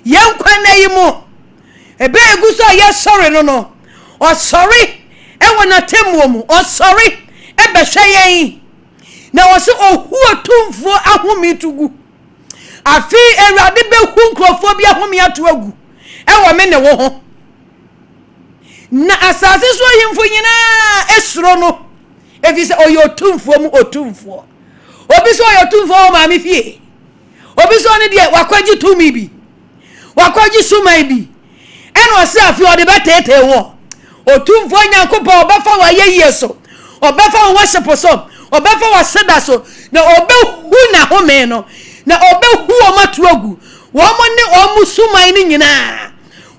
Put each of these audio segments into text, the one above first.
yankwana yi mo ebe eguso ye sorry no o sorry e wona temu mu o sorry e be hwe na wo se ohu otumfo ahomi tugu afi ewrade be hu nkrofo bi ahomi ato agu e wo me ne wo ho na asase so yimfo nyina esro no efi se oyo otumfo mu otumfo obi so oyo otumfo ma me fie obi so ne de wakwaji tumi bi wakwaji sumai bi eno ose afi ode betete wo otumfo nyankopon obefa wa yeye so obefa wa worship so obefa wa seda so na obehu na home no na obehu o matuagu wo mo ne o musumai ni nyina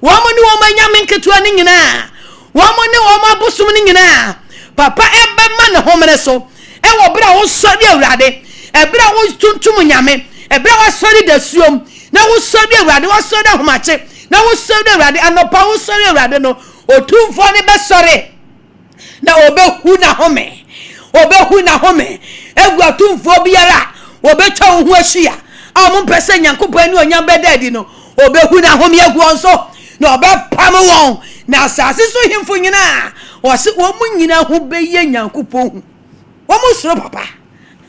wo mo ne o manyame nketua ni nyina wo mo ne o mabusum ni nyina papa ebe ma na home so e wo bra wo sori awrade e bra wo tuntum nyame e bra wo sori da suom na wo sori awrade wo sori ahomache na wo sori awrade anopa wo sori awrade no otumfo ne be sori na obehu na home egu atumfo biara obetwa ho ahia amu pese nyankopon ni onya bedadi no obehu na home egu onso na obepam won na asase so himfo nyina wose wo mu nyina ho beye nyankopon hu wo mu soro papa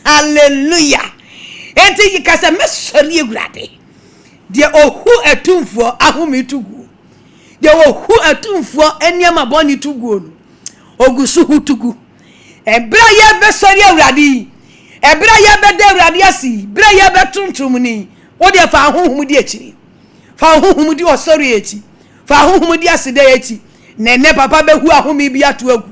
hallelujah enti yikasa mesori egurade de ohu atumfo ahome tugu de ohu atumfo eniama boni tugu no ogusu hu tugu ebra ye be sori awrade ebra ye be de awrade asi bra ye be tuntum ni wo de fa ahohum di akiri fa ahohum di osori echi fa ahohum di aside echi nene papa behu ahomi bi ato agu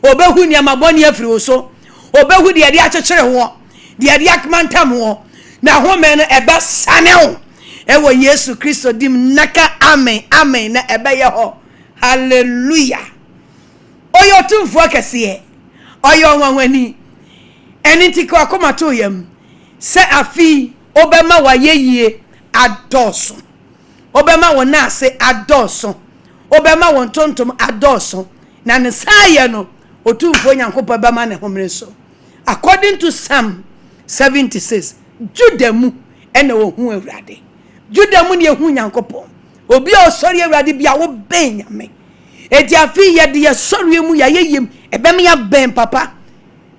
obehu ni amaboni afiri oso obehu de de akekere ho de akmantam ho na home no ebe sane ho ewo Yesu Kristo dim naka amen amen na ebe ye ho hallelujah oyo tumfo kese oyo wanwani eniti ko akomato yam se afi obema wa yeyie adoso obema wona ase adoso obema won tontom adoso na ne saye no otumfo nyankopɔ bema ne homre so according to Psalm 76 judamu ene wo hu awrade judamu ne hu nyankopɔ obi a osori awrade bia wo ben nyame eti afi ye de ye sori mu ya yeyem ebem ya ben papa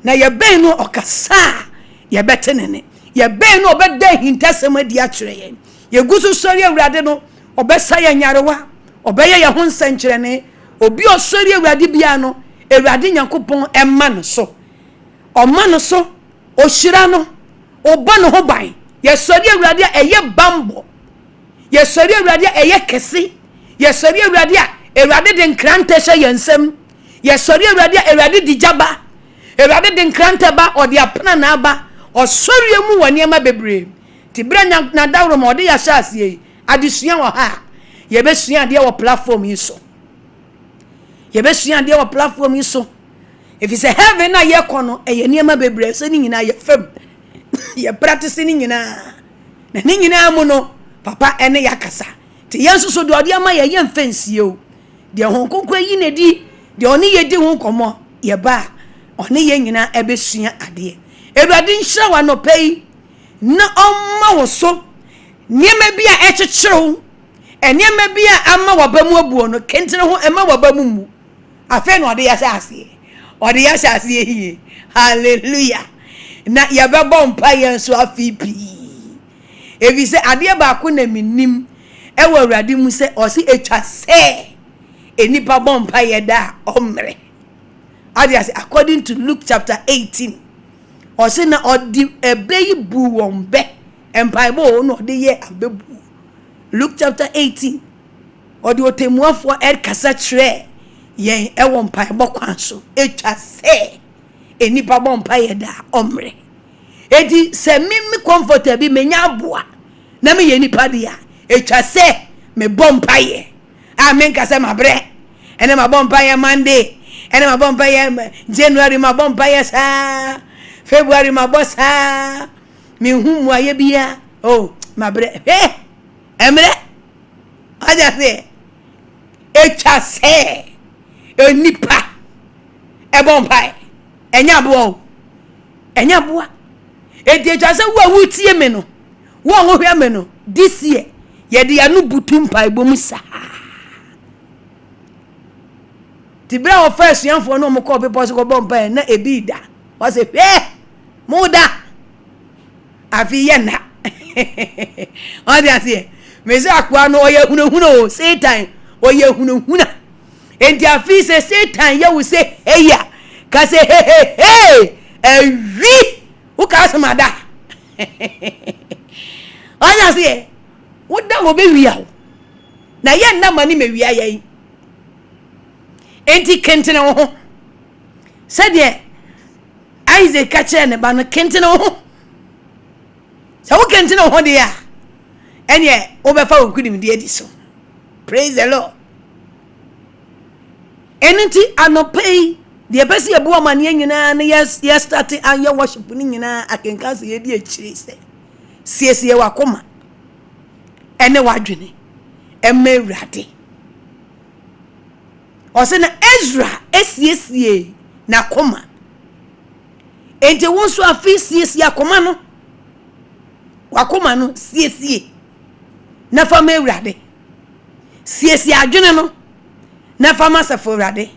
na ye ben no okasa ye betenene ye ben no obeda hintasem adi akire ye ye gusu sori awrade no obesa ye nyarewa obeye ye ho nsenkyerene obi osori awrade bia no awrade nyankopon emma no so omma no so ohyira no oba no ho ban ye sori awrade eye bambo ye sori awrade eye kese ye sori awrade awrade de nkrante hye yensem ye sori awrade di jaba awrade de nkrante ba ode apena na aba osori emu wani ema bebre ti bra na dawro ma ode ya hyasie adesua wo ha ye besua de wo platform yi so ye besua de wo platform yi so if it's a heaven na ye kono eye ni ema bebre se ni nyina ye fam ye practice ni nyina na ni nyina mu no papa ene yakasa ti yensu so de ode ama ye mfansie o de honkonkwa yi na di de oni ye di ho komo ye ba oni ye nyina ebesua ade ewrade nhira wa no pei na omma wo so niema bia ekyekyereo eniema bia ama wabamu abuo no kentene ho ema wabamu mu afa no ode ya hyase hie hallelujah na ya bebo mpa yenso afipi evi se ade ba ko na minim ewo awrade mu se osi etwa se enipa bompa yeda omre adias according to Luke chapter 18 osi na odi ebeyi bu wonbe empaibo no de ye abebu Luke chapter 18 odi otemuafo kasa kire ye ewo mpaibo kwanso etwa se enipa bompa yeda omre edi se mimi comfortable bi menya aboa na me ye nipa dia etwa se me bompa ye amen kasa mabre ene mabompa ye Monday ene mabompa ye January mabompa ye sa February mabosa mi humu aye bia oh mabre emre aja se etwa se enipa ebompa enya boa edi etwa se wo wutie me no wo hwe me no this year ye de anu butum pa ibom sa tibra o first yanfo no mo ko be pose ko bompa na ebi da wa se muda afi ye na o dia se me se akwa no oye hunahuna o Satan oye hunahuna enti afi se Satan ye wo se eya ka se ewi wo ka samada anya se wo da mo be wia na ye na mani me wia ye enti kentena wo ho se de Isaac kache ne ba no kentena wo ho se wo kentena wo ho de ya enye wo be fa wo kudim de edi so praise the Lord enti anopei de besi ebu amane nyina na yes start an your worship ni nyina akenka se ye di akiri se siesie wakoma ene wadwene emme wrade o se na Ezra esiesie na koma ente wonso afi siesie akoma no wakoma no siesie na fama wrade siesie adwene no na fama safo wrade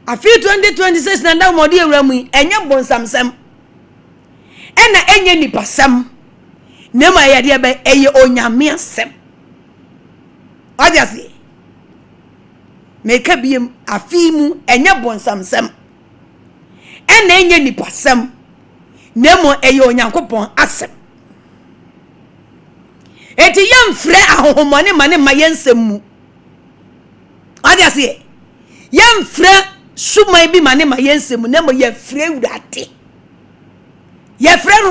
afi 2026 na nda modi ewramu enye bonsamsam ena enye nipasam nema ya de be eye onyame asem odiase meka biem afimu enye bonsamsam ena enye nipasam nemo eye onyankopon asem eti yamfre ahohomane mane mayensem mu odiase yamfre sumai bi mane mayensem nemo ye fre wurade ye fre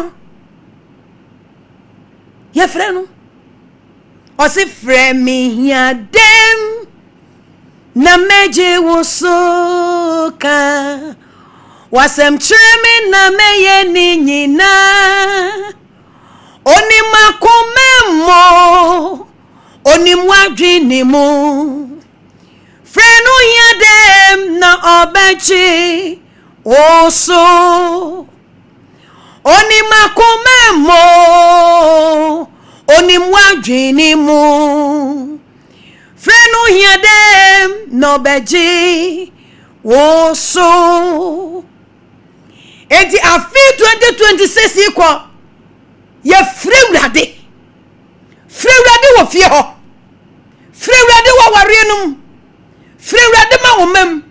no o se fre mi hia dem na meje wo soka wasem cheme na meye ni nyina oni makomemo oni mwadwi ni mu fre no hia dem na obechi oso oni makomemo oni mwadwini mu frenu hiadem no beji woso enti afi 2026 iko ye frewrade wo fie ho frewrade wo warenum frewrade ma wo mem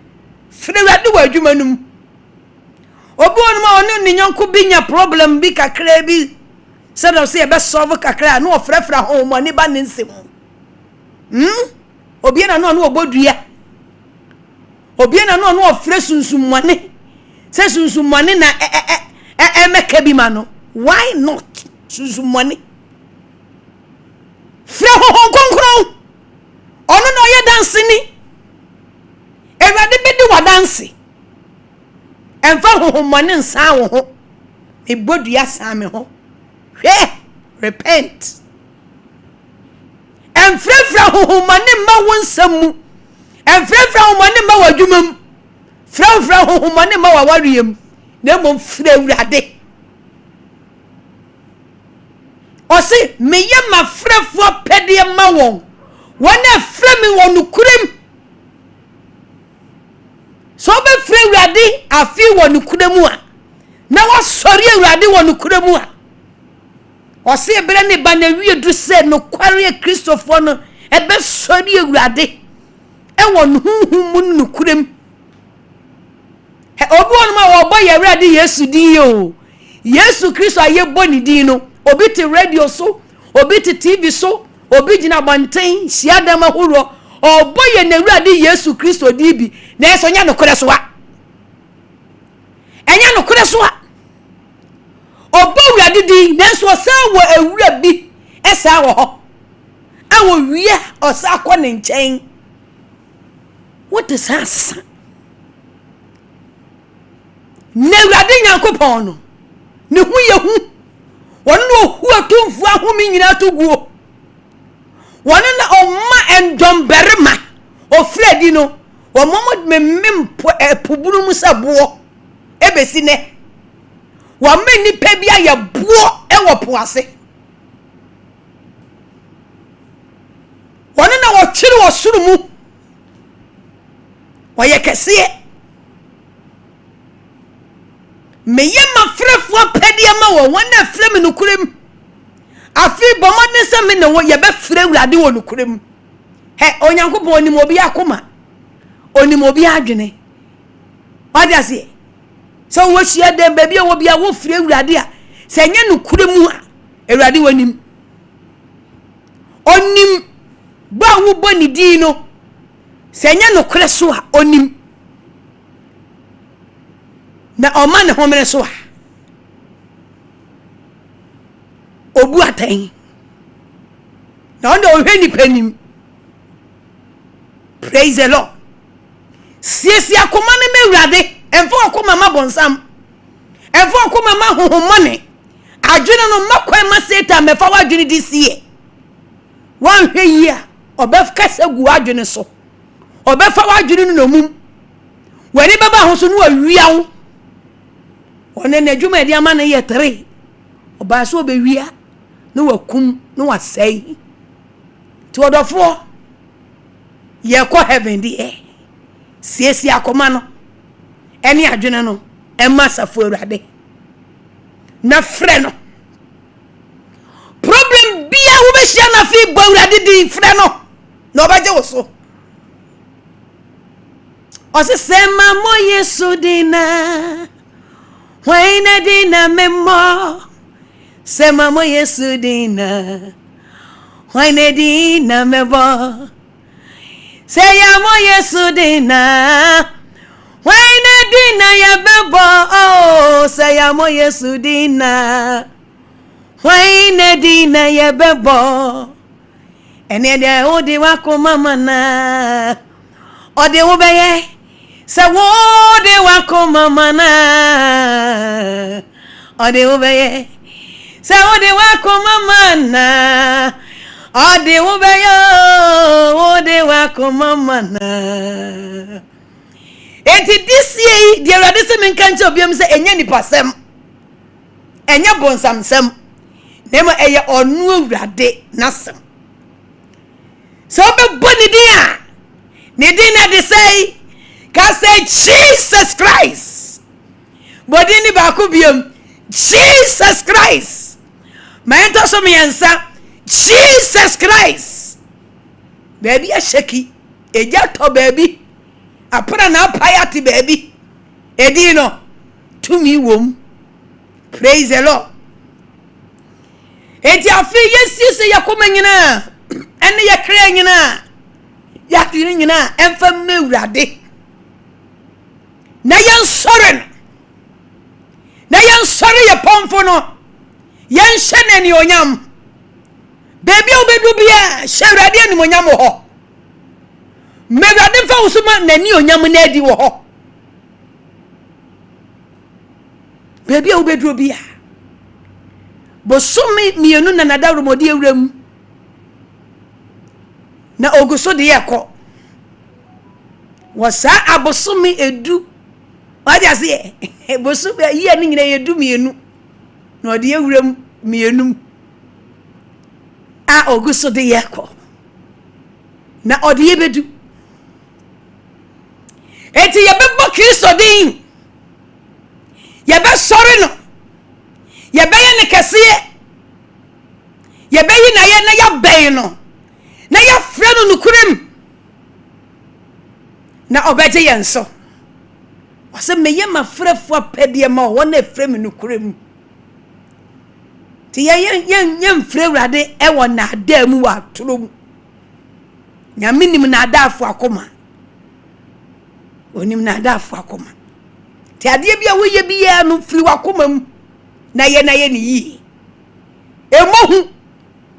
frewrade wo adwumanum obi onu ma onu ni nyonko bi nya problem bi kakra bi se do se e be solve kakra na ofrefra ho mo ni ba ne nsem obi na no obodua obi na no ofre sunsumane se sunsumane na meka bi ma no why not sunsumane fre ho konkron onu no ye dance ni ewade bi di wa dance enfa hohomane nsa wo ho ebodua same ho repent enfrefra hohomane ma wonsamu enfrefra hohomane ma wadwumam frefra hohomane ma wawariem na mom frɛ wurade o se meye ma frefo pede ma won wona frɛ mi wonukurem so be frɛ wurade afi wonukuremu a na wasori wurade wonukuremu a o se ebere ne ba na wie du se no kware Kristofo no ebe sori wurade e won huhum nukurem obi won ma wo boy wurade Yesu din yo Yesu Kristo aye boni din no obi te radio so obi te TV so obi gina banten siadama horo oboye na wurade Yesu Kristo din bi na eso nya no kore so a enya no kore so a obo wurade din na so sa wo awura bi esa wo ho awo wie osa akọ ne nchen what is that ne wurade Nyankopon no ne hu ye hu won no hu atumfu ahomi nyina to guo won na omma endomberema ofredi no omomo memmem puburu musabo ebesi ne wa meni pe bia ye buo e wo poase chiri osuru mu oye kese meye mafrefo pedia ma wo wona frem nukurem afi bomodne se me ne wo ye be frɛ Awurade wo nukurem he onyankopon onim obi akoma onim obi adwene wada se so wo hia dem ba bia wo bia wo frɛ Awurade a se nya nukurem a Awurade wonim onim ba wo boni di no se nya nukure so a onim na oma ne homere so a obu atan na ndo ohwe ni panim. Praise the Lord. Siesi akoma ne me Awurade emfo akoma ma bonsam emfo akoma ma hohomane adwene no makwa ma Satan mefa wadwene disie wan hwe yi a obefkasa gu adwene so obefa wadwene no mum wani baba ho so no awia wo one na dwuma de ama ne ye 3 oba so obewia no wakum no wasai ti odofo ye ko heaven di siesi akoma no eni adwene no emma safo Awurade na frɛ no problem bia wo be hia na fi gbo Awurade di frɛ no na obaje wo so o se sema mo Yesu dina waina dina memo sema mo Yesu dina waina dina mebo seya mo Yesu dina waina dina ya bebo oh seya mo Yesu dina waina dina ya bebo ene de odi wako mama na odi wo beye se wo de wako mama na odi wo beye se wo de wako mama na odi wo beye wo de wako mama na enti this year the Awurade se men kan che obiam se enya nipasem enya bonsamsem nema eye onu Awurade nasem so be boni dia ne dia de say ka say Jesus Christ bodi ni ba ko biam Jesus Christ man to so me ansa Jesus Christ baby a shaki eja to baby apara na payati baby edino to me wom. Praise the Lord. Eti afi yesi se yakoma nyina ene ye kra nyina ya tiri nyina emfa mewurade na yan sore ye pomfo no yan hye ne onyam baby obedu bia hye ni onyam ho mewurade fa usuma na ni onyam na adi wo ho baby obedu bia bosumi mienu na nadawro modi ewrem na oguso de yeko wasa abosumi edu wadia se bosumi ye ni nyina yedu mienu na odi ewrem mienu a oguso de yeko na odi yebedu eti yebebo Kristo din yebe sori no yebe ye ne kese yebe yi na ye na ya ben no na ya frɛ no nukurem na obeje yenso wase meye mafrɛfo apɛde ma wo na frɛ me nukurem ti ye mfrɛ Awurade e wo na ada mu wa toro mu nyame nim na ada afo akoma onim na ada afo akoma ti ade bia wo ye bia no firi wakoma mu na ye ni yi emohu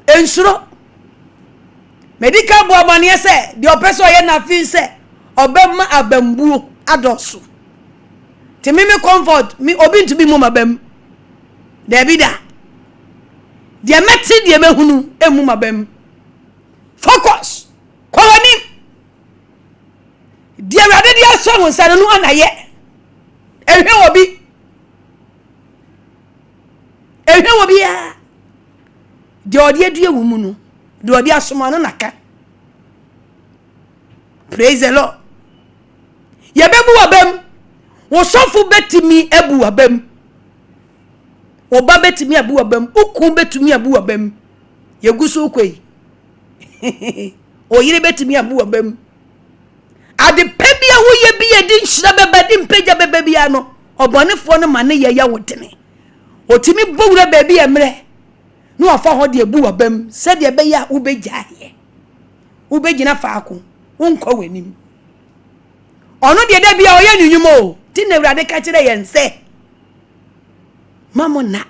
ensuro medical boy mane se de opeso ye na fi se obemma abambuo adoso ti me comfort me obi ntu bi mu mabam de bi da de meti de mehunu emu mabam focus kwani de Awurade de aso won sane no anaye ehwe obi de odi adue wu mu no de odi asoma no naka Praise the Lord. Ye bebu abem. Wo sofo betimi ebu abem. Oba betimi abu abem. Uku betimi abu abem. Ye gusu kwei. Oyire betimi abu abem. Ade pebia wo ye bi ye di nhira beba di mpeja beba bia no. Obonefo no mane ye ya wotene. Otimi bowura baby emre. No afa ho de ebu abam. Se de be ya ubeja ye. Ubegina faako. Unkọ wanim. Ono de da bia oye nyunyum o. Ti na Awurade ka kire ye nse. Mamo na.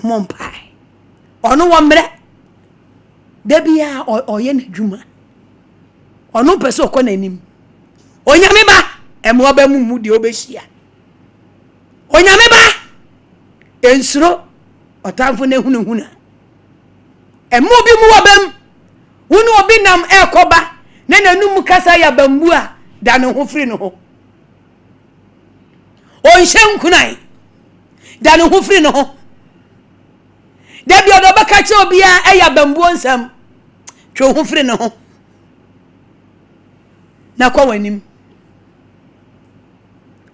Mo mpai. Ono wo mre. Da bia oye na dwuma. Ono pese okọ nanim. Onyame ba emo ba mu de obehia. Onyame ba ensuro otamfo ne hunahuna. Emo bi mu wabam. Wonu obi nam ekoba na nanum kasa ya bambu a da ne ho firi no ho. Onhye nkunai da ne ho firi no ho. Da bi odo baka che obi a ya bambu onsam twe ho firi no ho. Na kwa wanim.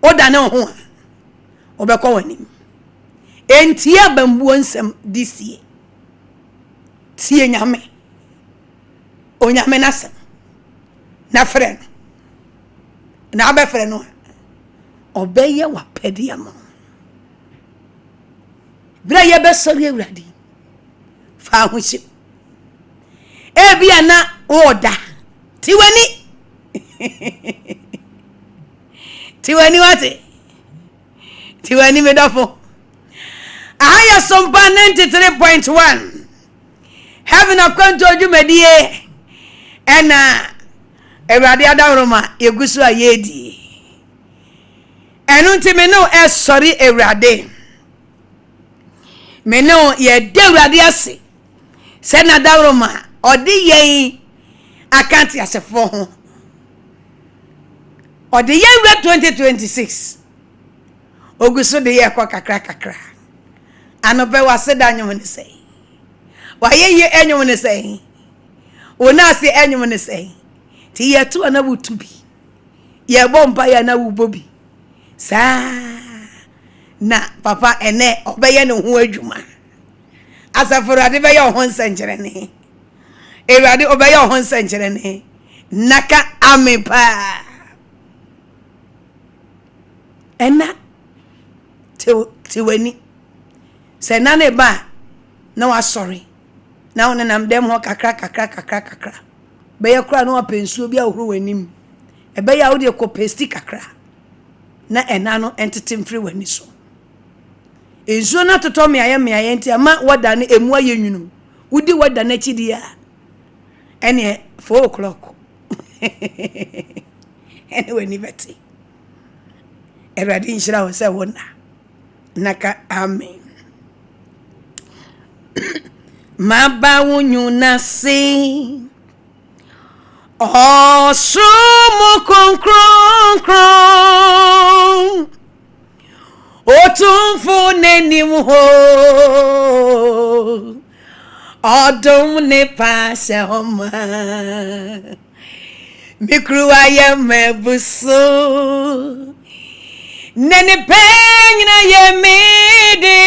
Oda ne ho a obekwa wanim. Entia bambu onsam disie. Tie nyame. Onyame nasem. Na frɛ no. Na abɛfrɛ no. Obeye wa pedi ama. Bra ye besori Awurade. Fa ho hye. Ebia na oda. Tiwani. Tiwani wate. Tiwani medafo. Aya Sompa 93.1. Heaven Akwantuo dwumadie. Ena Awurade adawroma yegusu ayedi. Enu nti me no sorry Awurade. Me no ye de Awurade ase. Se na dawroma odi yen akanti asefo ho. Odi yen 2026. Ogusu de ye kwa kakra. Anobe waseda nyom ne sei. Waye enyom ne sei. Ona se enyom ne sei. Ti yetu ana wutubi. Ye bomba ya na wubobi. Sa na papa ene obeye ne ho adwuma. Asaforo ade be ye ho nsankyere ne. Ewade obeye ho nsankyere ne. Naka amepa. Ena tiwani. Se na ne ba na wa sorry. Na wona nam dem ho kakra. Be ye kura no apensuo bi ahoro wanim. Ebe ya wo de kopesti kakra. Na ena no entity mfiri wani so. Ensuo na toto meaye nti ama wada ne emu aye nwunu. Wudi wada na chidi a. Ene 4 o'clock. Anyway ni beti. Eradi nshira wo se wona. Naka amen. Maba wunyuna si Osumu konkron Otumfu nenimuho Odum ne pase homa Mikruwa ye mebusu Nene penyina ye mede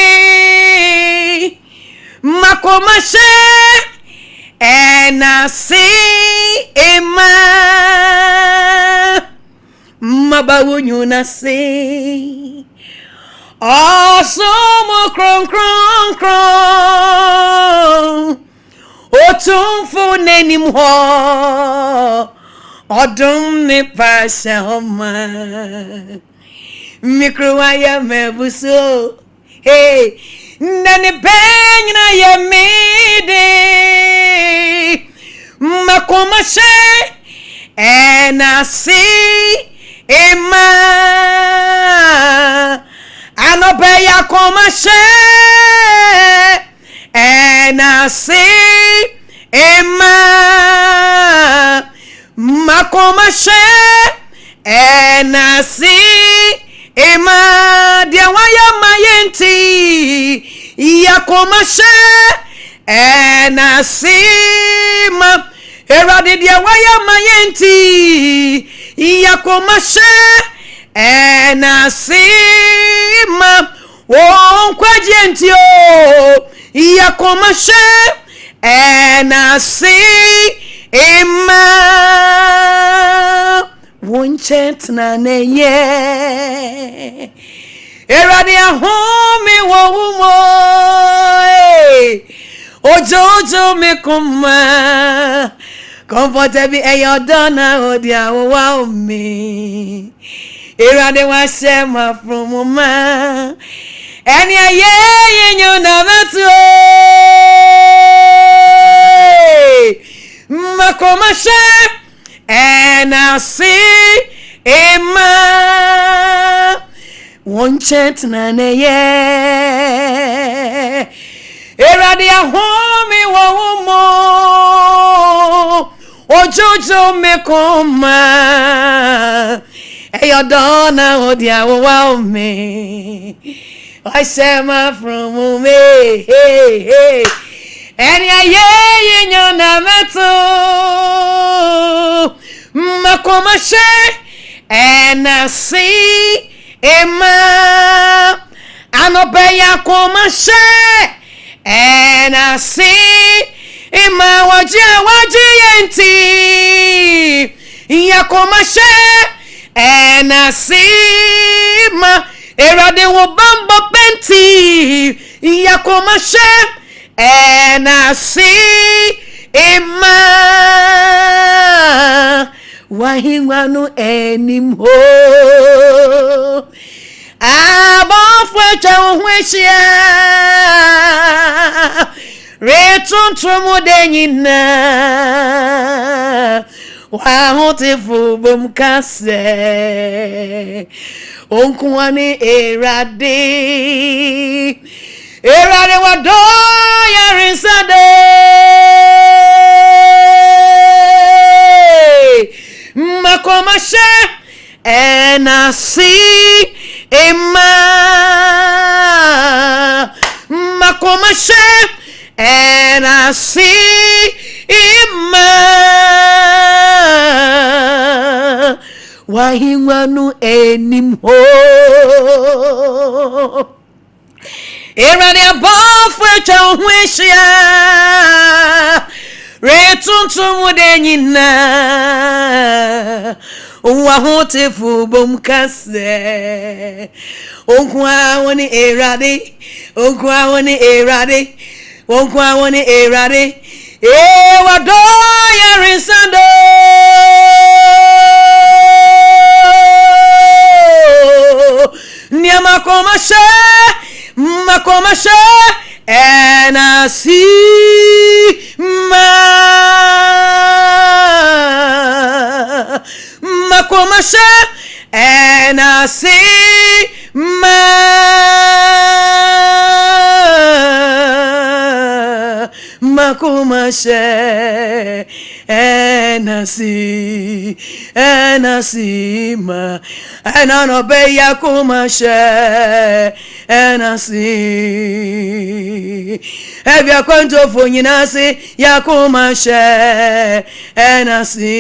Makomashe ena si ema mabawunyuna si Osumu kron Otumfu nenimho Odum ne pase homa Mikruwa ya mebuso Hey Nani penyina ye mede Makomashe ena si ema Anobe ya komashe ena si ema Makomashe ena si ema dia waya mayenti ya komashe ena sima Erade dia waya mayenti yakomashe enasima wonkwaje o yakomashe enasima wonchetna neye erade ahome wo ojojo mekuma comfortable eyodona odia wa me erade wa shema from ma eni aye yenyo na metu makomashe enasi ema wonchetna neye erade ahome wo ojojo mekoma eyodona odia wa me I say my from me hey eni aye nyona meto makomashe enasi ema anobeya komashe enasi ima waje yenti yakomashe enasima erade wo bambo penti yakomashe enasima wahingwanu enimho abofwe chawhweshia retuntumu denyina wahotefu bomkase onkuane erade wado yarisade makomashe enasi ema makomashe enasi ima wahingwanu enimho erade abofwe chawhweshia retuntumu denyina wahotefu bomkase onkwa woni erade wado yarisando makomashe enasi makomashe enasi makomashe enasima enanobe yakomashe enasi ebi Akwantuo nyinase yakomashe enasi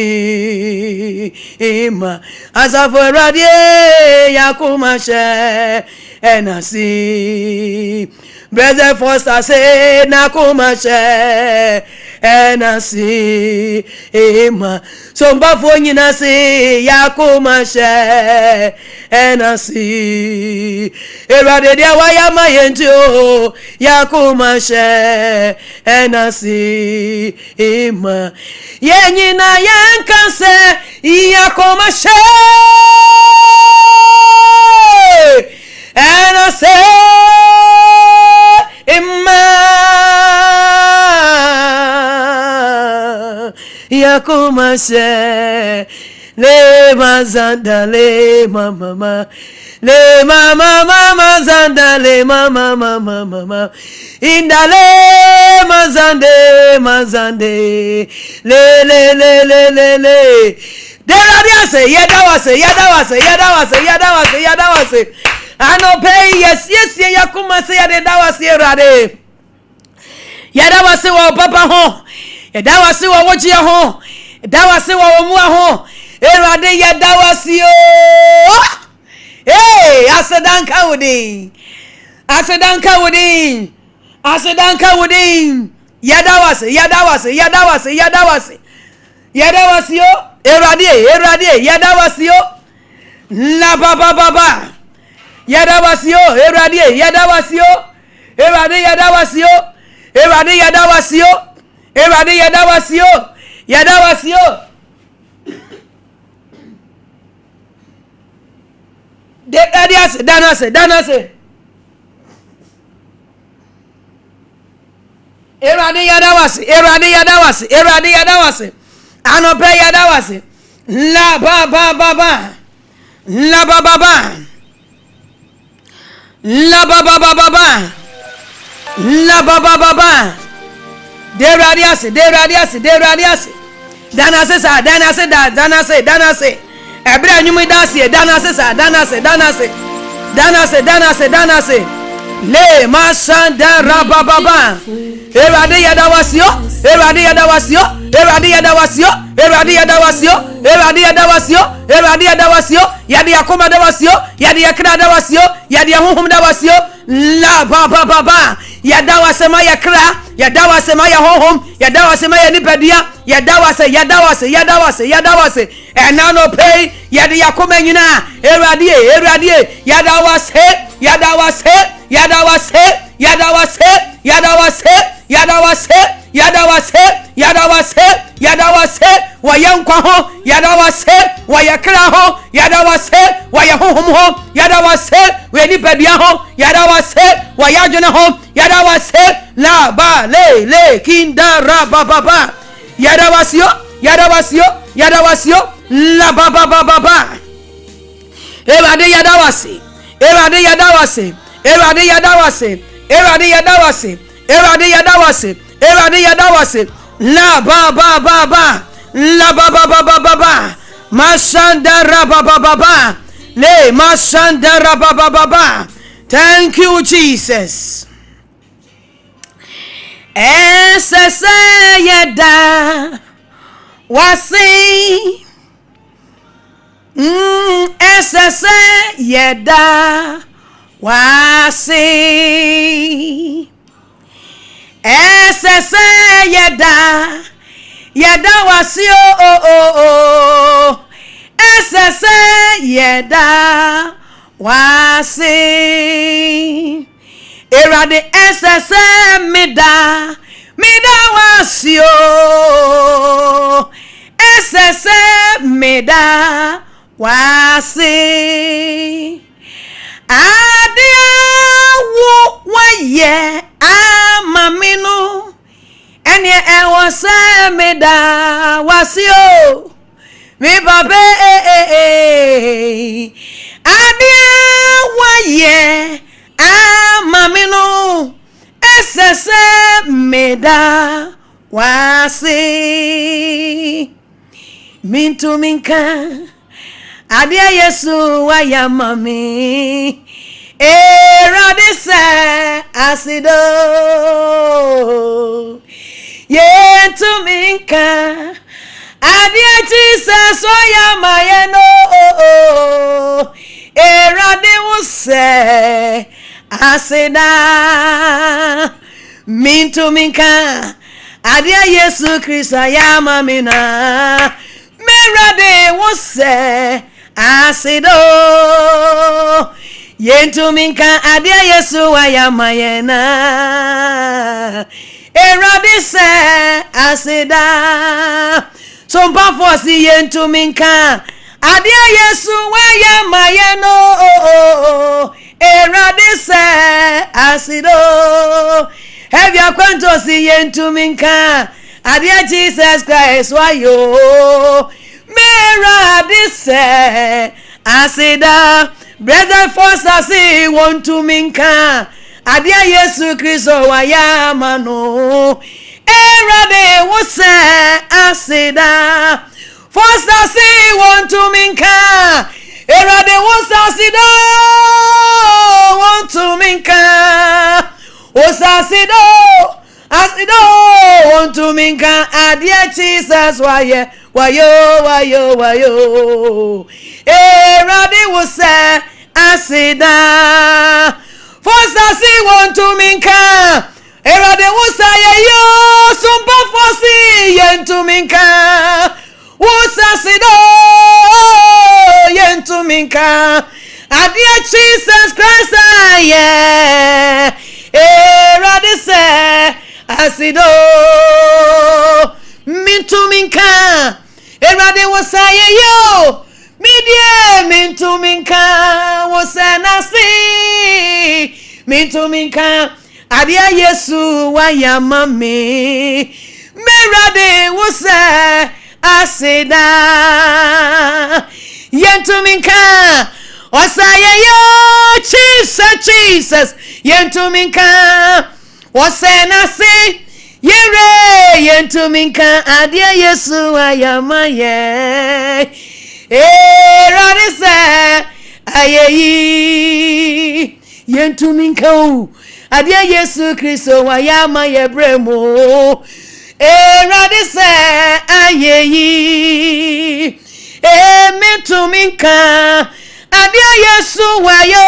ima asafo radie yakomashe enasi Brother Foster say nakomashe enasi ima Sompa nyina say yakomashe enasi erade dia waya mayenti o yakomashe enasi ima yenyina yankase yakomashe enasi yakomashe le mazanda le mama le mama zanda le mama indale mazande le deradia say yadawase ano pay yes yakumase yadawase rade yadawase wa papa ho yɛda wase wɔ wogye ho yɛda wase wɔ wo mu ho Erade yɛda wase o asedanka wodin yɛda wase yo Erade yɛda wase yo la baba yɛda wase yo Erade yɛda wase yo Erade yɛda wase yo de adias danase Erade yɛda wase anope yɛda wase la baba de radias danase ebra nyumu dase danase le masanda rababa Erade yɛda wase yo yɛde akoma da wase yo yɛde yakra da wase yo yɛde honhom da wase yo la baba yɛda wase ma yakra yɛda wase ma honhom yɛda wase ma nipadua yɛda wase ɛna no pay yɛde yakoma nyina Erade yɛda wase wayankwa ho yɛda wase wayakra ho yɛda wase wayahonhom ho yɛda wase wanipadua ho yɛda wase wayadwene ho yɛda wase la ba le kinda ra baba yɛda wase yo la baba Erade yɛda wase la baba masandara baba le masandara baba. Thank you, Jesus. Esese yeda wasi esese yeda wasi esese yeda wasi o esese yeda wasi Erade esese mida wasi o esese mida wasi adia wo waye amaminu eni ewose mida wasi o mi babe adia waye amaminu esese mida wasi mintu minka adia Yesu waya mami Erade se asido yentu minka adia Jesus waya mayeno Erade wuse asida mintu minka adia Yesu Kristo ya mamina Merade wuse asido yentu minka adia Yesu waya mayena Erade se asida Sompa fosi yentu minka adia Yesu waya mayeno Erade se asido Have your Akwantuo si yentu minka adia Jesus Christ wayo Merade se asida Brother Foster si wontu minka adia Yesu Kristo waya mano Erade wuse asida Foster si wontu minka Erade wuse asida wontu minka Osasido asido want to minka adia Jesus waye wayo Erade wo say asida Fosa si want to minka Erade wo say yo Sompa fosi yentu minka Wosa sido yentu minka adia Jesus Christ aye Erade say asido mintu minka Erade wo say yo midie mintu minka wo say nasi mintu minka adia Yesu wa yamame merade wo say asida yentu minka osaye yo Jesus yentu minka osenasi yere yentu minka adia Yesu ayamaye radisa ayeyi yentu minka adia Yesu Kristo ayamaye bremo radisa ayeyi mintu minka adia Yesu wayo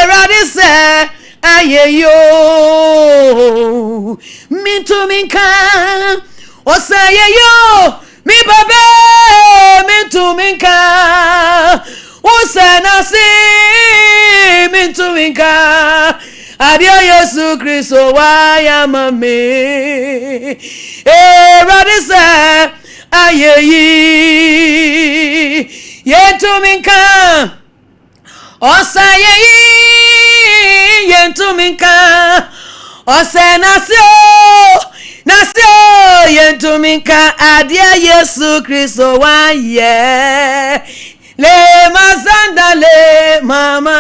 radisa ayeyo mintu minka osayeyo mi babe mintu minka osanasi mintu minka adia Yesu Kristo wayamame radisa ayeyi yentu minka osayeyi yentu minka osenasio yentu minka adia Yesu Kristo waye le mazanda le mama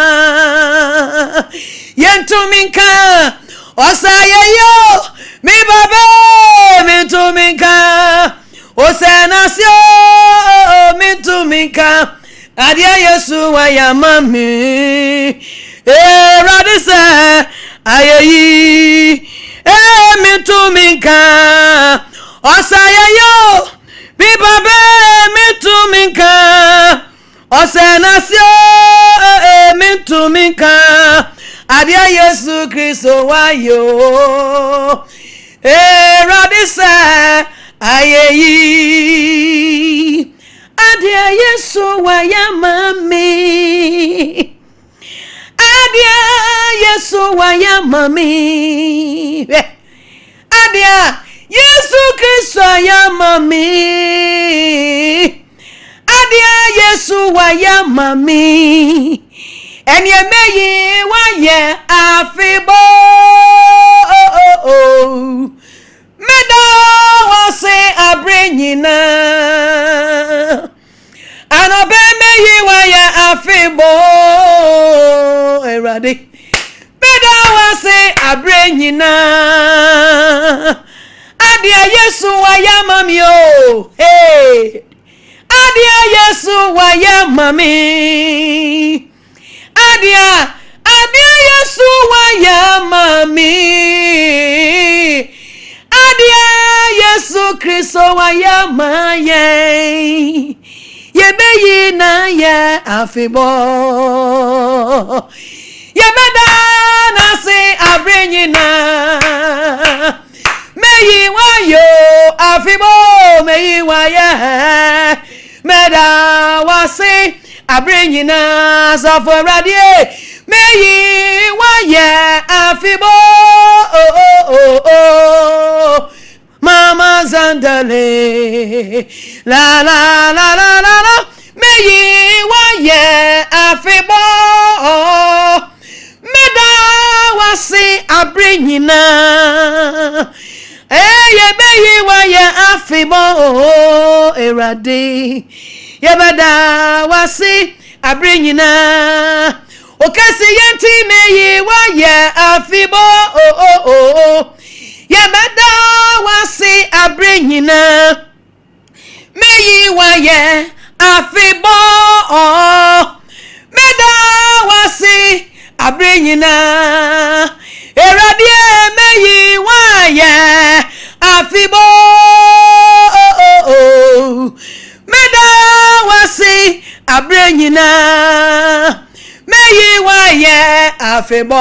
yentu minka osayeyo mi baba mintu minka osenasio mintu minka adia Yesu wayamame radisa ayeyi mintu minka osayeyo bibabe mintu minka osenasio mintu minka adia Yesu Kristo wayo radisa ayeyi adia Yesu wayamame adia Yesu wayamame adia Yesu Kristo wayamame adia Yesu wayamame enyemeyi waye afibo medo wase abrenyina anobe meyi waye afibo erade medo wase abrenyina adia Yesu wayamami o hey adia Yesu wayamami adia Yesu wayamami adia Yesu Kristo wayamaye yebeyi na ye afibo yebeda na se abrenyina meyi wayo afibo meyi waye meda wase abrenyina Sofo radie meyi waye afibo mama zandale la meyi waye afibo meda wase abrenyina meyi waye afibo erade yebada wase abrenyina okasi yenti meyi waye afibo yebada wase abrenyina meyi waye afibo meda wase abrenyina erade abrenyina meyi waye afebo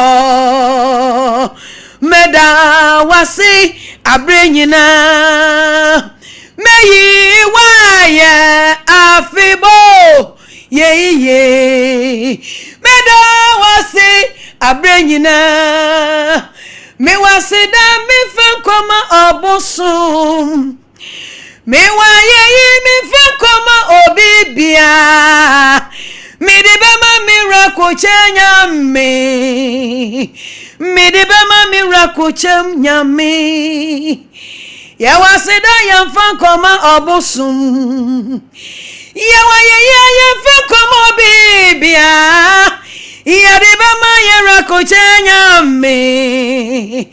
meda wasi abrenyina meyi waye afebo ye meda wasi abrenyina me wasi da me fe koma obosum me waye me fe koma obibia me de be ma miracle chenya me de be ma miracle chenya me ya wasi da ya fa koma obosum ya waye fe koma obibia ya de be ma miracle chenya me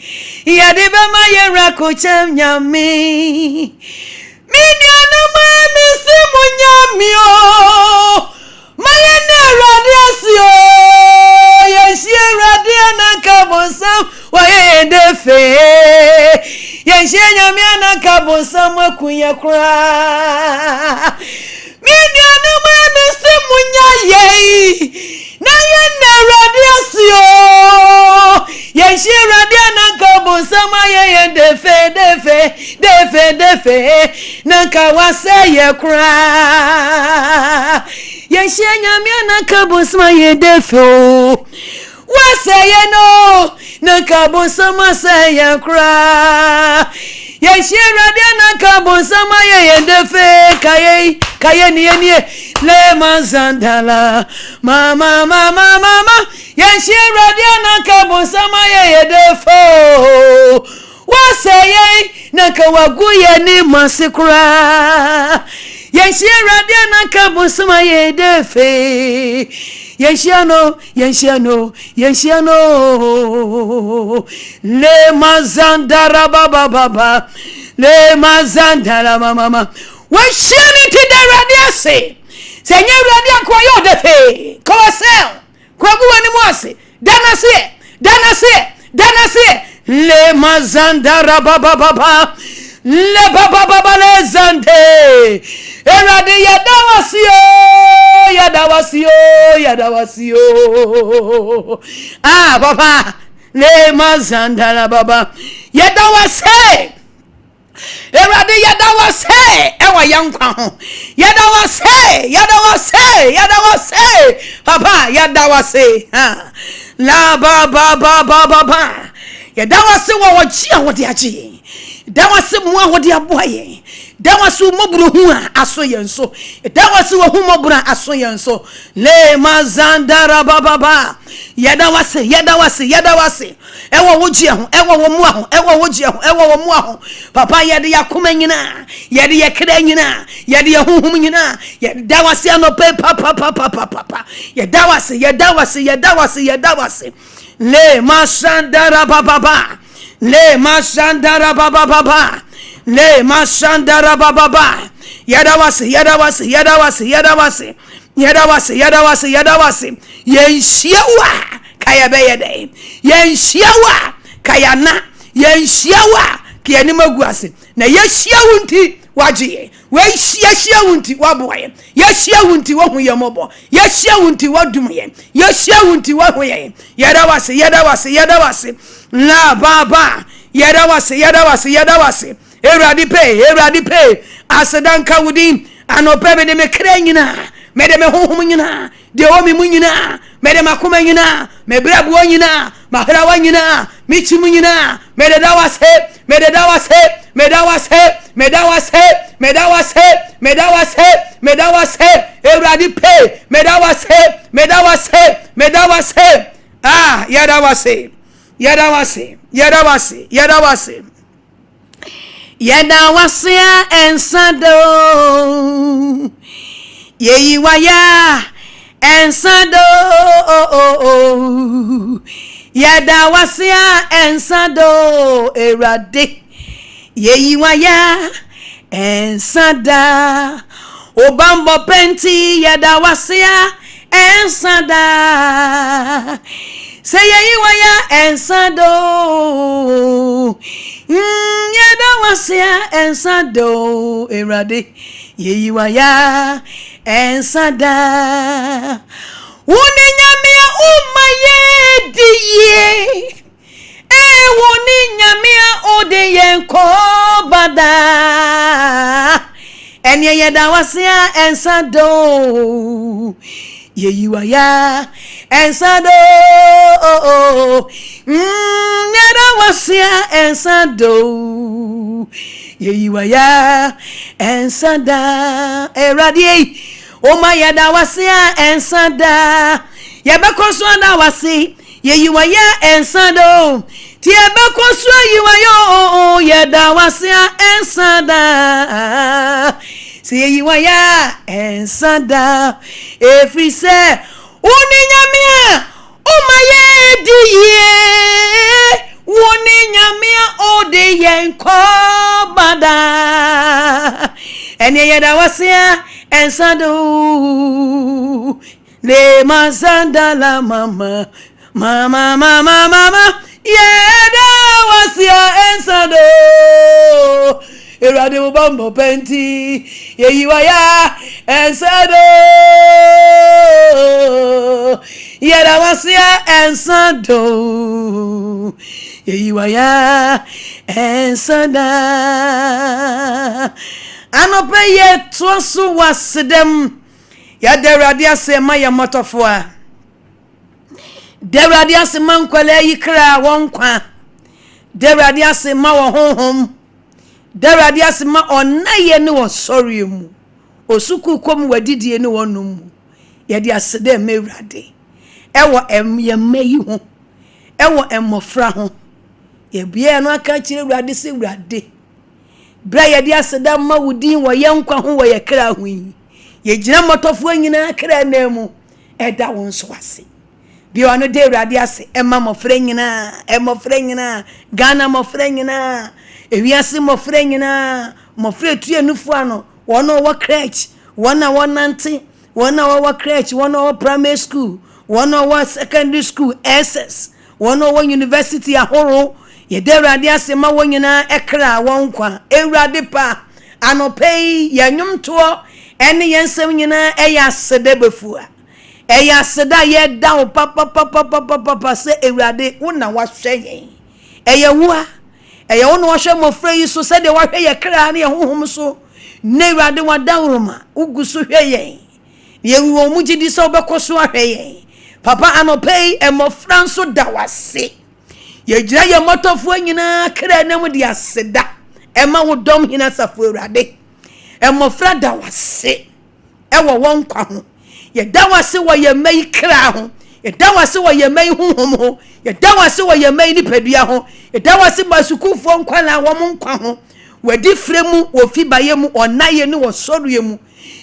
ya de be ma miracle chenya me Minyana mami simunyamio Mayene radiasio Yenshie radiana kabonsam Waye defe Yenshie nyamiana kabonsam Wakunya kura Minyana mami simunyaye Na yene radiasio Yenshie radiana kabonsam Waye defe Nanka wase ye kura Yenshie nyamiana kabonsam ye defo Wase ye no Nanka bonsam se ye kura Yenshie radiana kabonsam ye defe Kaye niye Le manzandala Mama Yenshie radiana kabonsam ye defo Waseye naka waguye ni masikura Yenshie radia naka busuma ye defe Yenshiano Le mazandara baba Le mazandara mama Washani ti de radia se Senye radia kwa yo defe Kwa sel Kwa guwa ni mwase Dana se Le mazandara baba Le baba le zande Erade yadawasio Ah baba Le mazandara baba Yadawase Erade yadawase Ewa yankwa ho Yadawase Papa yadawase La baba Yadawase wa wodi aji Dawase mu wodi aboye Dawase moburu hu aso yenso Dawase wo hu moburu aso yenso Le mazandara baba Yadawase Ewo woji ho ewo wo mu ho ewo woji ho ewo wo mu ho Papa yade yakoma nyina yade yekra nyina yade yehuhum nyina yade dawase no pe papa Yadawase Le masandara baba Le masandara baba Yadawase Yenshiawa kaya beyede Yenshiawa kaya na Yenshiawa kiyani maguase na yeshiawu nti wajiye yeshiawu nti waboye yeshiawu nti wahuye mobo yeshiawu nti wadumuye yeshiawu nti wahuye Yadawase la baba Yadawase Eradi pay asadanka wudi anope de me kranyina me de me honhom nyina de omi munyina me de makoma nyina me brabu nyina mahrawa nyina michimu nyina me de dawase Eradi pay me dawase ah Yadawase Yadawase ensado Yeyiwaya ensado Yadawase ensado Erade Yeyiwaya ensada Obambo penti Yadawase ensada Say Yeyiwaya ensado Yadawase ensado Erade yeyiwaya ensada woni nyamia umaye diye woni nyamia ode yenko bada enye yeda wasia ensado yeyiwaya ensado yeda wasia ensado yeyiwaya ensada eradi o ma yeda wasia ensada yebekoso da wasi yeyiwaya ensado ti ebekoso yeyiwayo yeda wasia ensada si yeyiwaya ensada every say uninyamia umaye diye uninyamia ode yenko bada ene yeda wasia ensado le mazanda la mama yeda wasia ensado erade mubambo penti yeyiwaya ensado yeda wasia ensado yeyiwaya ensada anope ye toso wasedem ya derade asema ya motofoa derade asema nkwale yikra wonkwa derade asema wo honhom derade asema onaye ne wo sori mu osuku kom wadidie ne wonum mu ye de asede mewrade ewo yemayi ho ewo emofra ho ye bia no aka kire wrade se wrade bra ye de aseda ma wudin wo yenkwa ho wo ye kra ho yi ye gina motofo nyina kra na mu eda won so ase bi wano de wrade ase emma mofra nyina Ghana mofra nyina ewiase mofra nyina mofra tuenufu ano wono wo crèche wona wonante wona wo crèche wona wo primary school wona wo secondary school SS wona wo university ahoro ye de wrade ase ma wo nyina ekra wonkwa ewrade pa anopei ya nwumto ene yensem nyina eya sede befua eya seda ye down papa se ewrade wona wahwe yen eya wua eya wona wahwe mofra yi so se de wahwe ye kra ne honhom so ne ewrade wadawroma uguso hwe yen ye wo mu gidi so bekoso ahwe yen papa anopei emofra so dawase ye gira ye motofo nyina kra na mu dia seda ema wo dom hina safo ewrade emofra dawase ewo wonkwa ho ye dawase wo ye mai kra ho ye dawase wo ye mai honhom ho ye dawase wo ye mai nipadua ho ye dawase masukufo nkwa na wo nkwa ho wadi fremu wo fibaye mu onaye ne wo soruye mu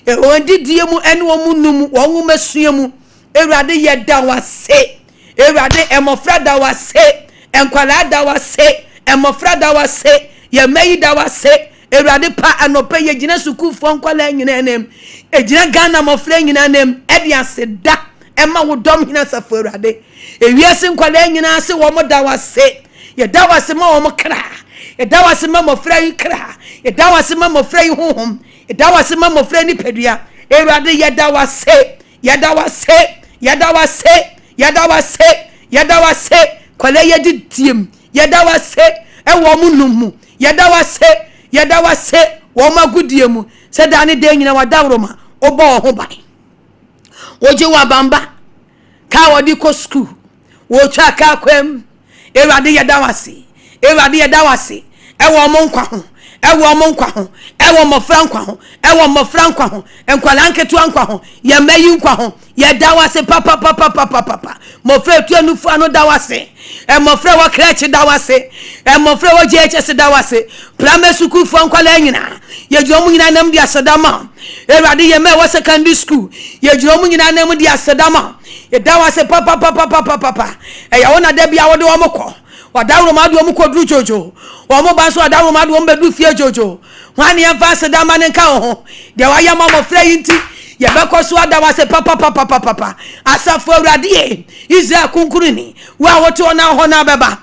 e ondidie mu ene wo mu num wo nwumesue mu ewrade ye dawase ewrade emofra dawase enkwala dawase emofra dawase ye mai dawase ewrade pa anope ye gina sukufo nkwala nyina enem ejina Ghana mofra nyina enem ediase da ema wo dom hina safo ewrade ewiase nkwala nyina se wo mo dawase ye dawase ma wo mo kra ye dawase ma mofra yi kra ye dawase ma mofra yi honhom ye dawase ma mofra ni pedua ewrade ye dawase kwala ye didiem ye dawase ewo mu numu ye dawase wo magudie mu se da ne de nyina wadawroma obo ho bai oje wa bamba ka wodi ko school wo twa ka kwem ewrade ye dawase ewo mo nkwa ho ewo mofra nkwa ho enkwala nketu nkwa ho ye mayi nkwa ho ye dawase papa mofra tuanufu ano dawase mofra wo crèche dawase mofra wo JHS dawase primary school fo nkwala nyina ye jomu nyina nam dia sedama ewrade ye me wo secondary school ye jomu nyina nam dia sedama ye dawase papa ya wona da bia wo de wo mokọ wadawro madu omu kodru jojo omu banso wadawro madu ombedu fie jojo wani emfa sedama ne nka ho de waya mama fra yinti ye bekoso adawase papa asafo awrade Israel kunkuruni wa woto na ho na beba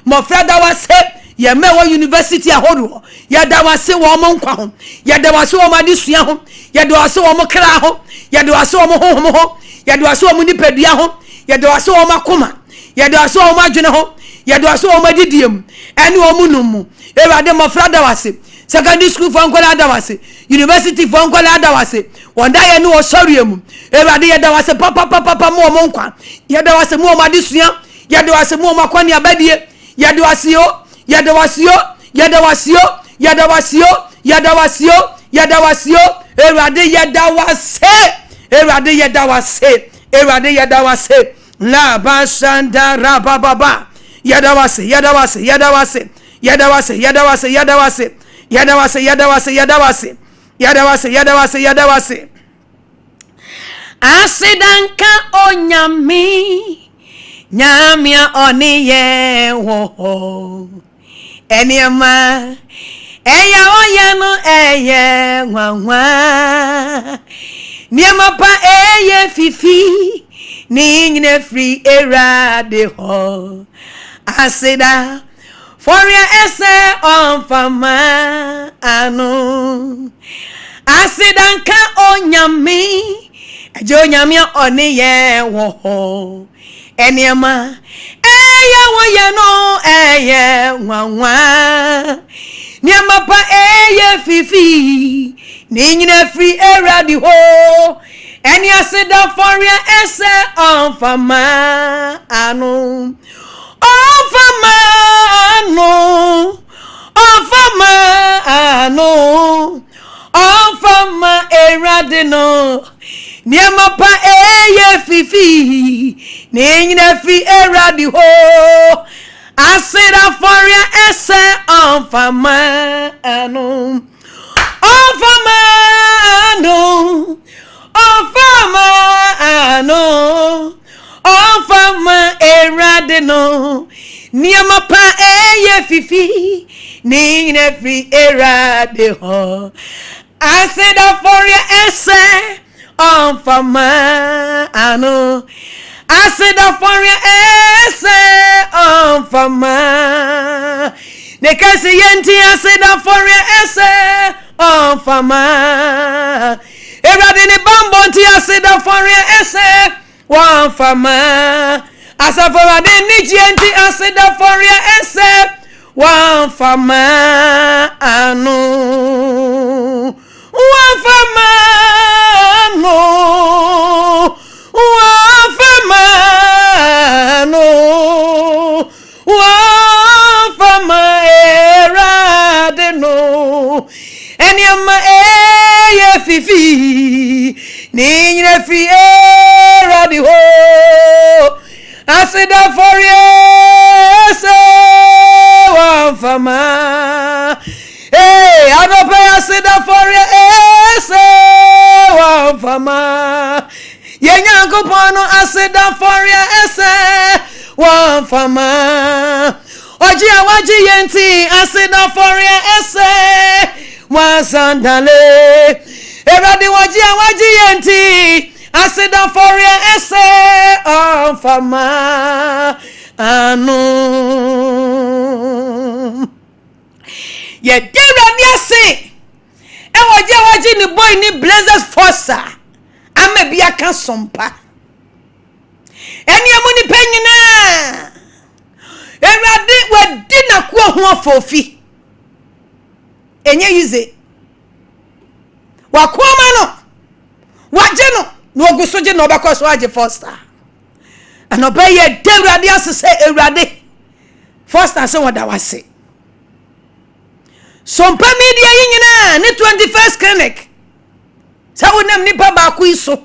mofra dawase ye mewo university ahodo ye da wase wo mo nkwa ho ye da wase wo madesua ho ye da wase wo mo kra ho ye da wase wo mo honhom ho ye da wase wo mo nipadua ho ye da wase wo makoma ye da wase wo madwene ho ye da wase wo madidiem ene wo munum ewade mo fra da wase secondary school for nkola da wase university for nkola da wase wonda ye ne wo soriemu ewade ye da wase papa mo nkwa ye da wase mo madesua ye da wase mo makwane abadie ye da wase yo Erade yada wase la basanda rababa yada wase asidanka onyami nyamia oniye wo Eniama eya oyano eye nwanwa niema pa eye fifi ni nyine free erade ho asida foria ese on fama anu asida nka onyami eje onyami oniye wo eniama eya woyano eye nwanwa niema pa eye fifi ni nyine free eradi ho eni asida foria ese on fama anu ofama eradi no niema pa eye fifi ni nyine free eradi ho asida foria ese on fama anu ofama erade no niema pa eye fifi ni nyine free erade ho asida foria ese on fama anu asida foria ese on fama nekasi yenti asida foria ese on fama erade ni bambo nti asida foria ese on fama asafora de ni yenti asida foria ese on fama anu on fama Wafama erade no eniama eye fifi ni nyine fi erade ho asida forie se wafama adope asida forie se wafama yenyango pono asida foria ese one fama oji awaji yenti asida foria ese one sandale eradi waji awaji yenti asida foria ese one fama anu ye dira ni ase e waji ni boy ni blazers forcer ame bia ka sompa eni amuni penyina erade wadi na ko ho afofi enye yize wakoma no waje no na ogusoje na obakoso waje foster anobaye dewrade asese ewrade foster se wada wase sompa media yinyina ni 21st clinic sa wonam nipa ba ko iso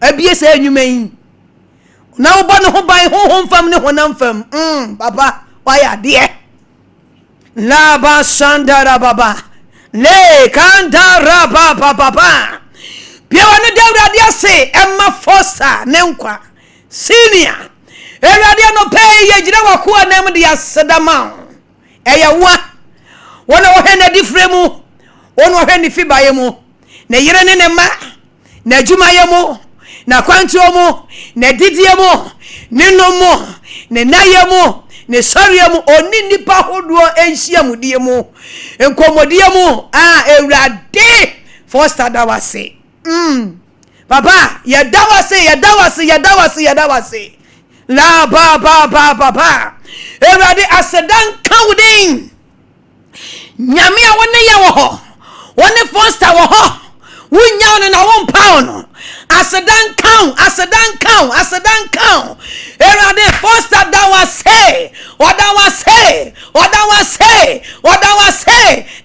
abie sa enwuma yi na wo bano ho ban ho fam ne honam fam baba waya de la ba sandara baba le kandara baba bia wonu dawrade ase emma foster ne nkwa senior erade no pay ye gina wako anam de asedama eya wa wona wo he na difremu wona wo he ni fibaye mu na yire ne ma na adwumaye mu na Akwantuo mu na didie mu ne no mu ne naye mu ne sɔre mu oni nipa hodoɔ enhyia mu die mu enkomodie mu ewurade foster da wase papa yɛdawase la ba papa ewurade asedan kawdin nyame a wone yɛ wɔ hɔ wone foster wɔ hɔ wunya no na won pound no asedan count ewurade foster da wase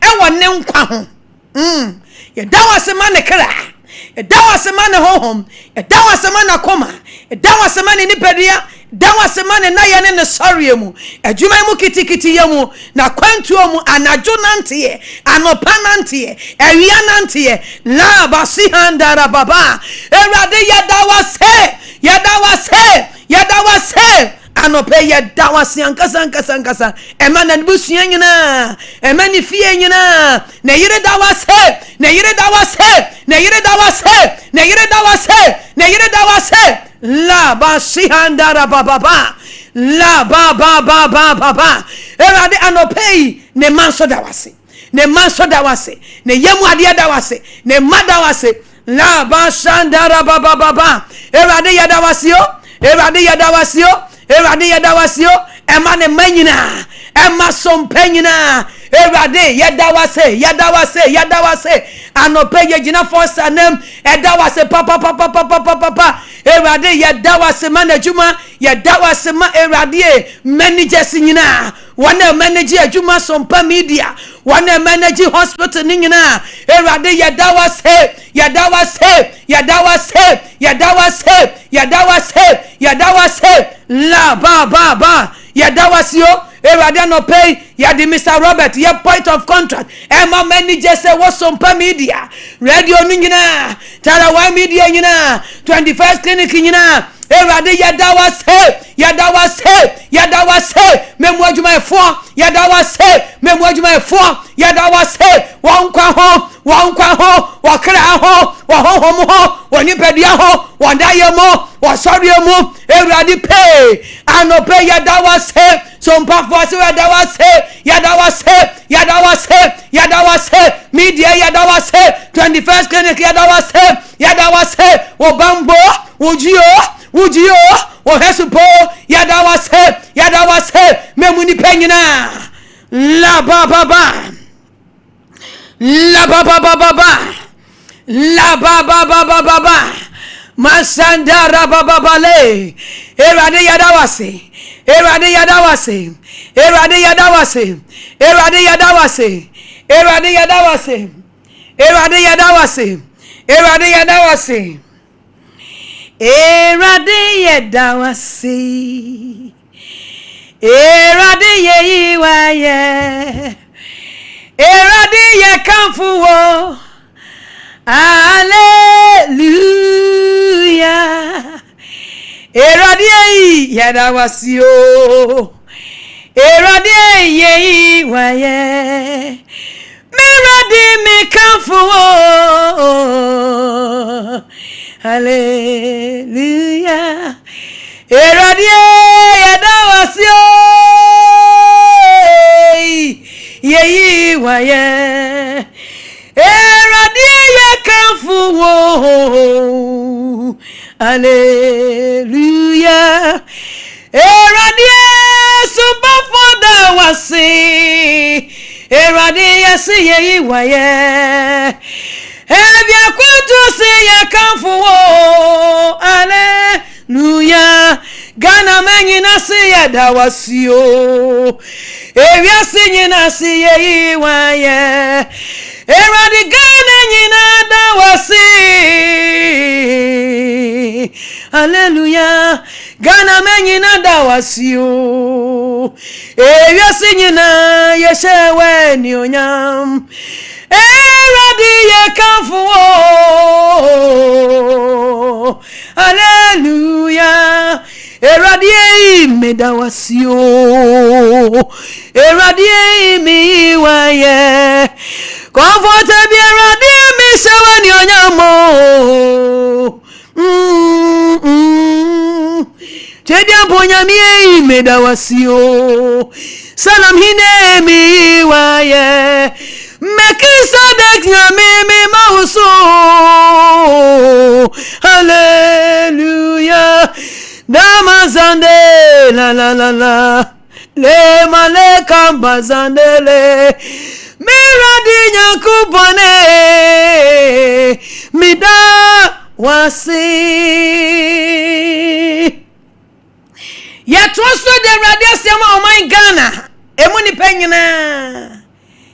ɛwɔ ne nkwa ho yɛdawase ma ne kra yɛdawase ma ne honhom yɛdawase ma na koma yɛdawase ma ne nipadua dawase ma ne naye ne sɔre mu adwuma mu kitikiti ye mu na kwantuo mu anajo nante anopa nante awia nante la basi handara baba ewrade yadawase anope yadawase ankasa ema na busua nyina ema ni fie nyina na yire dawase la basi handara baba la ba erade anopei ne manso dawase ne yemu ade dawase ne madawase la ba shandara baba erade yadawase yo ema ne manyina ema sompa nyina erade yadawase anope yegina foster nem edawase papa erade yadawase manajuma yadawase ma erade managers nyina wana manage adwuma sompa media wana manage hospital nyina erade yadawase la ba yadawase yo erade no pay yadi Mr. Robert your point of contract ema manager say what sompa media radio nyina tarawa media nyina 21st clinic nyina erade yadawase memu adwuma efo yadawase wankwa ho wakra ho wahohom ho wonipadua ho wandayemo wasoriemu erade pay anope yadawase sompa force yadawase media yadawase 21st clinic yadawase obambo ujio ohesupo yadawase memuni penyina la baba masandara babale erade yadawase erade yeyiwaye erade yekamfuwo hallelujah erade yadawasio erade yeyiwaye merade mekamfuwo hallelujah erade yadawasio yeyiwaye erade yekamfuwo hallelujah erade subafoda wasi erade yesi yeyiwaye ebia kwantu se yekamfuwo hallelujah gana manyina se yadawasio ewia se nyina se yeyiwaye erade gana nyina dawasi hallelujah gana manyina dawasio ewia se nyina yeshewe ni onyam erade yekamfuwo hallelujah erade medawasio erade miwaye comfort be erade mi sewani onyamo Chedia ponya mi medawasio salam hine mi waye mekisa deknya mi mauso hallelujah namazande la la la la le maleka bazandele miradi nyakubone mida wasi ya troso de radio sema o my Ghana emuni penyina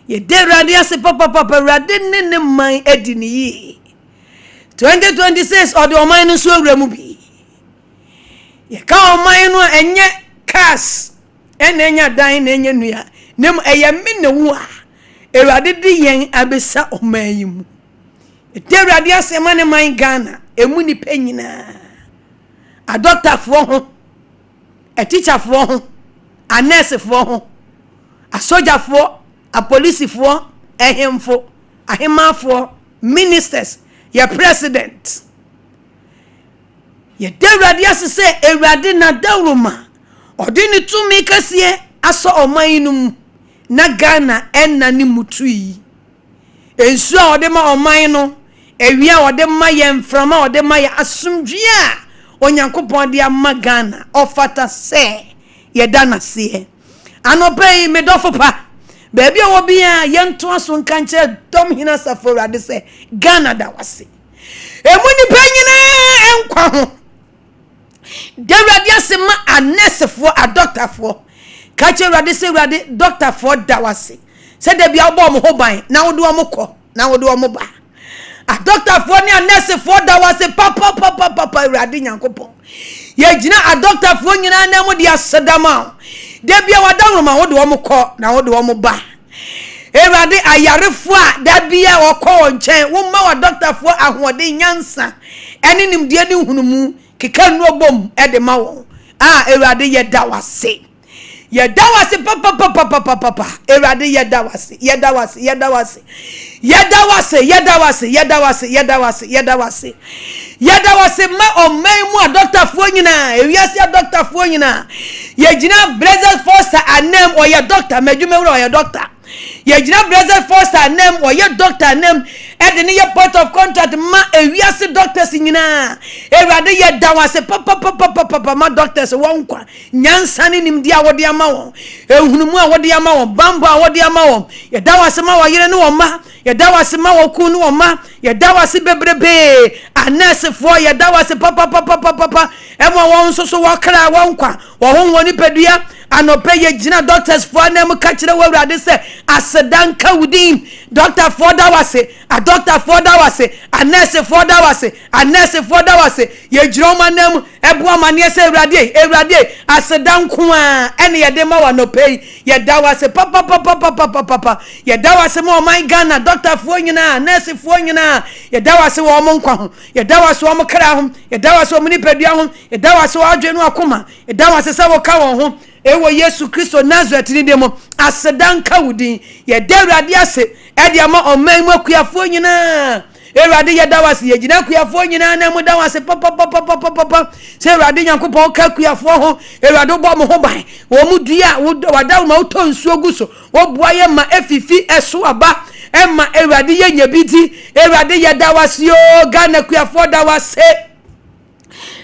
ye de radio se papa radio ne man edini yi 2026 or the o man so awramu bi ye ka o man no enye cars enenya dan na enye nua nem eye me ne wu a ewade di yen abesa o man yi mu de radio sema ne man Ghana emuni penyina a doctor for ho a teacher for a nurse for a soldier for a police for a him for a him for ministers your president ye de radias say e radi na dawroma odini tumi kase aso oman na Ghana enna ni mutui ensu a ode ma oman no ewia ode ma ye mframa ode ma ye asumdwia onyankopon de ama Ghana ofata se ye dana se anope me dofo pa baby owo bia ye nto aso nkanche dom hina safora de se Ghana da wase emuni panyina enkwa ho de radia se ma a nurse for a doctor for kache rade se rade doctor for da wase se de bia obo mo hoban na wo do mo kọ na wo do mo ba a doctor for ni a nurse for da wase papa rade nyankopon ye gina a doctor for nyina na mo dia sedama de bia wadanroma wo do mo kọ na wo do mo ba rade ayarefo a da bia wo kọ nchen wo ma wa doctor for ahode nyansa ene nimdie ni hunumu keka nu obom e de ma wo rade ye da wase papa rade ye da wase ma o memu a doctor fo nyina ewiase a doctor fo nyina ye gina Brazil Force anem o ye doctor medwuma wura o ye doctor ye gina Brazil Force anem o ye doctor nem e de ne ye point of contact ma ewiase doctors nyina ewade ye da wase papa ma doctors won kwa nyansa ne nimdi a wode ama won ehunumu a wode ama won bambo a wode ama won ye da wase ma wo yere ne won ma ye da wase ma wo ku ne won ma ye da wase bebrebe anase fo ye da wase papa emo won so wo kra won kwa wo hon woni pedua anope ye gina doctors for na mu ka kire wawrade se asedanka wudin doctor for da wase a doctor for da wase a nurse for da wase a nurse for da wase ye jiro manam ebo amane se ewrade asedanko a ene ye de ma wa no pay ye da wase papa ye da wase mo my Ghana doctor for nyina nurse for nyina ye da wase wo mo nkwa ho ye da wase wo mo kra ho ye da wase wo mo ni pedua ho ye da wase wo adwenu akoma ye da wase se wo ka won ho ewo Yesu Kristo Nazareth ni demo asedanka wudin ye da Awurade ase e de ama oman mu akuafo nyina Awurade ye da wase ye gina akuafo nyina na mu da wase papa se Awurade Nyankopon ka akuafo ho Awurade bo mo ho ban wo mu dua wada ma uto nsuo guso wo boa ye ma efifi eso aba emma Awurade ye nyabidi Awurade ye da wase yo Ghana akuafo da wase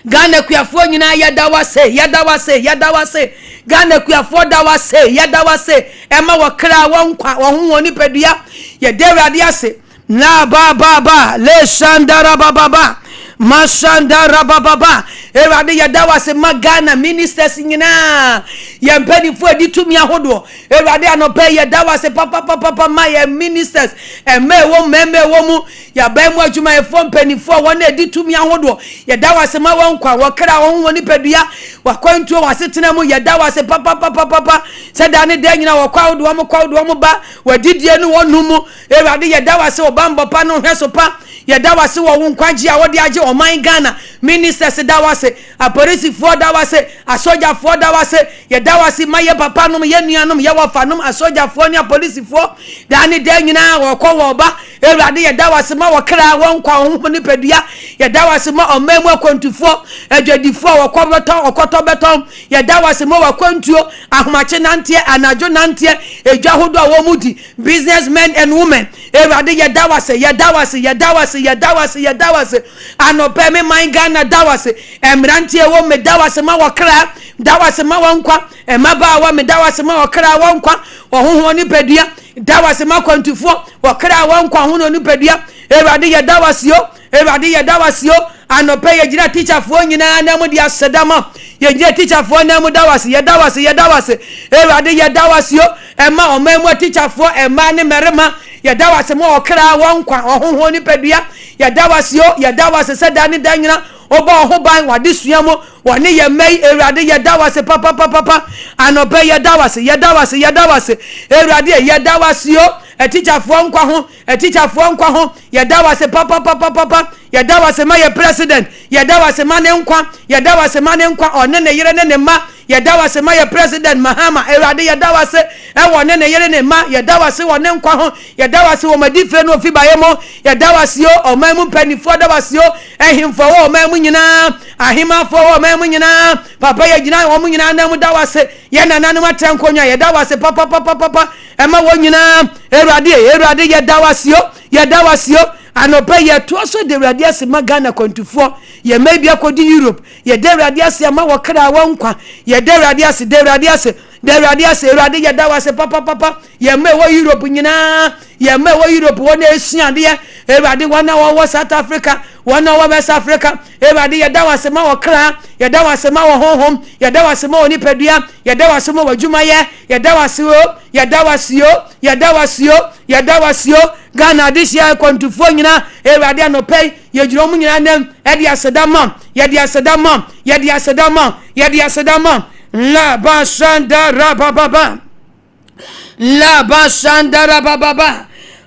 Ghana kuafo nyina ya da wase Ghana kuafo da wase ema wakra wonkwa wo ho ni pedua ye de Awurade ase na ba le shandara baba mashandara baba Awurade ya da wase magana ministers nyina ye mpani fo edi tumi ahodo Awurade anope ya da wase papa ma ye ministers emewo mu ya ba mu adwuma ye fo mpani fo won edi tumi ahodo ya da wase ma wonkwa wokra wo ho ni pedua wakwantuo wasetena mu ya da wase papa seda ne de nyina wokwa wodo mo ba wadidie ne wonumu Awurade ya da wase obambo pa no hweso pa ya da wase wo wonkwaji a wode age oman Ghana ministers da wase a police for da wase a soldier for da wase ya da wase maye papa no ye nuanom ye wafanom a soldier for ni a police for da ne de nyina wo kwa wo ba Ewurade yɛda wase ma wɔkra wɔnkwa honhom ne padua yɛda wase ma ɔmamu akwantufo adwadifo ɔkɔtɔ beton yɛda wase ma wakwantuo ahomache nante anajo nante edwa hodo a wɔmudi businessmen and women Ewurade yɛda wase anope me man Ghana da wase emrante wo me da wase ma wɔkra da wase ma wɔnkwa emaba wa me da wase ma wɔkra wɔnkwa honhom ne padua da wase ma kwantufo wɔkra wɔnkwa honhom ne padua Ewurade yɛda wase yo anope yɛgyina teacherfoɔ nyinaa na mu dia sedama yɛgyina teacherfoɔ na mu da wase yɛda wase Ewurade yɛda wase yo ɛma ɔmamu teacherfoɔ ɛma ne merema yɛda wase ma ɔkra wɔnkwa ɔhoho ne padua yɛda wase sɛ da ne da nyina oba ho ban wade suamo wone yemai Ewurade yɛda wase papa anope yɛda wase Ewurade yɛda wase yo teacherfoɔ nkwa ho yɛda wase papa yɛda wase ma yɛ president yɛda wase ma ne nkwa ɔne ne yere ne ne ma yɛda wase ma yɛ president Mahama Ewurade yɛda wase ɛwɔ ne yere ne ma yɛda wase wɔ ne nkwa ho yɛda wase wɔ madife no ofi baye mo yɛda wase yo ɔmamu panifoɔ da wase yo ɛhimfo wɔ ɔmamu nyinaa ahimafo wɔ ɔmamu nyinaa papa yɛgyina wɔn nyinaa na mu da wase yɛ nananom atɛnkonya yɛda wase papa ɛma wɔ nyinaa Ewurade yɛda wase yo anope yeto so de Ewurade ase ma Ghana kwantufo ye mabia kodi Europe ye de Ewurade ase ama wɔkra wɔnkwa ye de Ewurade ase Ewurade yɛda wase papa ye ma wɔ Europe nyinaa ye ma wɔ Europe wɔ na esuade Ewurade wana wɔ South Africa wana wɔ West Africa Ewurade yɛda wase ma wɔkra yɛda wase ma wɔ honhom yɛda wase ma wɔ nipadua yɛda wase ma wɔ dwumayɛ yɛda wase yo Ghana this year kwantufo nyina Ewurade anope yegyina mu nyina nem yɛde asedama la basanda rababa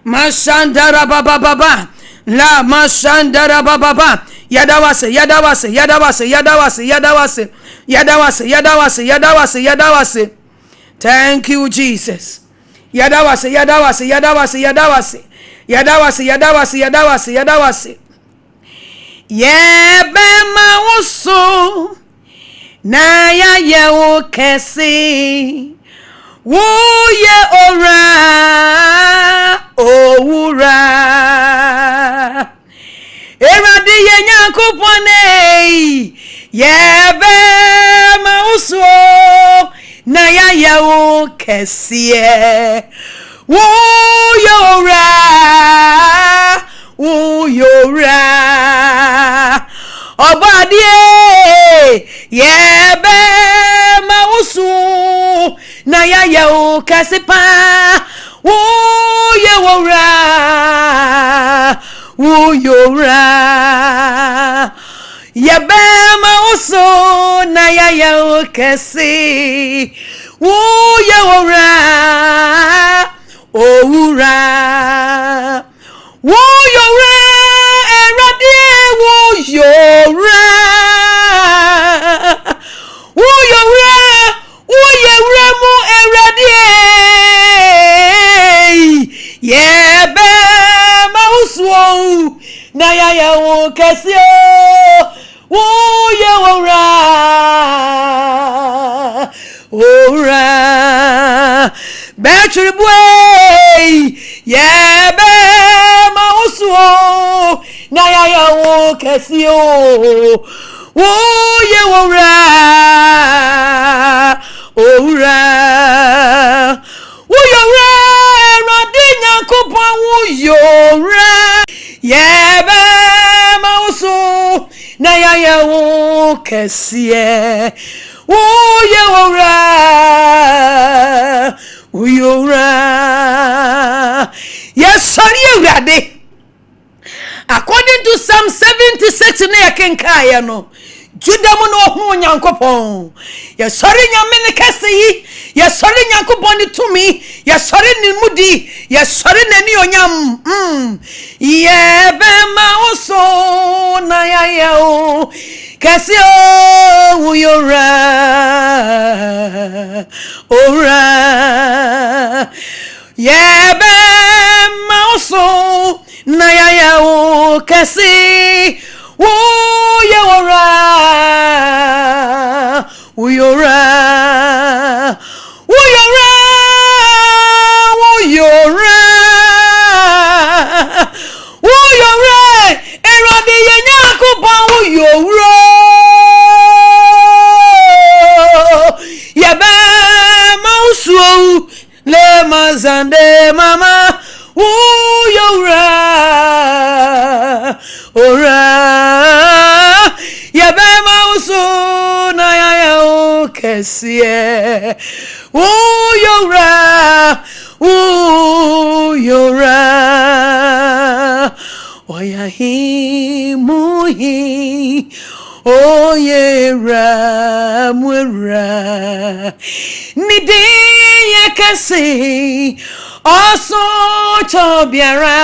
masandara bababa la masandara bababa yada wase thank you Jesus yada wase yebema wusu na ya yewo kesi wuye owura Ewurade ye Nyankopone yebema wusu na ya yewo kesi uyora obadie yebe mausu na ya yau kasipa uyora yebe mausu na ya yau kasi uyora Owura Erade uyora mu Erade yebe mausu na ya wo kesi ora Betribwe yebe mausu na ya wo kesi ora Erade Nyankopon uyora yebe mausu na ya wo kesi uyora yes sorry Ewurade according to Psalm 76 na yakenkaaya no Juda mu no ho Nyankopon yes sorry nyame ne kesi yes sorry Nyankopon ne tumi yes sorry ne mudi yes sorry nani onyam yebe ma oso na ya o kesi uyora yebe mauso na ya o kesi uyora uyora uyora uyora uyora erade yenya kupa uyora yaba mausu le mazande mama uyora ora yaba mausu na ya o kesie uyora uyora oyahi muhi oyera mwera nidi yakasi oso tobiara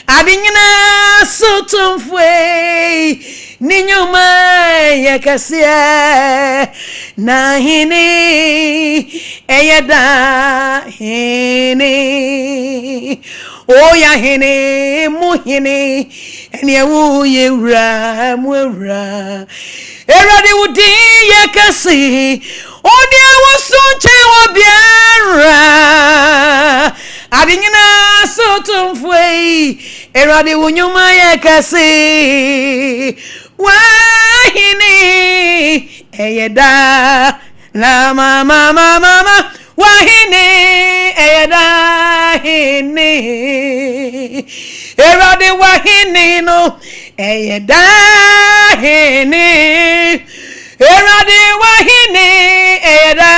abinyina sotumfwe ninyuma yakasi na hini eyeda hini oya hini muhini eni ewu yewra mwera erade wudi yakasi odi awusunche obiara abinyina sotumfwe erade wunyuma yakasi wahini eyeda la mama wahini eyeda hini erade wahini no eyeda hini erade wahini eyeda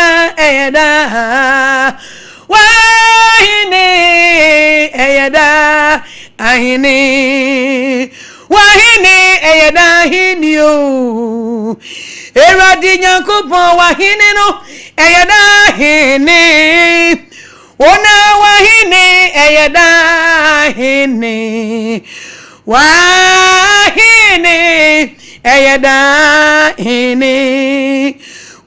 wahini eyeda ahini wahini eyeda hini o erade nyankopon wahini no eyeda hini ona wahini eyeda hini wahini eyeda hini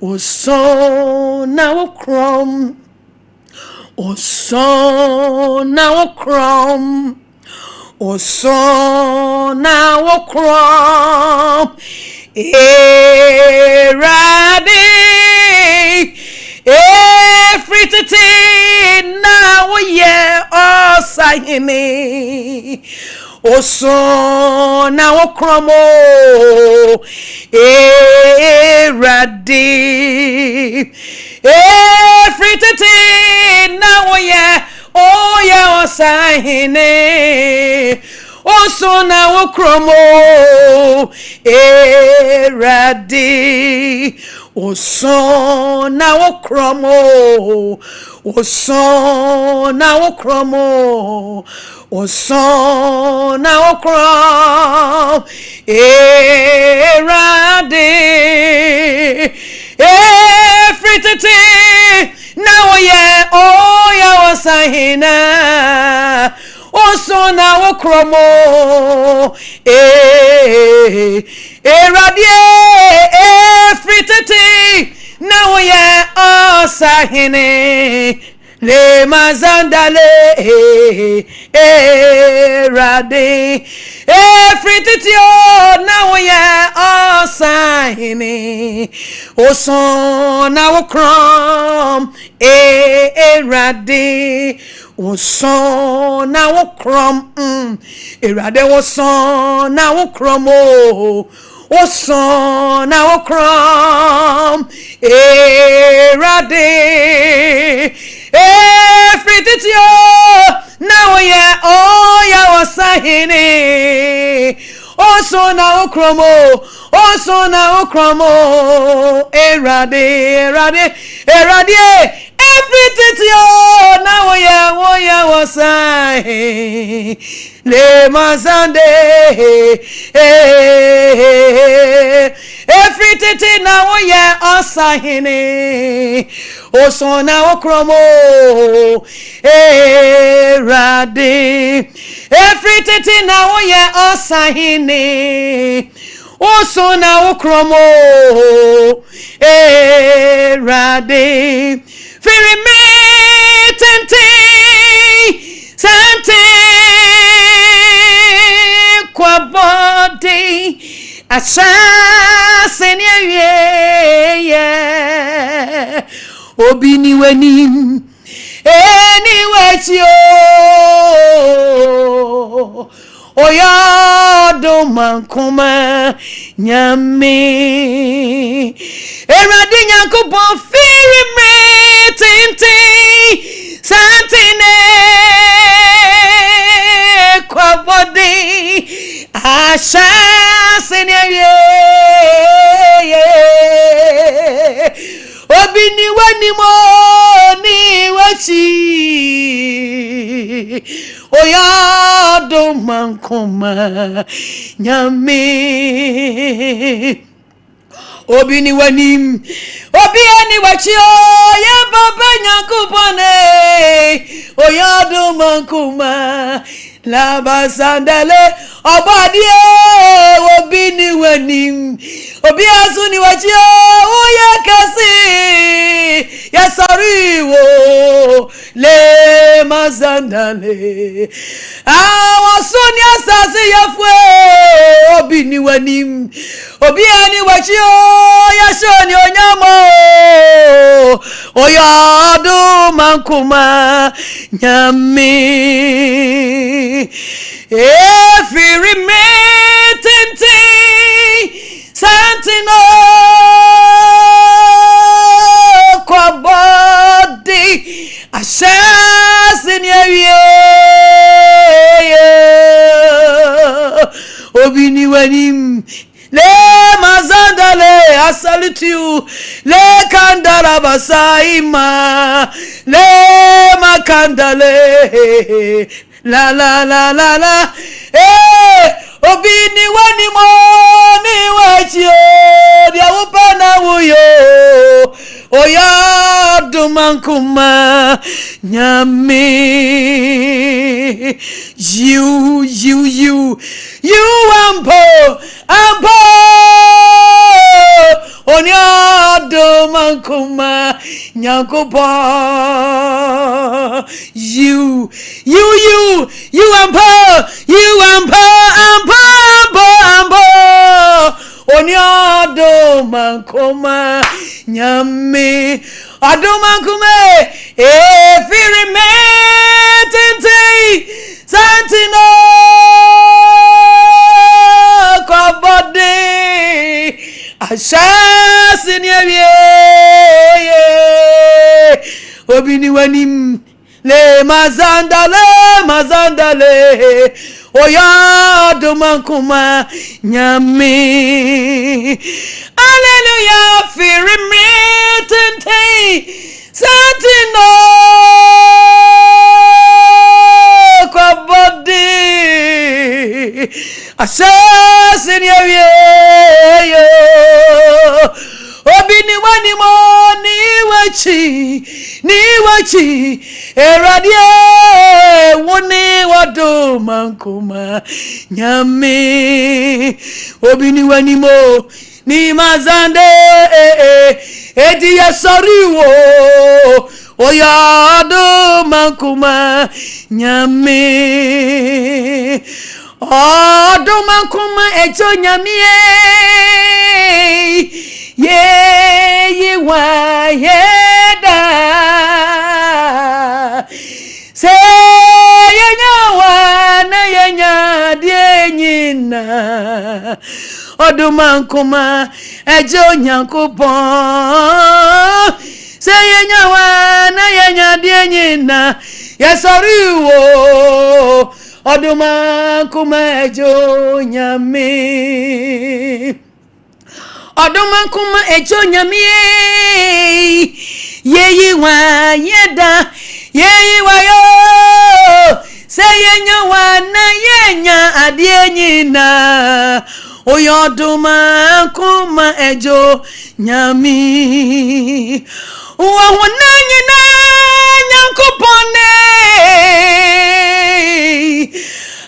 oso na wokrom oso na wokrom oso na wokrom erade efrititi na woye osahini oso na wokrom erade efrititi na woye oye osahini oso na wokrom erade oso na wokrom oso na wokrom oso na wokrom erade efrititi na oye osahina oso na wokrom erade efrititi na oye osahine le mazandale erade efrititi na oye osahine oso na wokrom erade oso na wokrom erade oso na wokrom oso na wokrom erade efrititi na oya osahini oso na wokrom erade efrititi na oya osahini le mazande efrititi na oya osahini oso na wokrom erade efrititi na oya osahini oso na wokrom erade firi me tente asase ne awie obi ni wani anyway oya do mankoma nyame erade nyankopon firi me tintin santine kwabodi asase ne obi ni wani mo ni wachi oya do mankoma nyame obi ni wani obi ani wachi oya baba nyakupone oya do mankoma la basandale obadie obi ni wani obi asu ni wachi oya kasi ya soriwo le mazandale awasoni asase yafwe obi ni wani obi ani wachi ya shoni onyamo oya do mankuma nyame efiri metenti santino kwa body asase ni awie obi ni wani le mazandale I salute you le kandara basaima le makandale la la la la la obi ni wani mo ni wachi o dia upana wuyo oya dumankuma nyame you ampo onya dumankuma nyankopa you ampo onya dumankuma nyame adumankume efiri metenti santino kwabode asasi ni awie obi ni wani le mazandale oya dumankuma nyame hallelujah firi metenti santino kwabode asase ni awie obi ni wani mo ni wachi erade woni wado mankuma nyame obi ni wani mo ni mazande edi ya soriwo oya do mankuma nyame odo mankuma ejo nyame ye wa yeda se yenya wa na yenya die nyina odo mankuma ejo nyankopon se yenya wa na yenya die nyina yesoriwo odo mankuma ejo nyame odumankuma ejo nyame yeyi wa yeda yeyi wa yo se yenya wa na yenya adie nyina oyodumankuma ejo nyame wa wona nyina nyankopone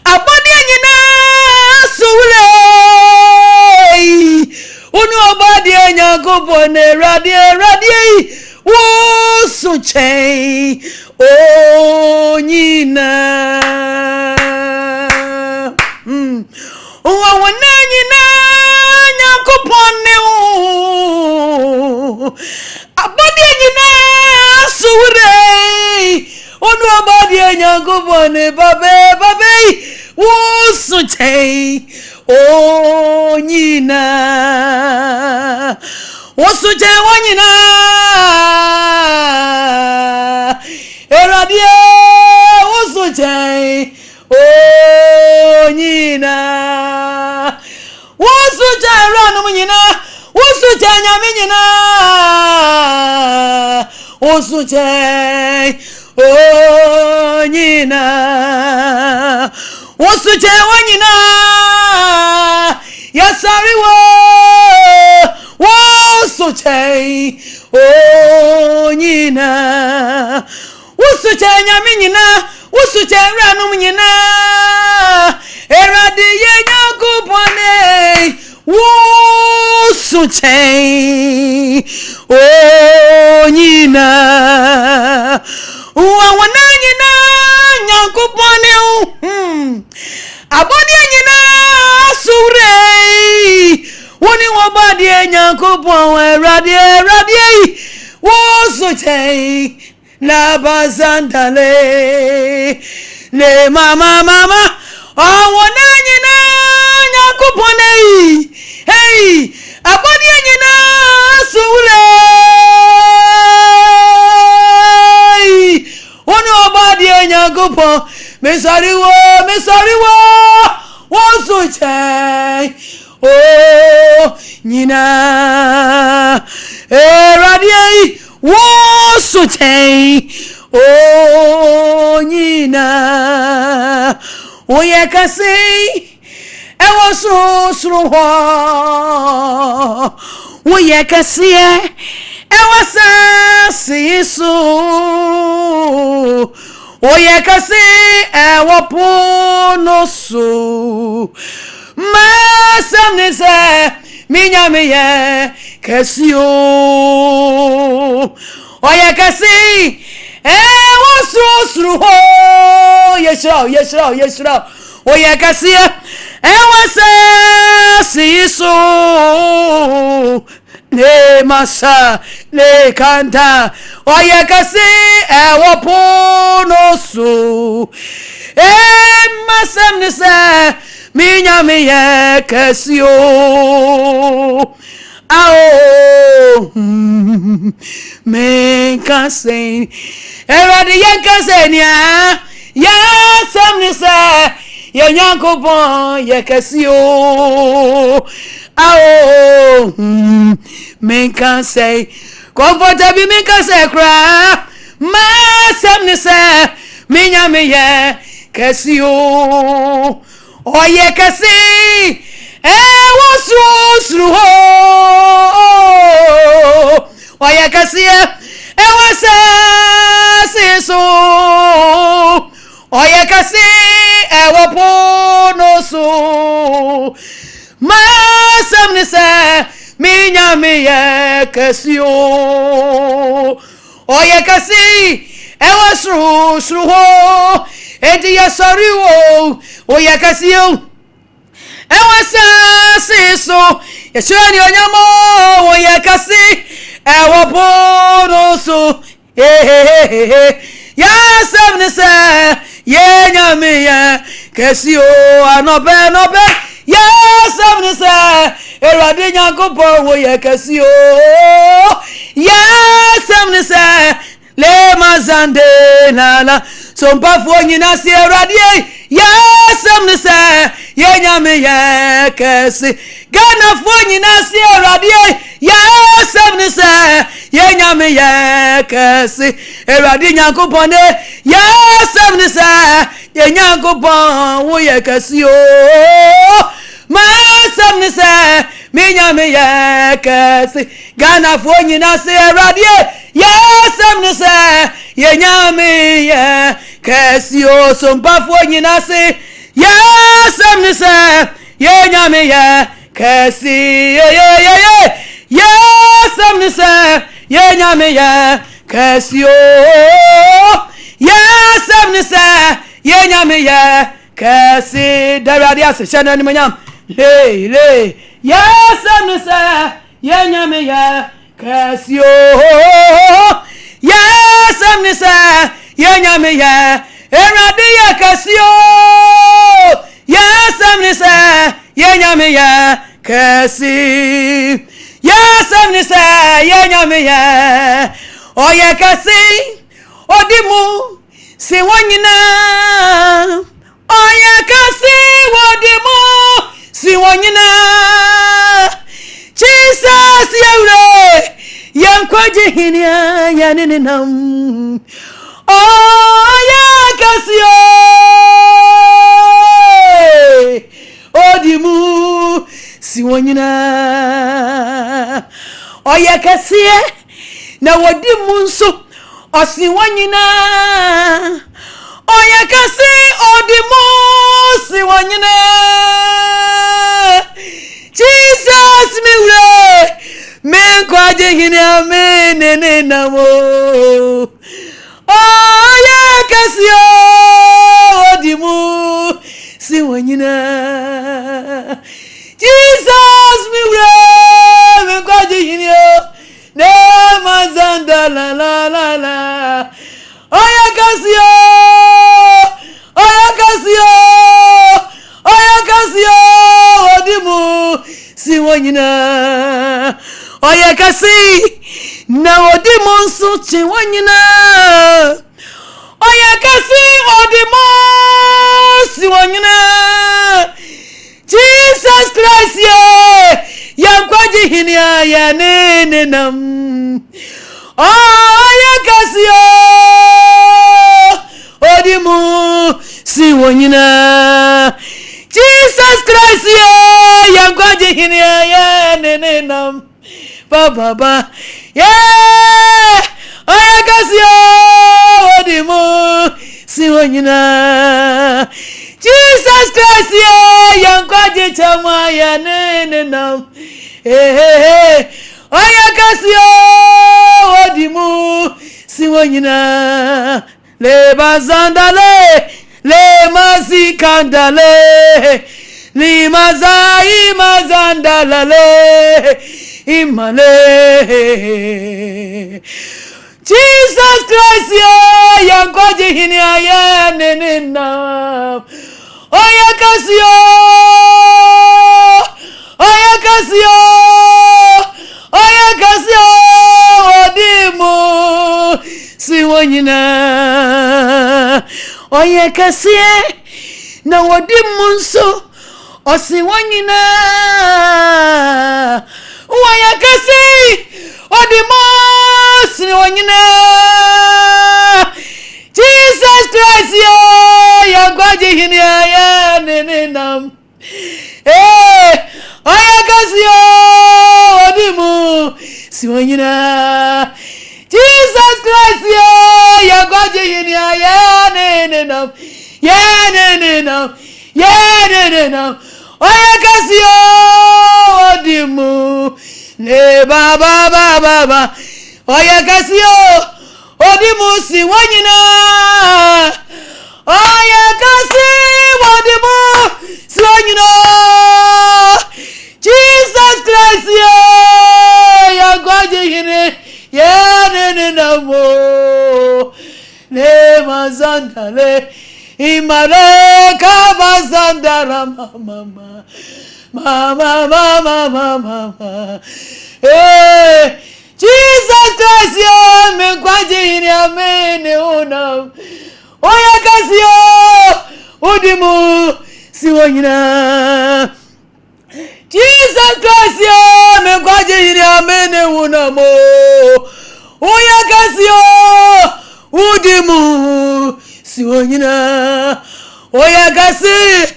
abode nyina suwle unu obade nyankopone radie wo suche onyina wa wona nyina Yankopon babe wo so chen o nyina wo so chen wo nyina Erade wo so chen o nyina wo so chen ranu nyina wo so chen nyame nyina wo so chen o nyina wo so chen wo nyina ya sari wo so chen o nyina wo so chen nyame nyina wo so chen ranu nyina Erade ye Yankopon wo so chen o nyina wana nyina Yankopon abodi nyina sure woni wo badi Yankopon Erade wo so chen la bazandale le mama wana nyina Yankopon hey abodi nyina sure woni wo badi Yankopon me sorry wo wo so chen oh nyina Erade wo so chen oh nyina oye kasi e wo so ho oye kasi e wo sa si so oye kasi e wo pono so ma samne se minya meye kasi o oye kasi wo so ho yeshra oye kasi wo sa si so ne masa ne kanta oye kasi wo pono so masam ne se minya meye kasi o me kasi Erade ye kasi nia ya sam ne se ye Yankopon ye kasi o me kasi comfortable me kasi kra ma sam ne se minya me ye kasi o ye kasi wo so ho oye kasi wo sa si so oye kasi wo pono so ma sam ne se minya me ye kasi oye kasi wo suru ho enti ya sorry wo oye kasi ewasa siso yeshani onyamo oye kasi ewo pono so ya sabne se ye nyame ya kasi o anobe ya sabne se Erade Yankopon oye kasi o ya sabne se le mazande nana Sompa nyina si Erade ya samne se ye nyame ye kasi Ghana nyina si Erade ya samne se ye nyame ye kasi Erade Yankopon ya samne se ye Yankopon wo ye kasi o ma samne se me nyame ye kasi Ghana nyina si Erade ya samne se ye nyame ye kasi o Sompa nyina si ya samne se ye nyame ye kasi ya samne se ye nyame ye kasi o ya samne se ye nyame ye kasi Darade ase shana ni manyam le ya samne se ye nyame ye kasi o ya samne se ye nyame ye Erade ya kasio ya samni sa ye nyame ya kasi ya samni sa ye nyame ya oye kasi odimu si wanyina oye kasi odimu si wanyina Jesus yawre yankwaje hinia yaninam oye kasio odimu si wanyina oye kasie na wodimu nso osi wanyina oye kasi odimu si wanyina Jesus miure men kwaje hinia menene namo oye kasio odimu si wanyina Jesus miure men kwaje hinia ne mazanda la la la la oye kasio odimu si wanyina oye kasi na odimu nso chi wanyina oye kasi odimu si wanyina Jesus Christ ya kwaji hinia ya nene nam oye kasi odimu si wanyina Jesus Christ ya kwaji hinia ya nene nam Baba yeah oye kasi odimu si wanyina Jesus Christ ya kwaji chama ya nene nam oye kasi odimu si wanyina le bazandale le mazikandale li mazai mazandalale imale Jesus Christ ya ngoje hinia ya nenena oya kasio odimu si wanyina oya kasie na odimu nso osi wanyina oya kasi odimu si wanyina Jesus Christ ya gwaje hinia ya nenenam oya kasi odimu si wanyina Jesus Christ ya gwaje hinia ya nenenam oya kasi odimu le baba oya kasi odimu si wanyina oya kasi odimu si wanyina Jesus Christ ya gwaje hine ya nene namo le mazandale imare kabazandara mama Jesus Christ me kwaje hine amene una oya kasi odimu si wanyina Jesus Christ me kwaje hine amene una mo oya kasi odimu si wanyina oya kasi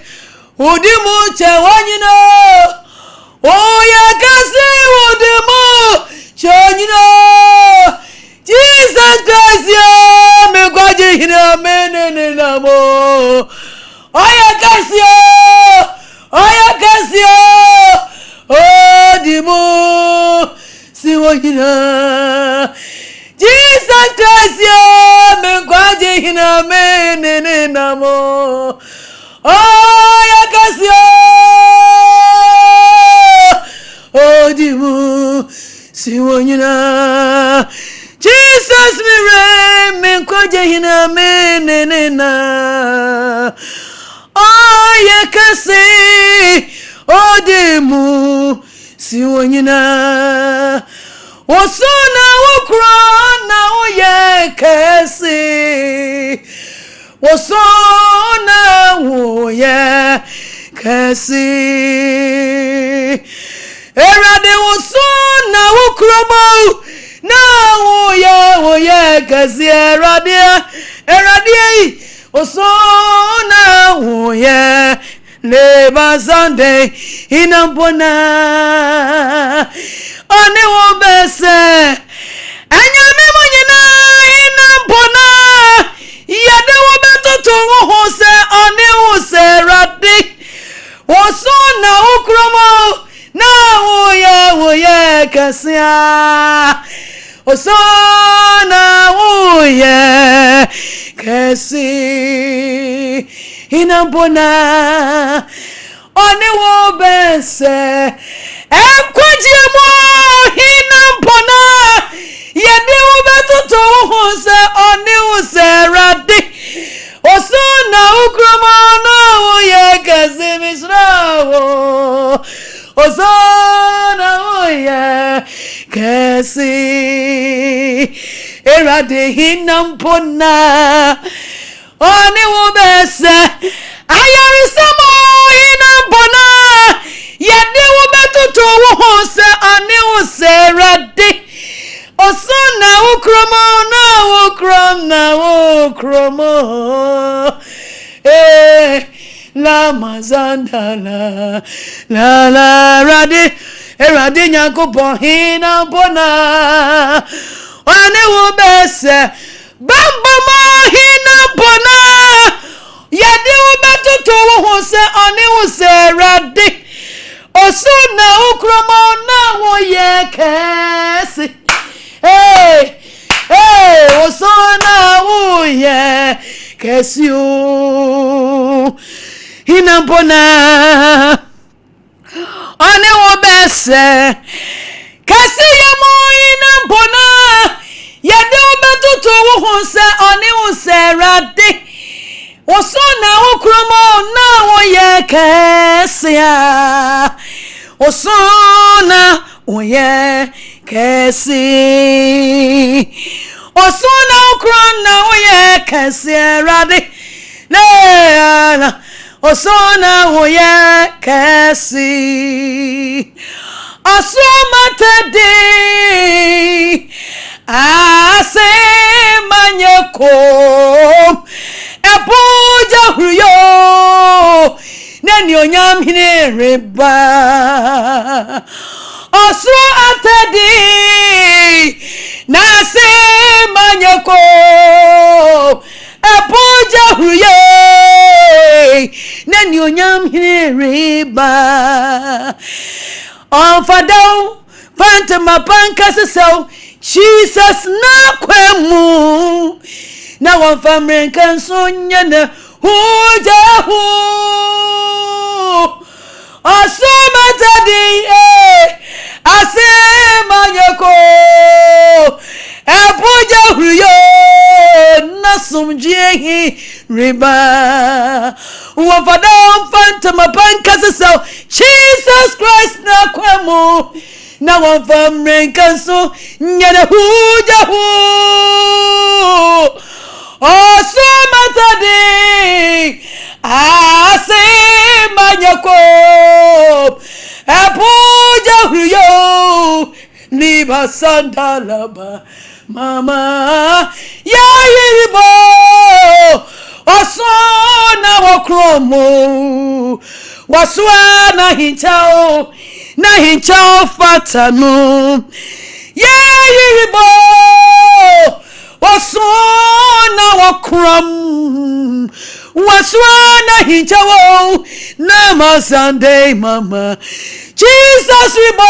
odimu che wanyina oya kasi odimu che wanyina Jesus Christ me kwaje hine amene namo oya kasi odimu si wanyina Jesus Christ me kwaje hine amene namo oya kasi odimu si wanyina Jesus me kwaje hine amene namo Oye kase odemu siwonyina Osona ukrona oye kase Osona oye kase Erade osona ukromo na oye kase erade osona oye Leba Sunday inampona One wo bese Anyame monyina inampona Yade wo betoto wo hose one wo serade Osona ukromo na oye kasia Osona oye kasi inampona One wo bese Ekwajiemo inampona Yede wo betoto wo se one wo serade Osona ukromo na oye kasi misrawo Osona oye kasi Erade inampona One wo bese Ayarisamo inampona Yede wo betoto wo se ane wo serade Osona ukromo na ukromo La mazandala la rade erade nyankopon hina bona One wo bese bamba hina bona Yede wo betoto wo se ane wo serade Osona ukromo na wo ye kese Osona wo ye kese o Inampona One wo bese Kese yemo inampona Yede wo betoto wo se one wo serade Osona ukromo na wo ye kese Osona wo ye kese Osona ukromo na wo ye kese rade na Osona oye kasi Asumata de Ase manyeko Epuja huyo Neni onyam hine reba Osu atade Nase manyeko Epuja huyo Neni onyam hine reba Onfado Fantama pankasa so Jesus na kwemu Na wamfamren kansonya na hujahu Asomatadi Asema nyako Epuja huyo Nasumjiehi riba Wamfado Fantama pankasa so Jesus Christ na kwemu Na wamfamren kanso nyana hujahu Osumatadi Asema nyako Epuja huyo Niba sandalaba Mama Ya yiribo Osona wakromo Waswa na hinchao fatanu Ye yiribo Wasona wakrom Waswa na hinchao Nama Sunday mama Jesus ribo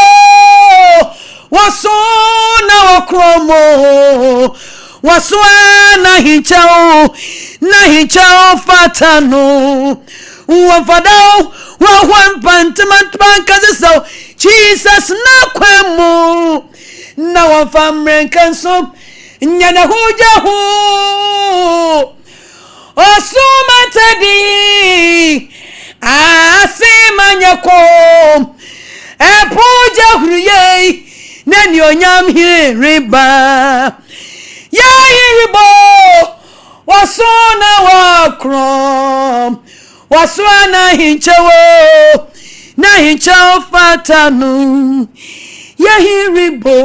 Wasona wakromo Waswa na hinchao fatanu Wafadao Wampantamankaza so Jesus na kwemu Na wamfamren kanso Nyana hujahu osuma tedi asimanyako epuja hruye nani onyam hiriba ya hiribo wasona wakrom waswana hinchewo na hinchewo fatanu ya hiribo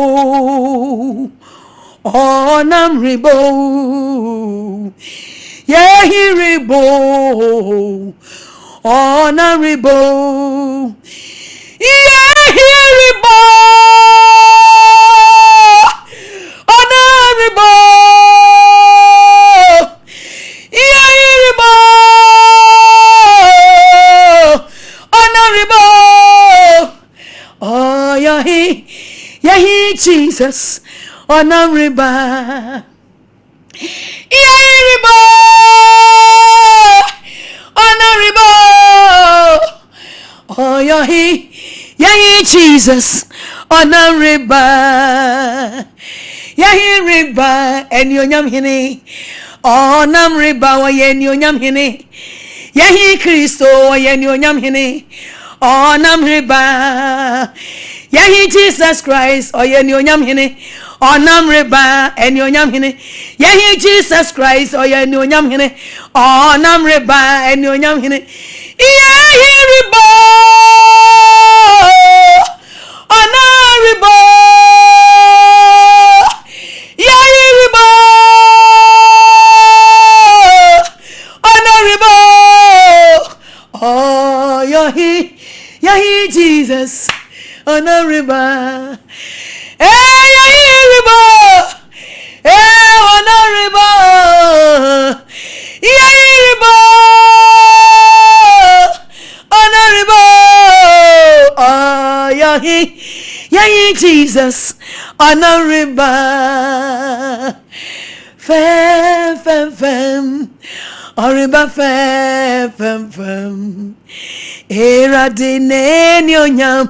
onam ribo ya hiribo onam ribo ya hiribo onam ribo ya hiribo onam ribo oh yahi Jesus onam riba yairibo onam riba oh yahi Jesus onam riba yahi riba eni onyam hene onam riba wa eni onyam hene yahi Kristo wa eni onyam hene onam riba yahi Jesus Christ o eni onyam hene onam riba eni onyam hene yahi Jesus Christ o eni onyam hene onam riba eni onyam hene yahi riba onam riba yahi riba onam riba oh yahi Jesus onam riba riba onam riba riba onam riba yahi Jesus onam riba fem oriba fem eradine ni onyam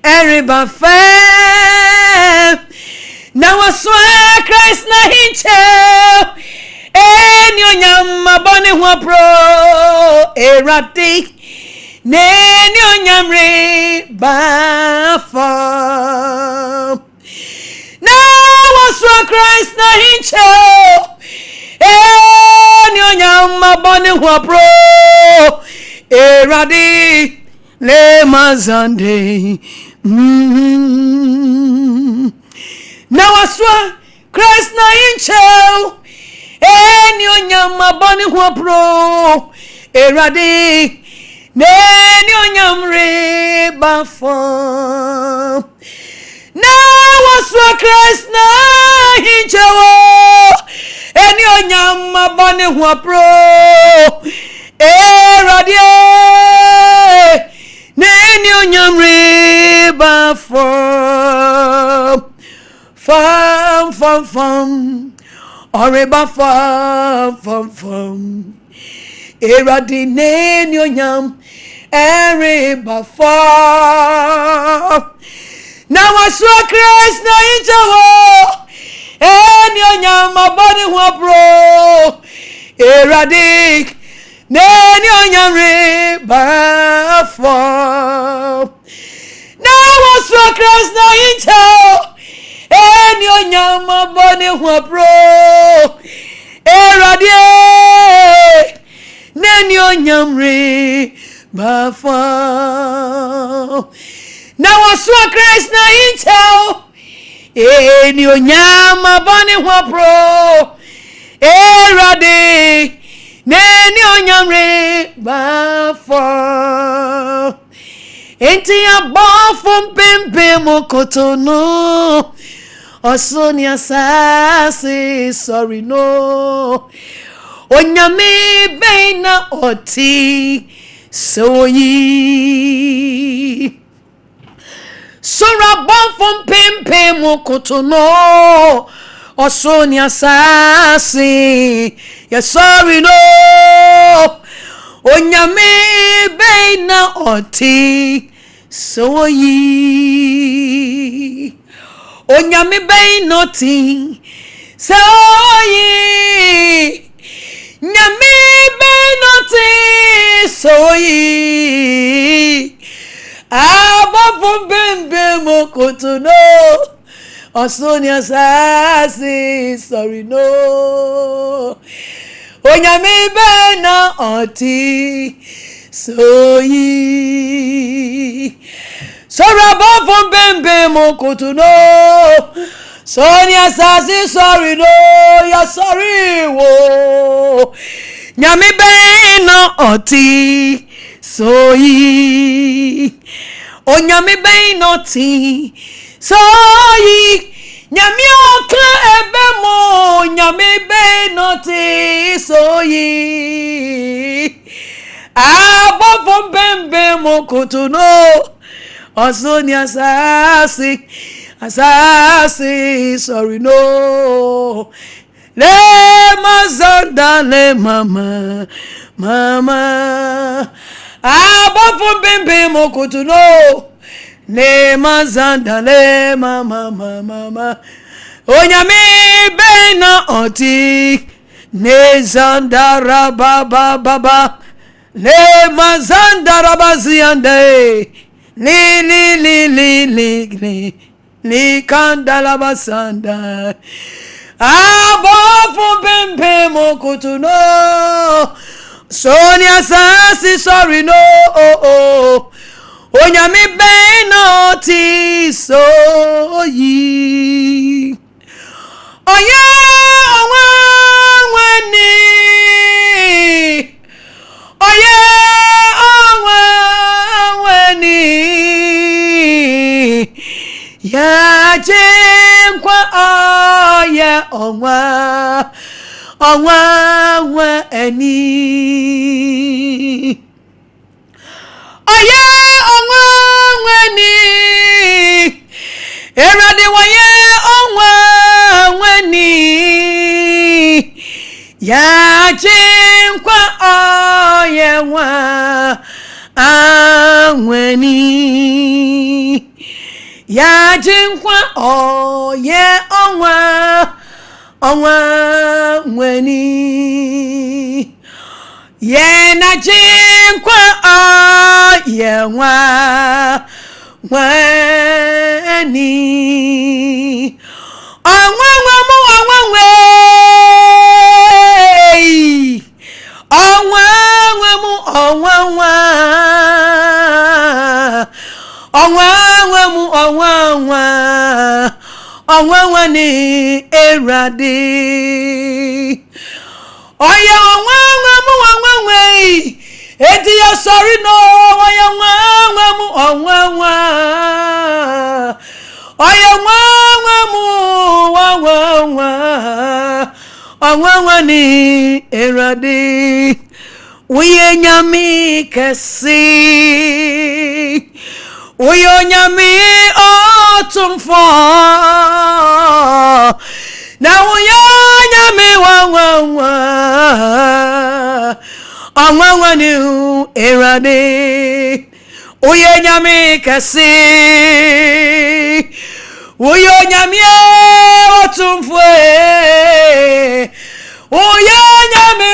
eriba fem na waswa Christ na hinche eni onyam abone ho pro erade ne ni onyam re ba fo na waswa Christ na hinche eni onyam abone ho pro erade le mazande na waswa Christ na inchel eni onyam abone ho pro erade neni onyam re bafo na waswa Christ na inchel eni onyam abone ho pro erade neni onyam re bafo fam oreba fam eradi neni onyam ereba fam na waswa Christ na injawo eni onyam abone ho pro eradi neni onyam reba fam na waswa Christ na injawo eni onyam abone ho pro erade neni onyam re bafa na waswa Christ na intel eni onyam abone ho pro erade neni onyam re bafa enti abafo pempe mokotono Osonia sase sorry no onyame beina oti soyi sora bonfom pempe mokotono Osonia sase ya sorry no onyame beina oti soyi onyame bein noti soyi nyame benoti soyi abafo bembe mokotono Osonia sasi sorry no onyame bena oti soyi Sora abafo bembe mokotono Sonia sasi sorry no ya sorry wo nyame bena oti soyi onyame bena oti soyi nyame okra ebemo nyame bena oti soyi abafo bembe mokotono Osonia asasi sorry no le mazanda le mama abafo bembe mokotono le mazanda le mama onyame bena oti ne zandara baba le mazanda rabaziande li kandala basanda abafo bembe mokotono Sonia sasi sorry no onyame bena oti soyi oya onwani oya onwani ya jenkwa oya onwa eni oya onwa eni erade waye onwa eni ya jenkwa oya anweni ya jenkwa oya onwa weni ye na jenkwa oya weni onwa onwa ni erade oya onwa eti ya sorry no oya onwa oya onwa ni erade uye nyami kesi uye nyami otumfo na uye nyami onwa ni erade uye nyami kesi uye nyami otumfo uye nyami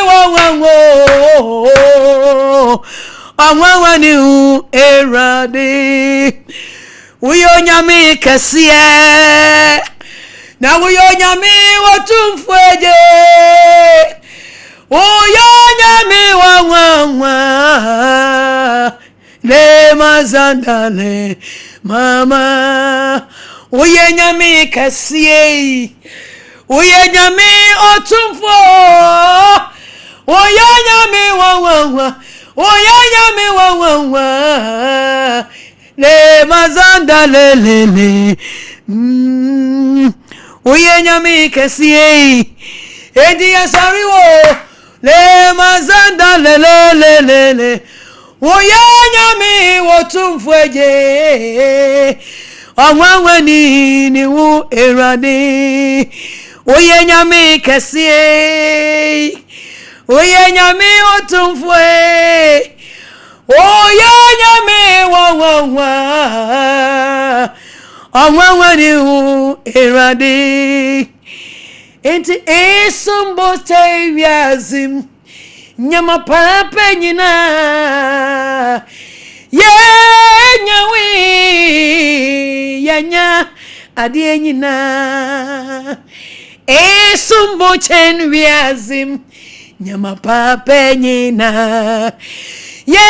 onwa ni erade uye nyami kesi na uye nyami otumfo uye nyami le mazandale mama uye nyami kesi uye nyami otumfo uye nyami le mazandale le uye nyami kesi edi asariwo le mazandale le uye nyami otumfo onwa ni wu erade uye nyami kesi uye nyami otumfo uye nyami onwa ni wu erade enti esumbo tewiazim nyama papa nyina ye nyawi yanya ade nyina esumbo chen wiazim nyama papa nyina ye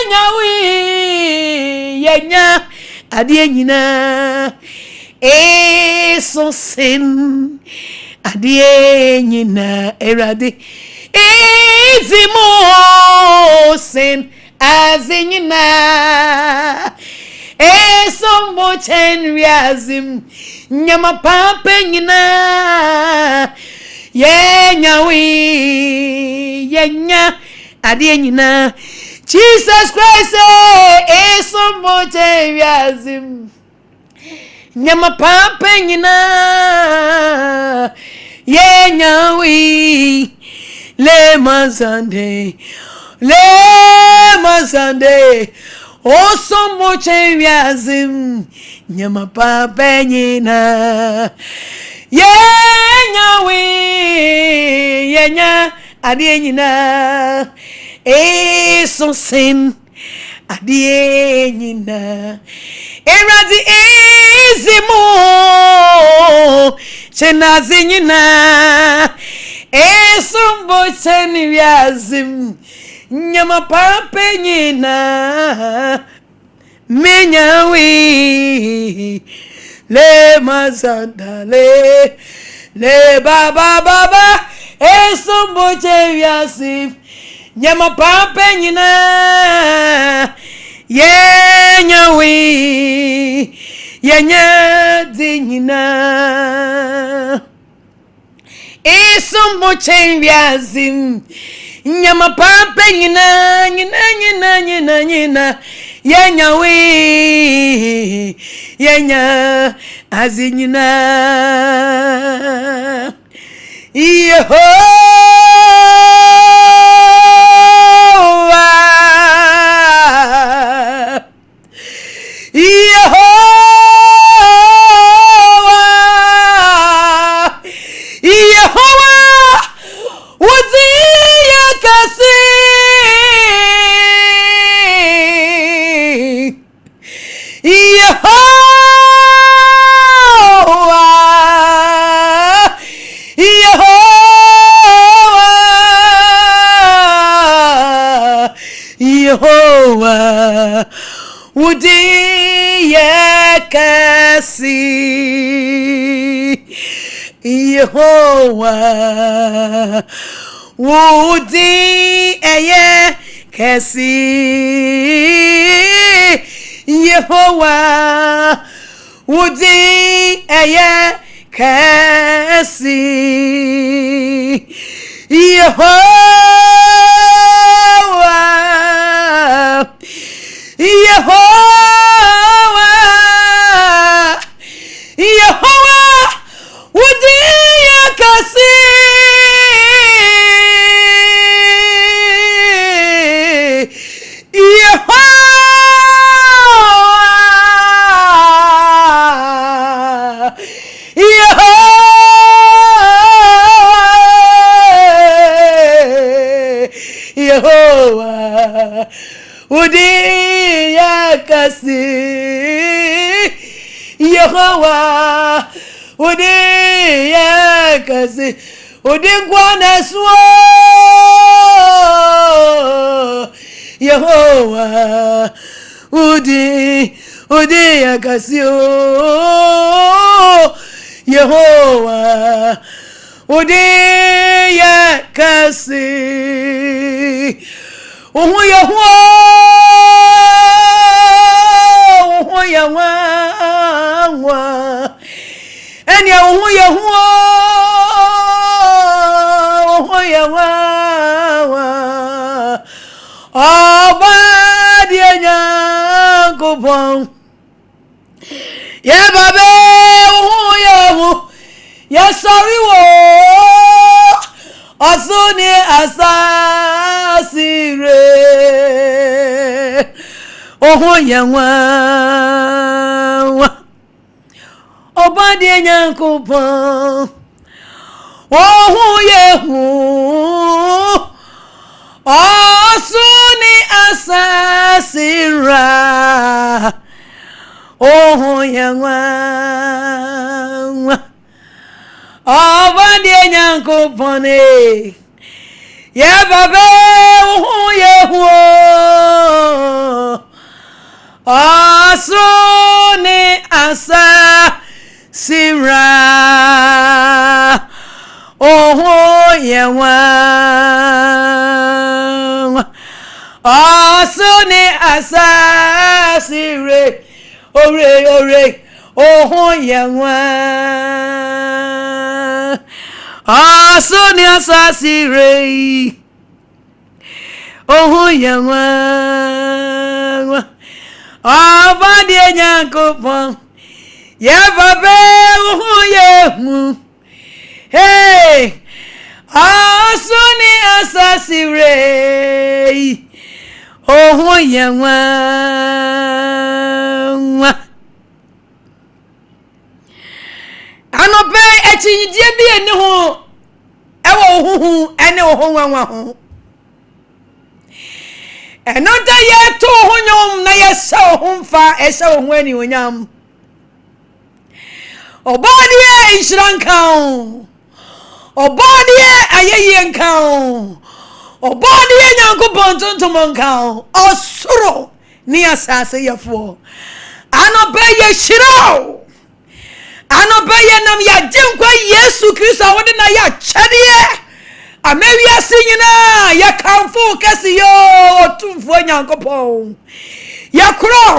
nyawi yanya ade nyina eso sin ade nyina erade ezimo sin azinyina esombo chen wiazim nyama papa nyina ye nyawi yenya ade nyina Jesus Christ esombo chen wiazim nyama papa nyina ye nyawi le mazande osombo chen wiazim nyama papa nyina ye nyawi yenya ade nyina eso sin ade nyina eradi ezimo chenazi nyina esumbo cheni wiazim nyama papa nyina menyawi le mazanda le baba esumbo cheni wiazim nyama papa nyina yenyawi yenya dinyina esumbo chen wiazim nyama papa nyina yenyawi yenya azinyina Yehovah Udi yakasi Yehovah Udi yakasi Yehovah Udi yakasi Yehovah Udi yakasi Yehovah Udi yakasi Yehovah Udi yakasi Udi ngwana suo Yehovah Udi yakasi Yehovah Udi yakasi Oho Yahwa Enya oho Yahwa Abadi enya kupon Ya babe oho Yahwa Ya sorry wo Asuni asasire Oho Yahwa Obadi enyankopon Oho Yehu Osuni asasira oh yangwa obadie nyankopone ye babe oh yehu osuni asasira oh yangwa asuni asasire ore oh yangwa asuni asasire oh yangwa abadie nyankopon ye babe oh yehu hey asuni asasire oh yangwa anope echinyidie bi eni ho ewo huhu ene ho nwanwa ho enonta ye to ho nyom na ye se ho mfa ese ho ani onyam obadie inshrankan obadie ayeye nkan obadie nyankopon tontom nkan osoro ni asase yefo anope ye shiro anope ye nam ya jinkwa Yesu Kristo wode na ya chadie amewia sinyina ya kamfu kesi yo otumfo nyankopon yakro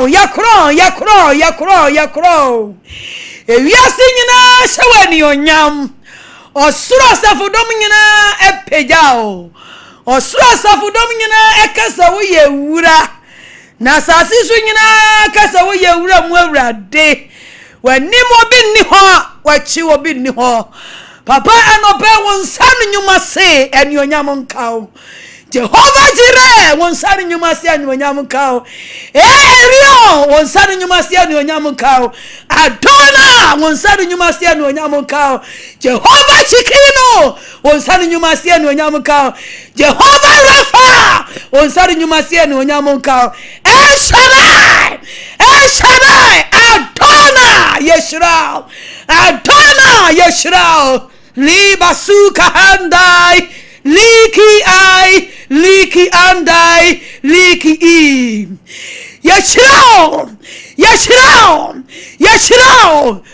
ewia sinyina shawani onyam osuro asafodom nyina epejao osuro asafodom nyina ekasa wo ye wura na asase so nyina kasa wo ye wura mu awurade wani mo bi ni ho wachi wo bi ni ho papa anope won sanu nyuma se eni onyam nkaw Jehovah Jireh won sanu nyuma se eni onyam nkaw Rio won sanu nyuma se eni onyam nkaw Adona won sanu nyuma se eni onyam nkaw Jehovah Chikino won sanu nyuma se eni onyam nkaw Jehovah Rapha won sanu nyuma se eni onyam nkaw El Shaddai Adona Yeshua Libasuka handai liki andai liki i Yeshua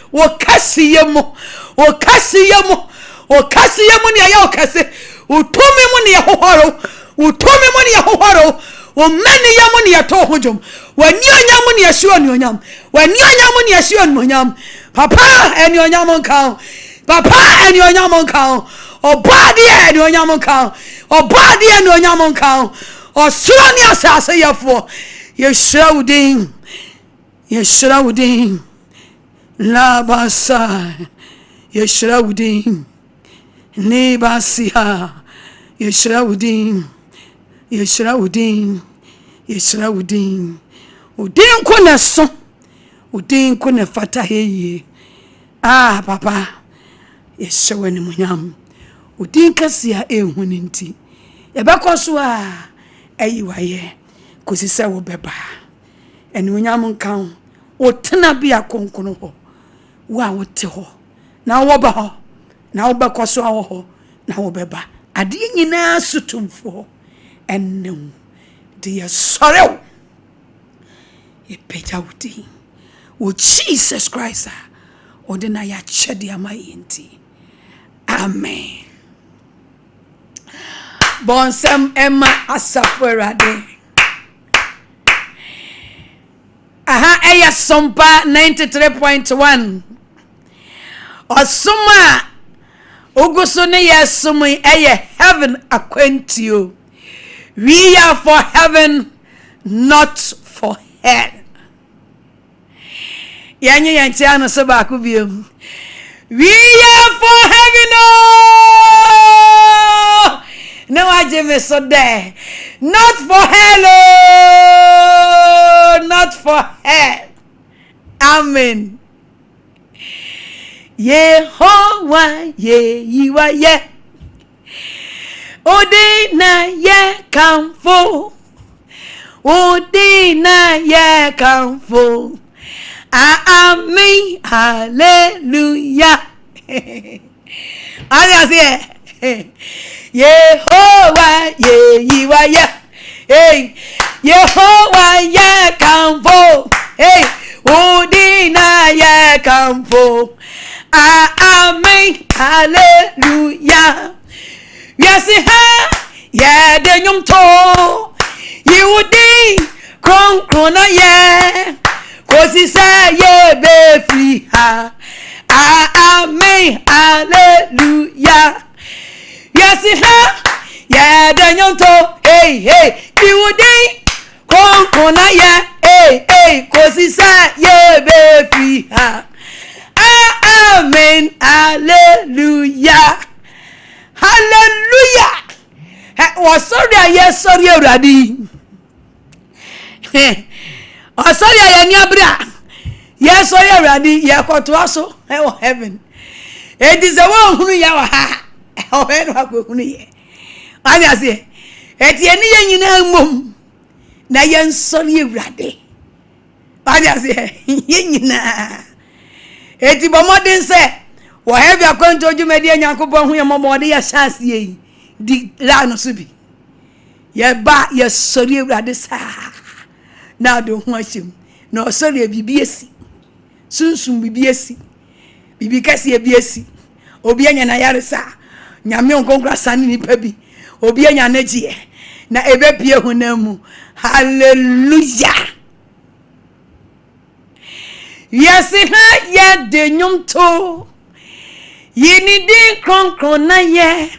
wakasi yemo ni ayo kase utumi mu ni yahohoro omani yamu ni yato hojom wanyonya mu ni yashua ni onyam papa eni onyam nkan obadie eni onyam nkan osuro ni asase yefo yeshraudin labasa yeshraudin nebasia yeshraudin udin kuna so udin kuna fata heye papa yeshawani munyam udin kasia ehuninti ebekoso ayiwaye kosisa wo beba eni munyam nkan otena bia konkono ho wa wote ho na wo ba ho na wo bekoso ho na wo beba ade nyina sutumfo ennem de sorrow e petawudi o Jesus Christ odena ya chede amayenti amen bonsam emma asafwerade eya Sompa 93.1 osuma oguso ne yesumu eye heaven Akwantuo. We are for heaven, not for hell. Yanye yantiano seba kubium. We are for heaven, oh! No, I just so there. Not for hell, oh! Not for hell. Amen. Yehovah, ye, you are, yeah. Odina ye kamfo. Odina ye kamfo. Amen. Hallelujah. Anya say Yehovah ye yiwa ya. Hey, Yehovah ye kamfo. Hey, Odina ye kamfo. Amen. Hallelujah. Yes, ha. Yeah, the young to. You di krona ye. Cause he say ye be free ha. Amen. Hallelujah. Yes, ha. Yeah, the young to. Hey, hey. You di krona ye. Hey, hey. Cause he say ye be free ha. Amen. Hallelujah. Hallelujah. Was sorry, yes, sorry, already. Oh, sorry, I am bra. Yes, sorry, already. Yeah, got to also heaven. It is a one who you are. Oh, who you I say, at the end, you know, mum. Now, you're sorry, already. I say, you know. Eti bomodin se wo have Akwantuo dwumadi Nyankopon hu yemomode ya chance yi di la no so bi ye ba ye sori ewrade sa na do hu ahyem na sori bibi esi sunsun bibi esi bibi kase bibi esi obi anya na yare sa nyame onkonkra sane ni pa bi obi anya na gie na ebe pie hu na mu. Hallelujah. Yes, ha ye de nyum to. Ye ni din kron na ye.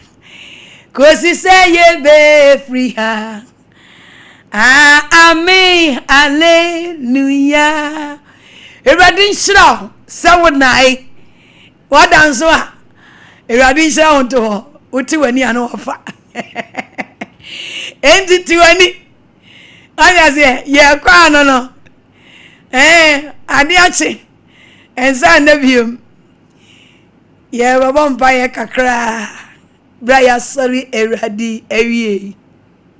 Cause say ye be free ha. Amen. Hallelujah. Eradin shira sawo nai. Wadan so a. Eradin shira onto. Uti wani anu ofa. Enti ti wani. Anya say ye kwa no. Adi achi enza nabium ye babon baye kakra braya sorry eradi ewie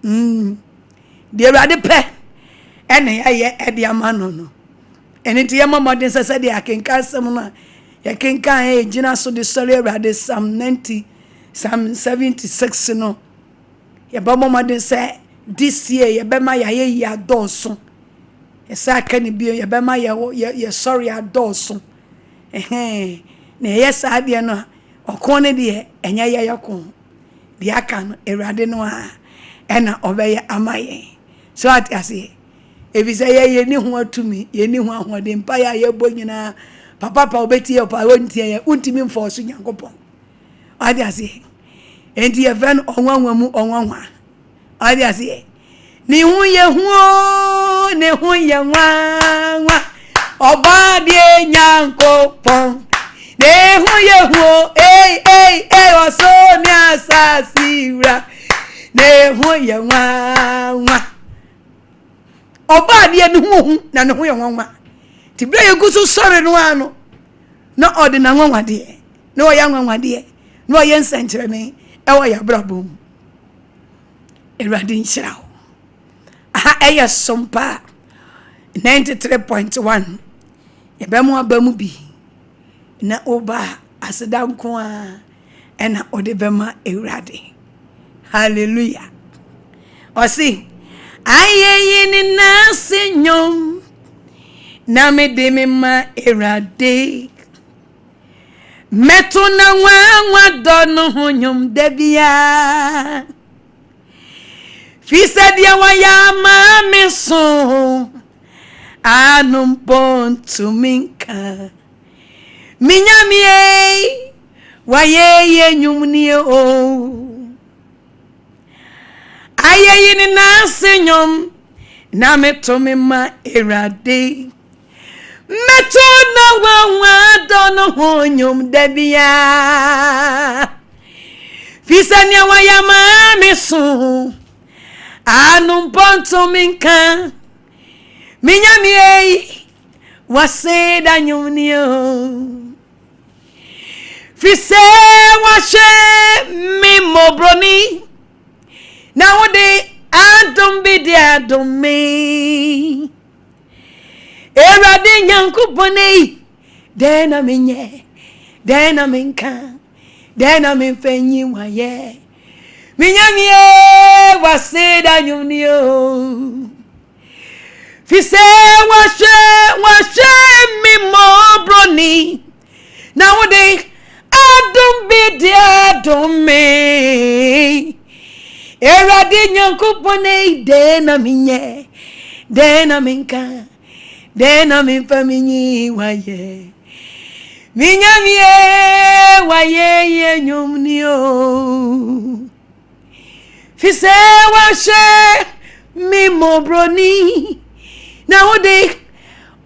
de eradi pe ene ye edi amano no ene ti yema modern sese de akenka sem na ye kenka gina so de sorry eradi Psalm 90 Psalm 76 no ye babon modern say this year ye be ma ye ya donso esa ka ni bio ye be ma ye sorry adoso na yes ade no okon ne de enya ye yakon de aka no erade no a ena obeye amaye so at ase ebi say ye ni ho atumi ye ni ho ahode mpa ya ye bo nyina papa obeti ye pa wontie ye untimi mfo so Nyankopon ade ase enti ye ven onwanwa mu onwanwa ade ase ni hu ye nwa oba de Nyankopon ne hu ye oso mi asasira ne hu ye nwa oba de ni hu na ne hu ye nwa ti bre ye gusu sore no ano na ode na nwa de na o ya nwa de na o ye nsenkyere ne e wo ya brabom erade nhyirawo eya Sompa 93.1 yebemu abamu bi na oba asedanko a ena ode bema ewrade. Hallelujah. Osi ayeyi ni nasenyom na me de me ma ewrade meto na nwa do no honyom debia Fisa dia waya mame so anum pontu minka minyamie waye nyumnie o ayeyi ni nasenyom na meto me ma erade meto na wa do no honyom debia fisa dia waya mame so anum ponto minka minyamie waseda nyumnio fise washe mi mobroni Now they adom be the adom me. Erade Nyankopone den amenye den amenka den amenfanyi waye minyamie wase da nyunio fise washe mi mo broni now they adom be the adom me Erade Nyankopone den amenye den amenka den amenfanyi waye minyamie waye ye nyumnio fise washe mi mobroni na wode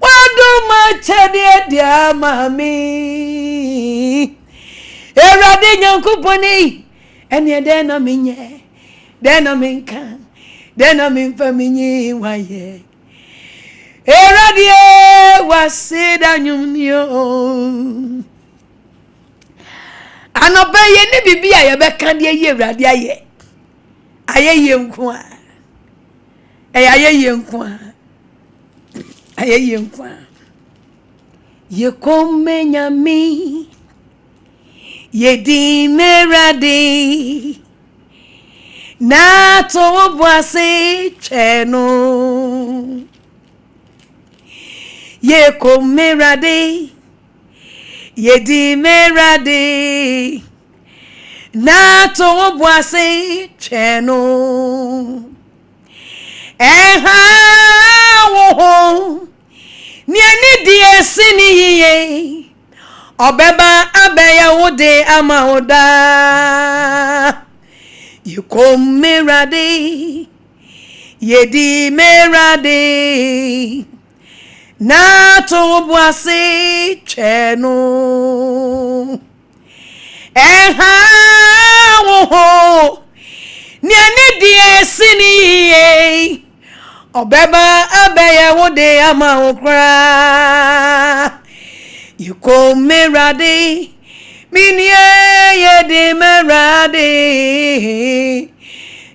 wadu ma chade dia mami Erade Nyankopone ene den amenye den amenka den amenfanyi waye Erade waseda nyumnio anobaye ne bibia ye beka de ye Erade ayeye nko a ayeye nko a ayeye nko a ye komenya mi ye di Erade na to boase cheno ye komerade ye di Erade na to boase cheno wo ni ani di esini ye obeba abeya wode ama oda ye komerade ye di Erade na to boase cheno wo ni ani di esini ye obeba abeya wode ama okra yikom Erade minie ye di Erade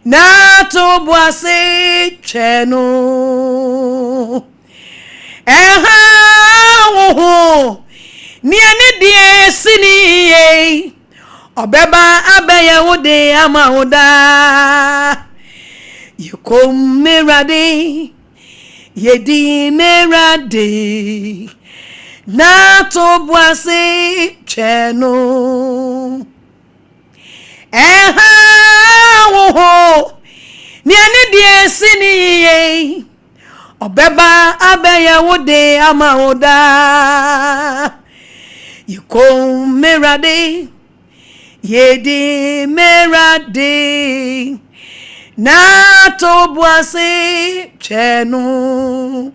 na to boase cheno wo ni ani di esini ye obeba abeya wode ama oda yikom Erade ye di Erade na to boase cheno wo ni ani di esini ye obeba abeya wode ama oda yikom Erade ye di Erade na to boase cheno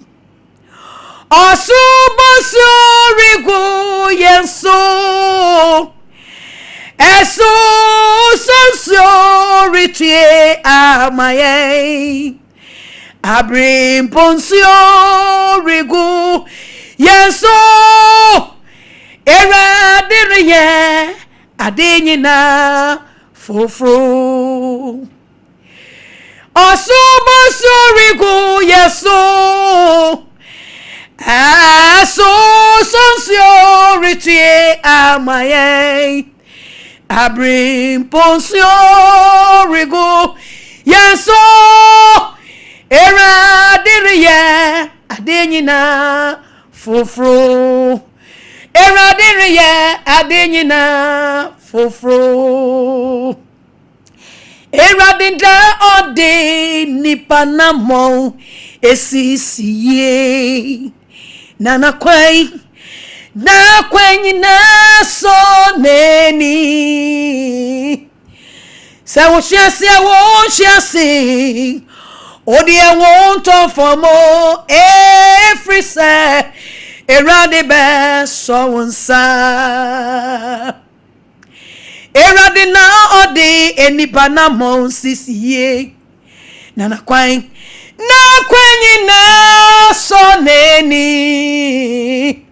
osubosorigu yenso eso sonsoritie amaye abrimponsorigu yenso Erade ye adenyina fofro osubosorigu yeso aso sonsoritie amaye abrimponsorigu yenso Erade ye adenyina fofro Erade ye adenyina fofro Erade da ode nipa namo esisiye nana kwai na kwenyi na so neni se wo shiase odi e won't for more every say Erade be so wonsa Erade na odi enipa na mo sisiye nana kwenyi na so neni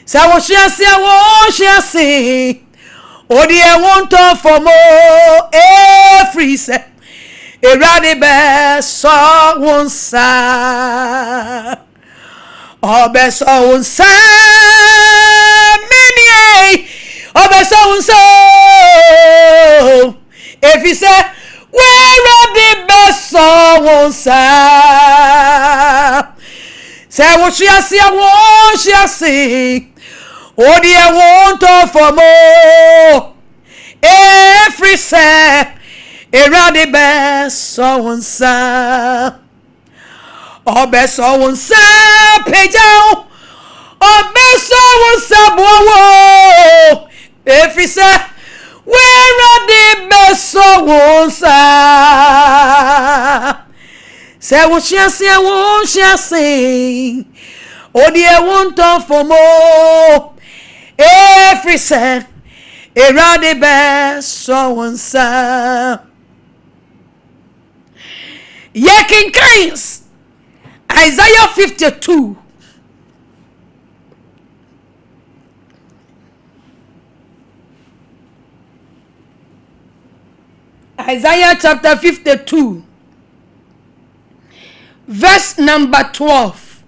sa wo shiase odi e won't for more every say Erade be so wonsa obeso wonsa mini obeso wonsa efise werade be so wonsa se wo shiase odi e won't for more every say erade be so wonsa obeso wonsa pejao obeso wonsa bowo every say werade be so wonsa se wo shiase odi e won't for more every say erade be so wonsa Yekin Kings Isaiah 52 Isaiah chapter 52 verse number 12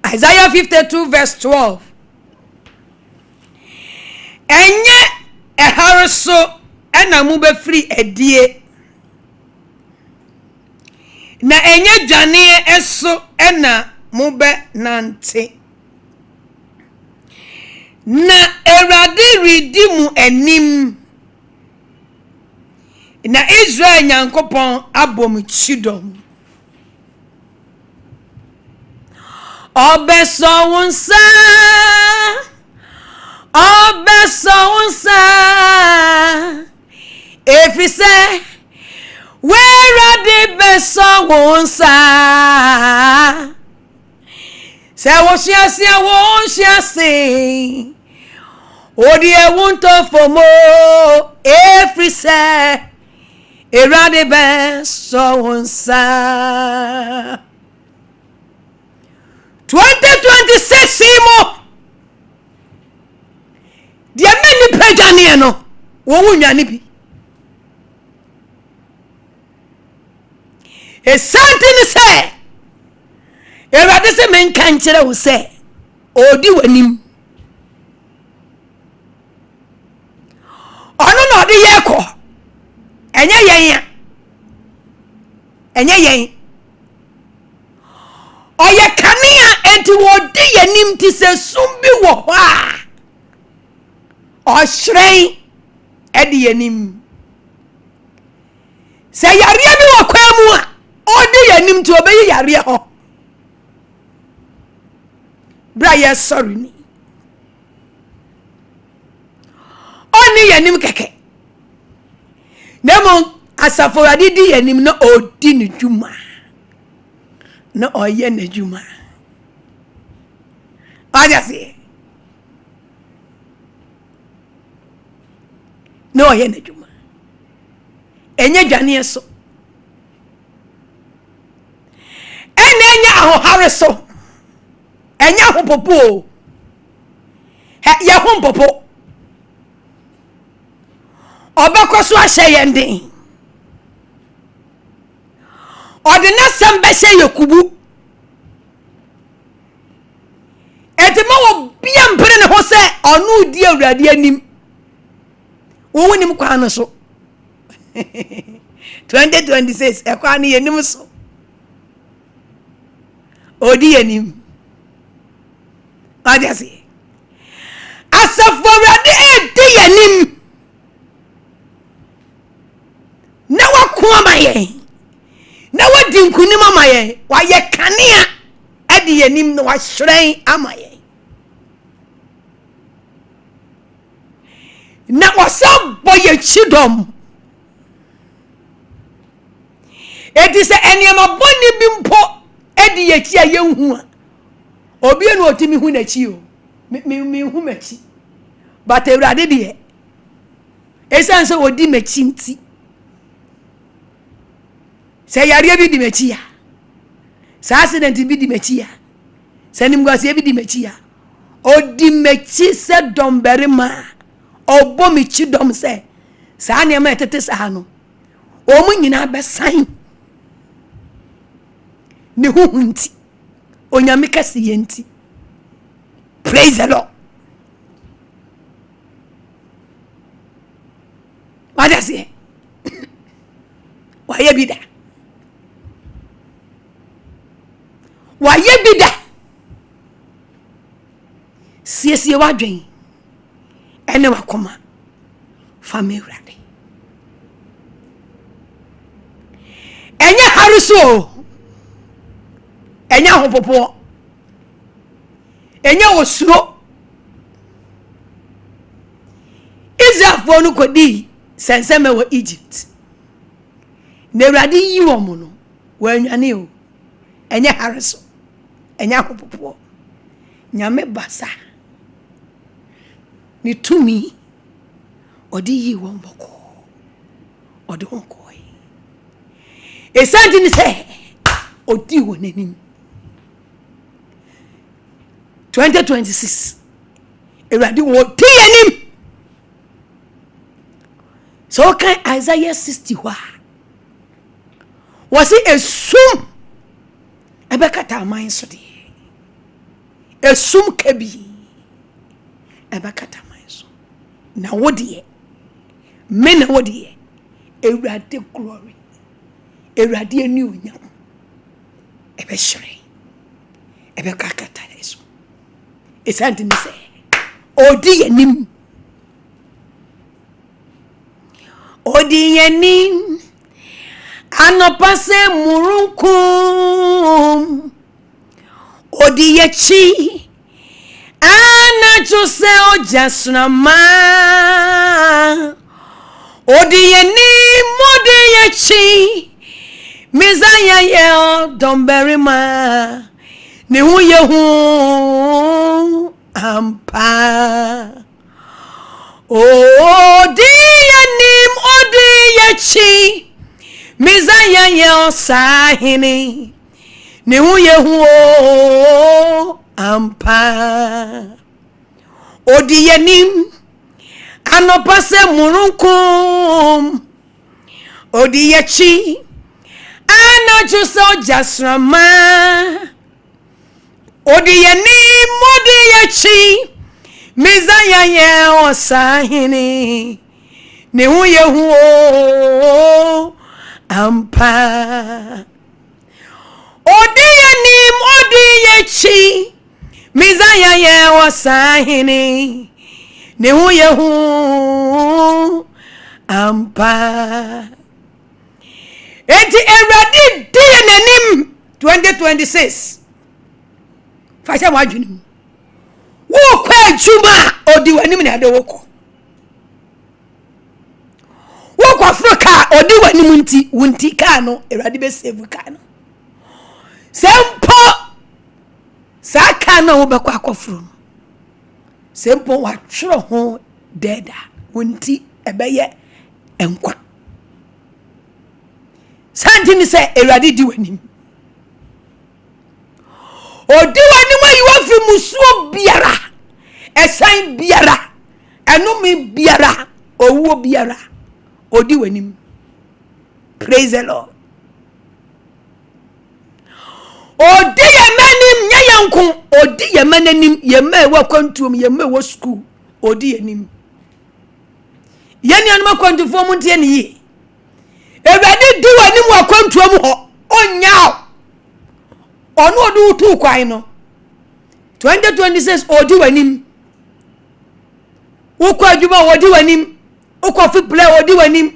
Isaiah 52 verse 12 Enye ehariso ena mu be free edie na enye dwane eso ena mu be nante na erade ridimu enim na Israel nyankopon abom chidom obeso wonsa efise werade beso wonsa se wo shiase odi e won't for more efise erade beso wonsa 2026 mo dia meni pejane no wo wunwane bi esanti se erade se men kan kire wo se odi wanim ono no de yeko enye yen oye kania enti wodi yanim ti se sumbi wo ho a oshrei edi yanim se yare bi wo kwamu a odi yanim ti obeyi yare ho bra ye sorry ni oni yanim keke nemo asafo adidi yanim no odi ni dwuma no oye na dwuma ajase no oye na dwuma enye dwane eso enya ahohare so enya hopopo ya hompopo obekoso ahye yenden odina sambehye yakubu etimo wo bia mpere ne ho se onu di awurade anim wo wonim kwa no so 2026 ekwa ne yenim so odi yanim ajase asafo awurade edi yanim na wako amaye na wadi nkunim amaye wa ye kanea edi yanim na wa hwren amaye na wasa boye chidom edi se eniema boni bimpo edi yechi ayenhu a obi enu otimi hu na chi o me hu machi but ewrade de esanse odi machi nti se yare bi di machi ya sa accident bi di machi ya se nimgwase bi di machi ya odi machi se domberima obo michi dom se saa ne ma etete saa no omu nyina besan ne huhunti onyame kase yenti. Praise the Lord. What does it? Why you be there? Why you be there? See what dream? And never come family ready. Enya haruso. Enya hopopo. Enya osuro. Israel no kodi senseme wo Egypt. Ne Awurade yi wo mo no wanwane o. Enya haruso. Enya hopopo. Nyame basa. Ni tumi odi yi wo mboko. Odi honkoi. Esanti ni se odi wo nanim. 2026 Awurade wo ti anim. So kan Isaiah 60 wa. Was it esum ebekata aman so de. Esum kabi ebekata aman so. Na wodi me na wodi Awurade glory. Awurade ani onyam. Ebe hire. Ebe kakata eso. Esanti ni se odi anim. Odi yanim anopase murunkum odi yachi anachose ojasnama odi yanim odi yachi mizaya ye domberima ne hu yehu ampa odi yanim odi yachi mizaya ye osahini ne hu yehu ampa odi yanim anopase murunkum odi yachi anachuse ojasrama odi yanim odi yachi mizaya ye osahini ne hu yehu ampa odi yanim odi yachi mizaya ye osahini ne hu yehu ampa. Eti Awurade di nanim 2026 fasha wadwunim wo kwa adwuma odi wanim na de woko wo kwa Africa odi wanim nti wunti ka no Awurade be save ka no sempo saka no wo be kwa akofro sempo wa tworo ho deda wunti ebeye enkwa santi ni se Awurade di wanim odi wanim ayi wa fi musuo biara esan biara enumi biara owuo biara odi wanim. Praise the Lord. Odi yemanim nyayanko odi yemanim yema wa kwantuom yema wa school odi yanim yani anu makwantuo mu ntie ne yi Awurade di wanim wa kwantuom ho onyaw onu odu tu kwan no 2026 odi wanim ukwa adwuma odi wanim ukwa fi play odi wanim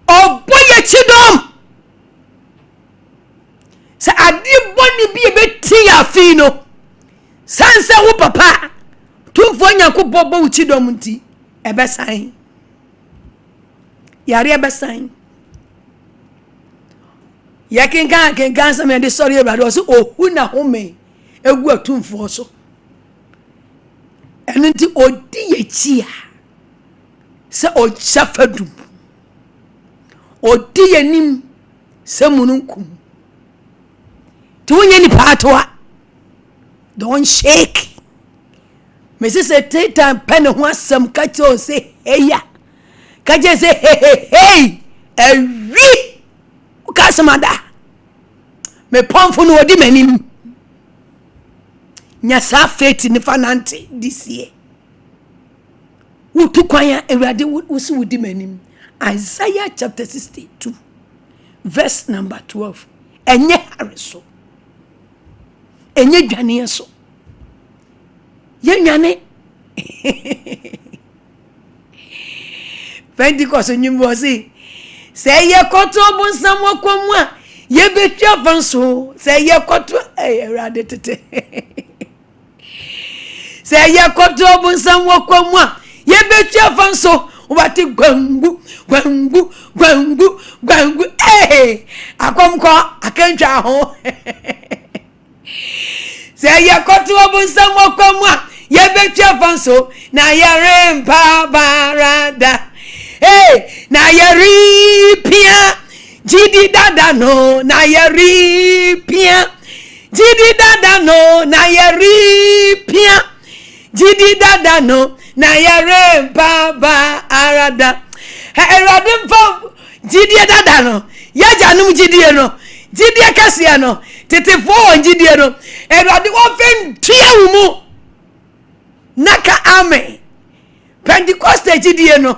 oboye chidom sa adi boni bi ebeti afi no sanse wo papa tumfo nyanko bobo wo chidom nti ebesan yare ebesan yakinga some de sorry Awurade o so ohu na home egu atumfo so enenti odi yechia se o chafadum odi yanim se mununkum tunya ni patwa don't shake me say take time pen ho asem ka cho say ya ka je say hey ewi ka samada me pomfo no odi manim nya sa faith ni fanante this year wutu kwanya ewrade wusu wodi manim Isaiah chapter 62 verse number 12 enye hareso enye dwane so ye nwane Pentecost nyimbo si say ye koto bonsam wakomu a ye betwa fanso say ye koto ewrade tete say ye koto bonsam wakomu a ye betwa fanso ubati gwangu akomko akentwa ho say ye koto bonsam wakomu a ye betwa fanso na ye rempa barada na ye ripia jidi dada no na ye ripia jidi dada no na ye ripia jidi dada no na ye rempa barada erade mfo jidi dada no ya janum jidi no jidi kasia no tetefo jidi no erade ofen tua mu naka amen Pentecost jidi no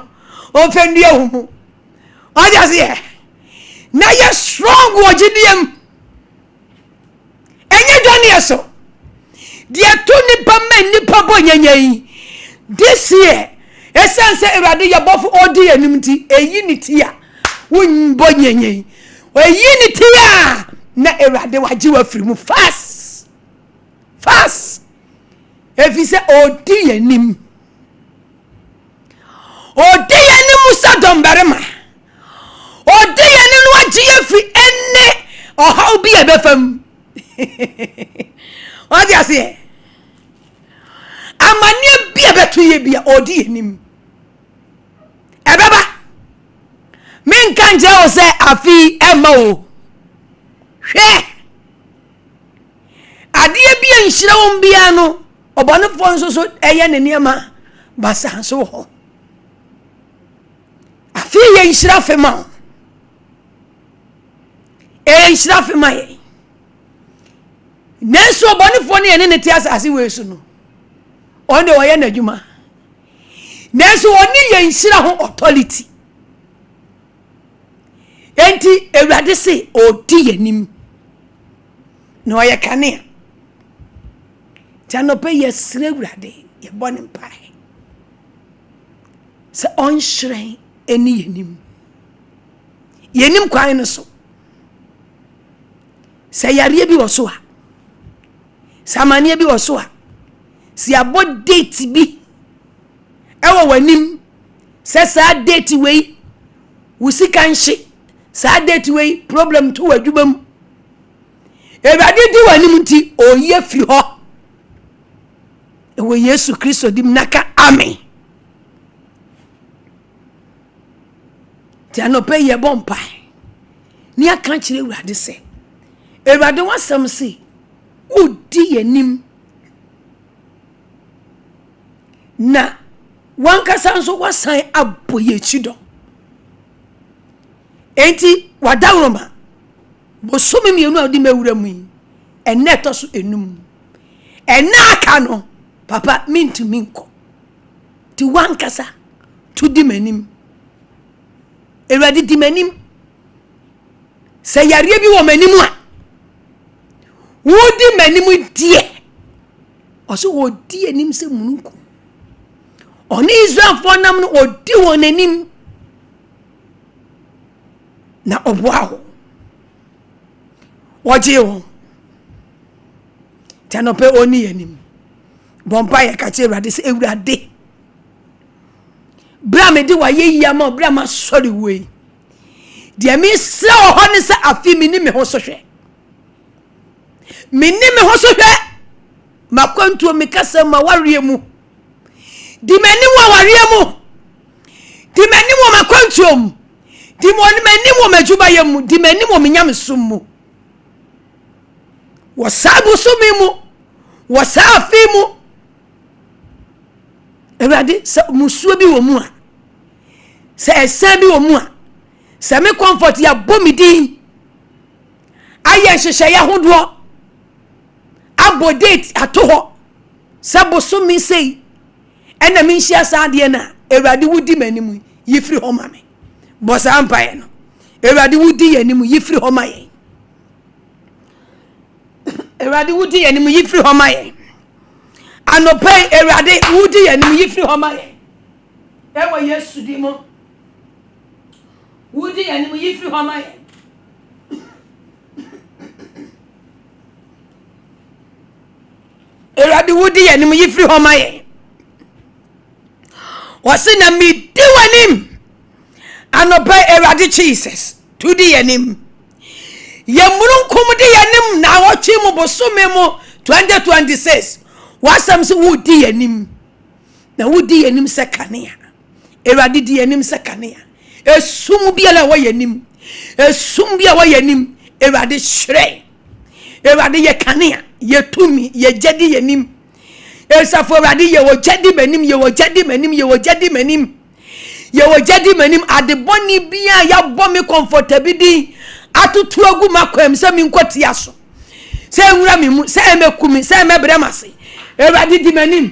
ofen tua mu oja se na ye strong wo jidiem enye dwane eso dia to nipa men nipa bo nyanyan this year essence erade ye bofo odi anim ti eyi ni ti a won bo nyanyan eyi ni ti a na erade waji wa firi mu fast if say odi anim sadom barema odi anim no waji afri enne how bi e befam odi ase amane bia beto ye bia odi anim ebeba men kanje o se afi ema o hwe adie bia nhira won bia no obonefo nso so eye ne niema basa so ho afi ye nhira fema nhira fema ye nenso obonefo ne ne ti asase we su no onde wo ye nadwuma nenso oni ye nhira ho authority enti ewrade se odi yanim no ye kane tanope ye sre ewrade ye bone mpai se on shren eni yanim kwan no so se yare bi wo so a samane bi wo so a si abo date bi ewo wanim se sa date we wusika nhye sa date we problem to wadwubam ewrade di wanim nti oye fi ho ewo Yesu Kristo dim naka amen ti anope ye bompa ni aka kire ewrade se ewrade wasam se odi yanim na wankasa nso wasan aboye chido enti wadawroma bosome mienu odi mewura mu enne to so enum ena aka no papa mintu minko ti wankasa to di manim ewrade di manim se yare bi wo manim a wodi manim die oso wodi anim se mununku oni Israelfo nam no odi won anim na oboaho woje won tanope oni anim bompa ya ka che ewrade se ewrade bra me di wa ye yama bra ma sorry we dia mi se ho ne se afi mi ni me ho so hwe mi ni me ho so hwe makwantuo me kasa ma ware mu di mani wo ware mu di mani wo makwantuo mu di mani wo majuba ye mu di mani wo menyam sum mu wo sabu sumi mu wo safi mu ewrade musuo bi wo mu a se esan bi wo mu a se me comfort ya bomidin aye hwehwe ya hodo abodate atoho sabo so mi sei ena mi hia saade na ewrade wudi manimu yifri ho mame bosa ampaye no ewrade wudi yanimu yifri ho maye ewrade wudi yanimu yifri ho maye anopai ewrade wudi yanimu yifri ho maye ewa yesu dimo wudi yanimu yifri ho maye ewrade wudi yanimu yifri ho maye wasina mi diwanim anopai ewrade Jesus tudi yanim yemurunkum di yanim na wochi mu bosume mu 2026 wasam se wudi yanim na wudi yanim sekania ewrade di yanim sekania esum biala wa yanim esum bia wa yanim ewrade hre ewrade ye kania ye tumi ye jedi yanim esafo ewrade ye wo jedi manim ye wo jedi manim ye wo jedi manim ye wo jedi manim adeboni bia ya bo me comfortably atutu agu makwam se mi nkoti aso se nwura mi mu se emekumi se emebremase ewrade di manim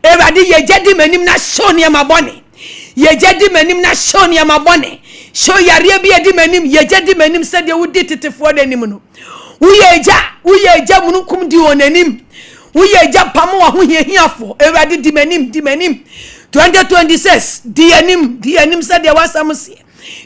ewrade ye jedi manim na shoni amabone ye jedi manim na shoni amabone sho yare bia di manim ye jedi manim se de wudi tetefo de nim no uye ja munkum di onanim uye ja pamo wa ho hiahiafo ewrade di manim 2026 di anim se de wasam se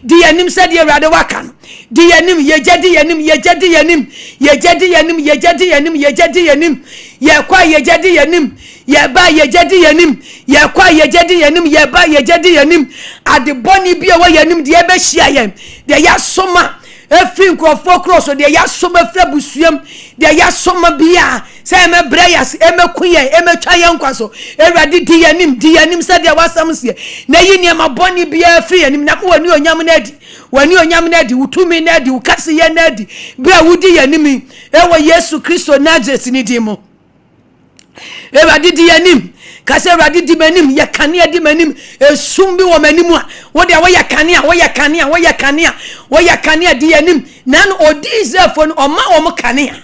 di anim se de ewrade waka no di anim ye jedi anim ye jedi anim ye jedi anim ye jedi anim ye jedi anim ye kwa ye jedi anim ye ba ye jedi anim ye kwa ye jedi anim ye ba ye jedi anim ade boni bia wa yanim de be hia yem de ya soma efri nkrofo cross de ya soma fra busuam de ya soma bia se me brayas emekuye emetwa yankwaso ewrade di yanim se de wasam se na yini ma boni bia efri yanim na wani onyam na di wani onyam na di utumi na di ukase ye na di bia wudi yanim ewo Yesu Kristo Nazareth ni di mo ewrade di yanim kase ewrade di manim ye kania di manim esumbi wo manimu a wo de wo ye kania di yanim nan odi Israelfo no oma wo kania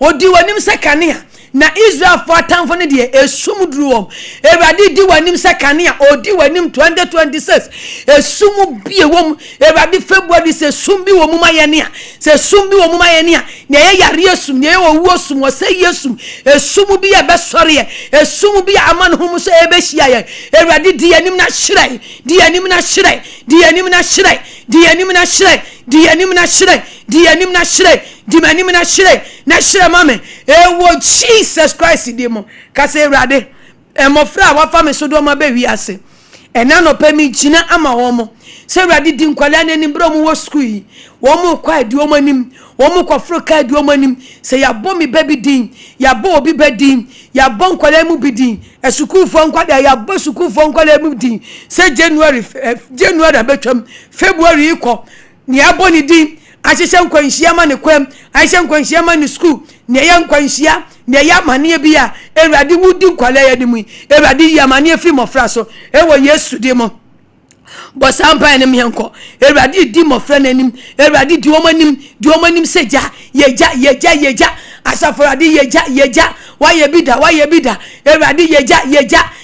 odi wanim se kania na Israel for atamfo ne de esum duru wom ewrade di wanim se kania odi wanim 2026 esum bie wom ewrade February se sumbi wo mu mayene a se sumbi wo mu mayene a na ye yare esum na ye wo osum wo se yesum esum bi e be sore esum bi aman hum so e be hia ye ewrade di yanim na hyirai di yanim na hyirai di yanim na hyirai di yanim na hyirai di yanim na hyirai di yanim na hyirai di manim na hyirai na hyirai mame ewo Jesus Christ di mo kase ewrade emofra wa fa me so do ma be wi ase ena no pa mi gina ama wo mo se ewrade di nkwala na ni bro mo wo school yi wo mo kwa di wo manim wo mo kwa froka di wo manim se ya bo mi baby din ya bo obi bedin ya bo nkwala mu bidin esukufo nkwada ya bo sukufo nkwala mu din se January abetwam February iko ni aboni din ahyehyɛ nkwanhyia ma ne kwam ahyehyɛ nkwanhyia ma ne school ne ya nkwanhyia ne ya mane bia ewrade wudi nkwala ya dimu ewrade ya mane fi mofra so ewo Yesu di mo bosampa ne mienko ewrade di mofra nanim ewrade di omanim seja yeja asaforade yeja wa ye bida ewrade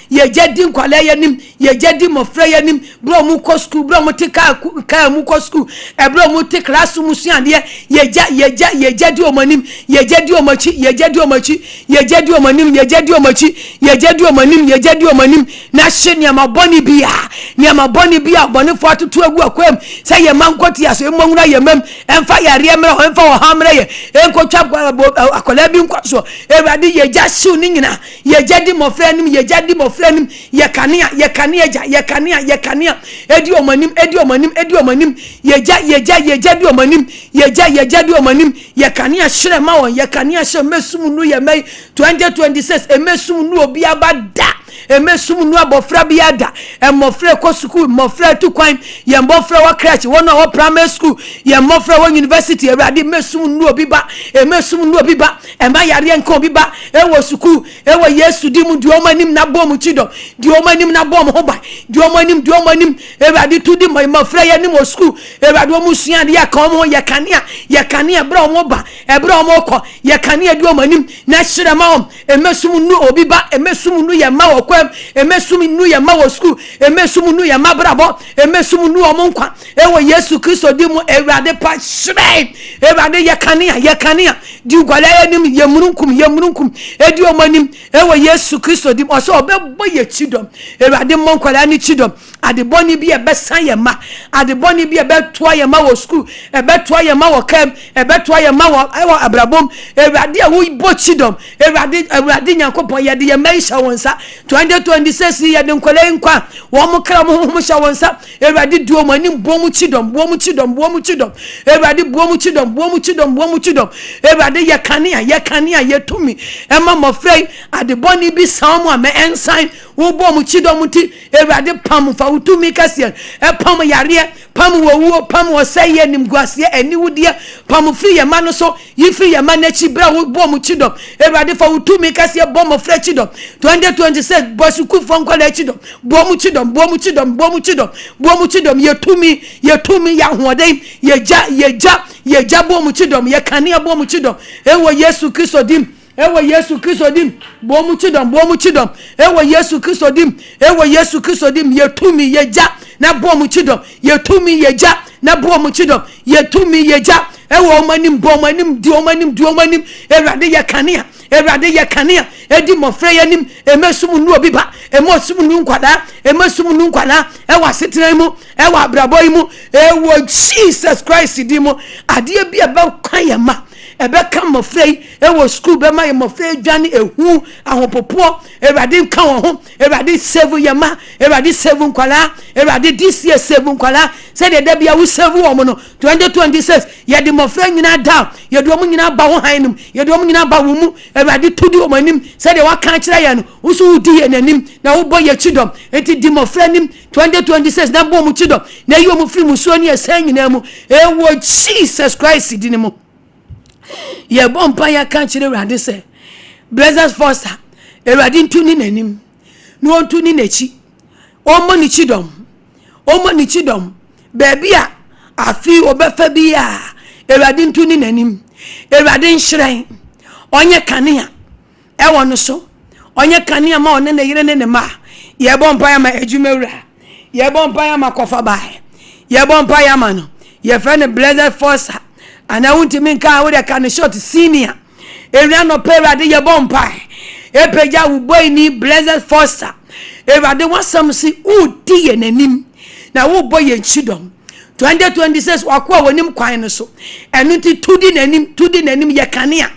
yeja di nkwala ya nim yeja di mofra ya nim bro mu ko school bro mu tika ka mu ko school e bro mu tika class mu suan de yeja di omanim yeja di omanim na hye ma boni bia boni fo atutu agu akwam say ye mankoti aso emonwura ye mam emfa yare emra emfa wo hamra ye enkotwa akola bi nkwaso ewrade yeja hyew ni nyina yeja di mofra nim ye kania edi omanim yeja di omanim ye kania hire ma won ye kania hye mesum nu ye mai 2026 emesum nu obi abada emesum nu abofra bi ada emofra ko school mofra tu kwan ye mofra wa crèche wona wo primary school ye mofra wa university ewrade mesum nu obi ba emesum nu obi ba ema yare nka obi ba ewo school ewo Yesu di mu di omanim na bom chido di omanim na bom ho ba di omanim ewrade tu di mofra ye ni mo school ewrade wo musua de ya ka omo ye kanea bra omo ba ebra omo ko ye kanea di omanim na hyire ma om emesum nu obi ba emesum nu ye ma wo kwam emesum nu ye ma wo school emesum nu ye ma brabo emesum nu omo nkwa ewo Yesu Kristo di mu ewrade pa hyire ewrade ye kanea di ugwala enim ye mununkum edi omanim ewo Yesu Kristo di oso obebo ye chidom ewrade monkwala ni chidom ade boni bi ebesan ye ma ade boni bi ebetoa ye ma wo school ebetoa ye ma wo kam ebetoa ye ma wo ewo abrabom ewrade a wo bo chidom ewrade nyankopon ye de ye maisha wonsa 2026 ye de nkwale nkwa wo mo kra mo ho sha wonsa ewrade du omanim bomu chidom ewrade bomu chidom ewrade ye kanea ye tumi ema mo frey ade boni bi samu ame ensign wo bomu chidom ti ewrade pam fa utumi kase pam yare pam wo pam wo seye nimguase aniwudie pam free ye mano so yifi ye manachi bra wo bomu chidom ewrade fa utumi kase bomu frey chidom 2026 bosuku fonkola chidom bomu chidom ye tumi ya hoden ye ja bomu chidom ye kanea bomu chidom ewo Yesu Kristo dim bomu chidom ewo Yesu Kristo dim ye tumi ye ja na bomu chidom ye tumi ye ja na bomu chidom ye tumi ye ja ewo omanim di omanim ewrade ye kanea edi mofre yanim emesum nu obi ba emosum nu nkwala ewa setena mu ewa abraboy mu ewo Jesus Christ di mu ade bi ebe kwan ya ma ebe kan mofre ewo school be ma mofre dwane ehu ahopopo ewrade kan wo ho ewrade save ya ma ewrade save nkwala ewrade this year save nkwala say de da bia wo save wo mo no 2026 ye de mofre nyina down ye do mo nyina ba wo hanum ye do mo nyina ba wo mu ewrade tudi wo manim say de wa kan kira ye no wo so udi ye nanim na wo boye chidom enti di mofre nim 2026 na bo mu chidom na yo mu free mu so ne san nyina mu ewo Jesus Christ di ne mu ye bompa ya kan kire ewrade say blessed foster ewrade ntuni nanim no ntuni nachi omo ni chidom baby a afi obefa bi a ewrade ntuni nanim ewrade nhyiren onye kanea ewo no so onye kanea ma one na yire ne ma ye bompa ya ma ejumewura ye bompa ya ma kofa bae ye bompa ya ma no ye friend blessed foster ana wunti minka wo de kan short senior ewia no ewrade ye bompa epeja wo boy ni blessed foster ewrade wasam si udi ye nanim na wo boy ye chidom 2026 wakwa wonim kwan no so enu ti tudi nanim ye kanea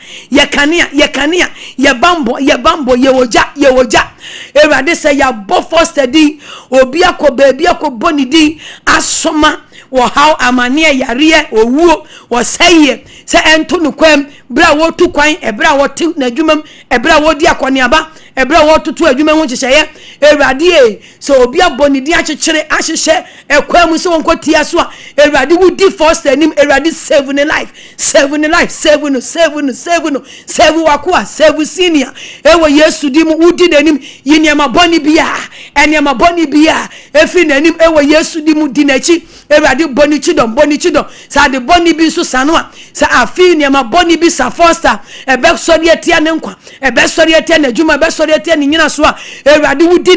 ye bambo ye woja ewrade say ya bo foster di obi akọ boni di asoma wo how amane yare owuo wo seye se ento no kwam bra wo tu kwan ebra wo ti na dwumam ebra wo di akọneaba ebra wo tutu adwuma ho kyehye ewrade so obi aboni di akyekere ahyehye ekwam so wonko tia so a ewrade wudi first anim ewrade save life save wakwa save senior ewo Yesu di mu wudi nanim yiniama boni bia eniama boni bia efi nanim ewo Yesu di mu di nachi ewrade boni chidom sa de boni bi so sano a sa afi niama boni bi sa foster ebe sori etia ne nkwa ebe sori etia na dwuma ebe sori etia ni nyina so a ewrade wudi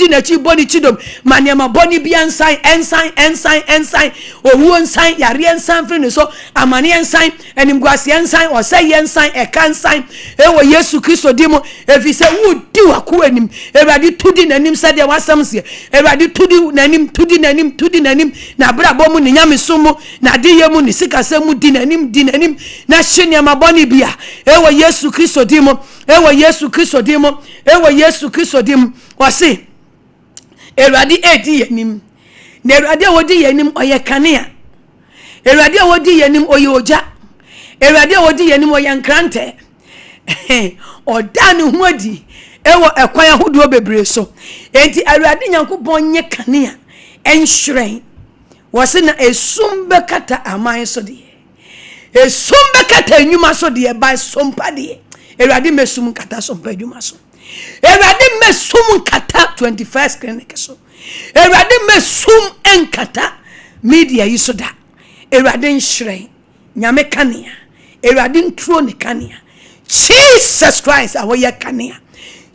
nachi boni chidom ma niama boni bi ensign owu ensign yare ensign fri ne so amane ensign enimguase ensign o say ensign e kan ensign ewo Yesu Kristo di mo efi se wudi wako anim ewrade tudi nanim sa de wasam se ewrade tudi nanim na brabo mu ne nyamesumu na de yemu ne sikasemu di nanim na hye ma boni bia ewo Yesu Kristo di mo wase ewrade edi yanim na ewrade wodi yanim oye kanea ewrade wodi yanim oye oja ewrade wodi yanim oye nkrante oda ne ho adi ewo ekwan ahodo bebre so enti awurade nyankopon nye kanea enhweren wose na esum bekata aman so de esum bekata enwuma so de by sompa de awurade mesum kata sompa enwuma so awurade mesum kata 21st clinic so awurade mesum enkata media yi so da awurade nhweren nyame kanea awurade ntro ne kanea Jesus Christ awoye kanea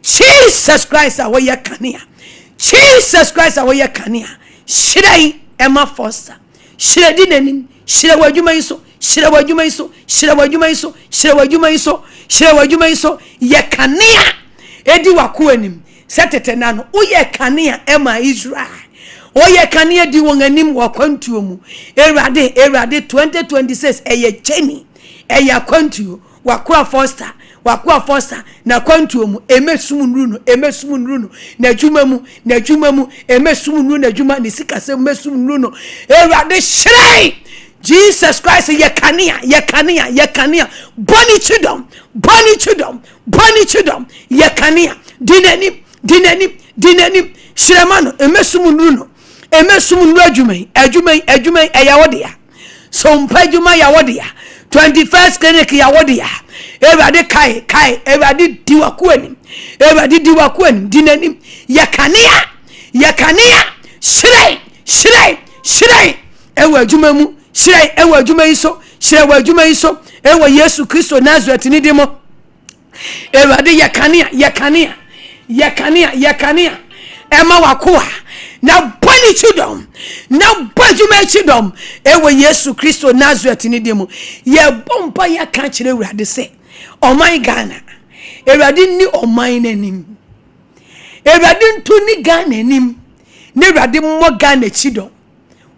Jesus Christ awoye kanea Jesus Christ awoye kanea shirai ema foster shiredi nanim shira wadwuma yiso shira wadwuma yiso shira wadwuma yiso shira wadwuma yiso shira wadwuma yiso ye kanea edi wako anim setete na no uye kanea ema Israel oye kanea di won anim wakwantuo mu Ewurade 2026 eye cheni eye akwantuo wakwa foster na kwantuo mu emesum nruno na dwuma mu emesum nruno na dwuma ne sikase emesum nruno Ewurade shrei Jesus Christ ye kanea boni chudom ye kanea dinani shremano emesum nruno adwuma eyawodea sompa adwuma yawodea 21st clinic yawodea Ewurade kai Ewurade diwakuani dinani yakanea shrei ewa adwuma mu shrei ewa adwuma iso ewa Yesu Kristo Nazareth ni demo Ewurade yakanea ema wakoa na boni chudom na bajuma chudom ewa Yesu Kristo Nazareth ni demo ye bompa ya kan kire Ewurade se oman Ghana Ewurade ni oman nanim Ewurade ntu ni Ghana nanim ne Ewurade mo Ghana chidom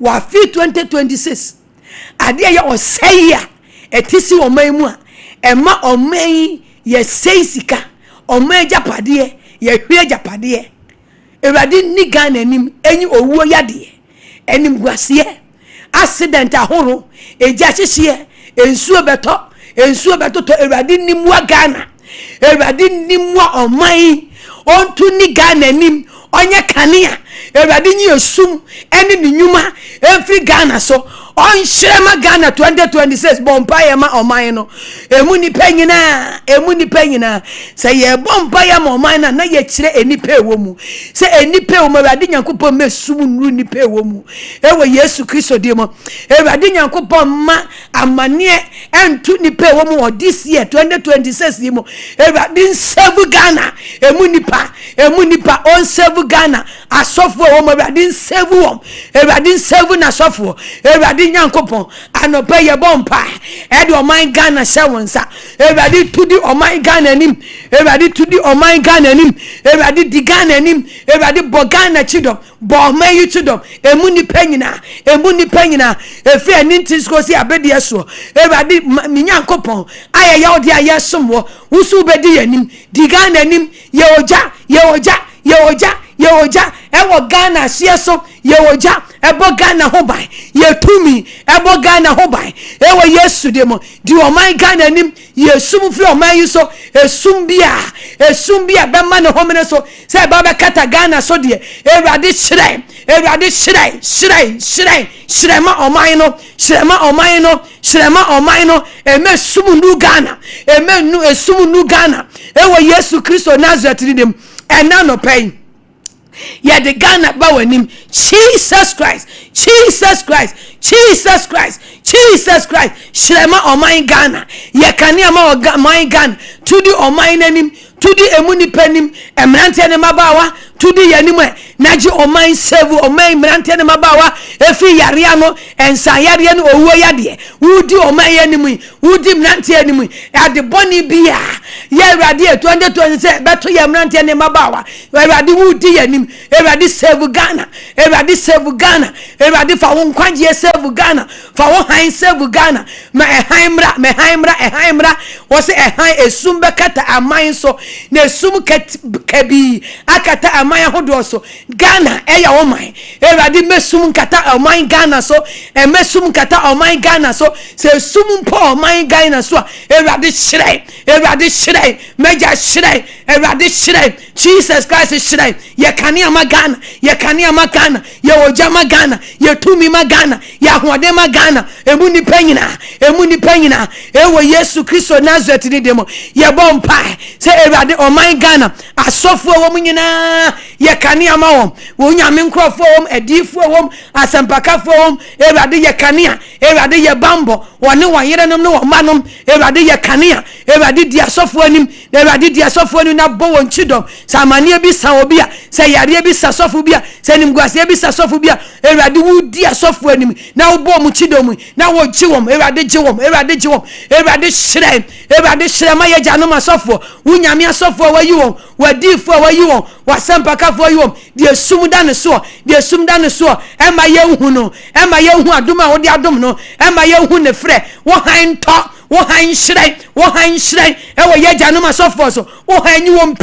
wa fi 2026 ade ya osai a etisi oman mu a ema oman ye seisika oman japade ye hwe japade Ewurade ni Ghana nanim enyi owuo yade enim guase accident ahoro eja hyehye ensuo beto to Ewurade ni mu Ghana Ewurade ni mu oman ontu ni Ghana nim onye kanea Ewurade nyi esum ene ni nyuma emfri Ghana so on shema Ghana 2026 bompa ya ma oman no emu ni panyina se ye bompa ya ma oman na ye kire enipa ewo mu se enipa ewo mu Ewurade Nyankopon mesum nru nipa ewo mu ewo Yesu Kristo demo Ewurade Nyankopon ma amane entu nipa ewo mu this year 2026 demo Ewurade save Ghana emu nipa on save Ghana asofo wo Ewurade save na asofo Ewurade Nyankopon anopa ye bompa e de oman Ghana sewonsa Ewurade tudi oman Ghana nim Ewurade di Ghana nim Ewurade bo Ghana chidom bo oman yu chidom emu ni panyina efi anintis ko si abedi eso Ewurade Nyankopon aye ya odi aye somwo wusu bedi yanim di Ghana nim ye oja ewo Ghana sieso ye oja ebo Ghana hobai ye tumi ebo Ghana hobai ewo Yesu demo di oman Ghana nim yesum fi oman yiso esum bia be ma ne homene so se ba be kata Ghana so de Ewurade shrei ma oman no emesum nu Ghana esum nu Ghana ewo Yesu Kristo Nazareth ni dem ena no pain ya de Ghana ba wanim Jesus Christ shrema oman Ghana ye kania ma oman Ghana tudi oman nanim tudi emuni panim emrante ne mabawa tudi yanim naji oman save oman emrante ne mabawa efi yare no ensa yare no owo yade wudi oman yanim wudi emrante yanim ade boni bia ye Ewurade 2026 beto ye emrante ne mabawa Ewurade wudi yanim Ewurade save Ghana Ewurade fa won kwanje save Ghana fa won han save Ghana me haimra wose esum bekata aman so na esum kabi akata aman hodo so Ghana eya woman Erade mesum kata oman Ghana so mesum kata oman Ghana so se sum po oman Ghana so Erade shire meja shire Erade shire Jesus Christ shire ye kania magana ye kania magana ye oja magana ye tumi magana ye ahode magana emu ni panyina ewo Yesu Kristo Nazareth ni demo ye bompa se Erade oman Ghana asofo wo munyina ye kania ma wom wo nyame nkrofo wom edifo wom asempakafo wom Erade ye kania Erade ye bambo wone wayerenom no manom Erade ye kania Erade di asofo anim Erade di asofo anim na bo won chidom samanie bi sa obi a se yare bi sa sofo bi a se nimguase bi sa sofo bi a Erade wu di asofo anim na wo bo mu chidom na wo ji wom Erade ji wom Erade shire ma ye janom asofo wo nyame asofo wa yi wom wadifo wa yi wom wasempakafo yi wom de sum da ne so ema ye hu no ema ye hu adom a wo de adom no ema ye hu ne frɛ wo han to wo han hyerɛn ewo ye janom asofo so wo han nyi wom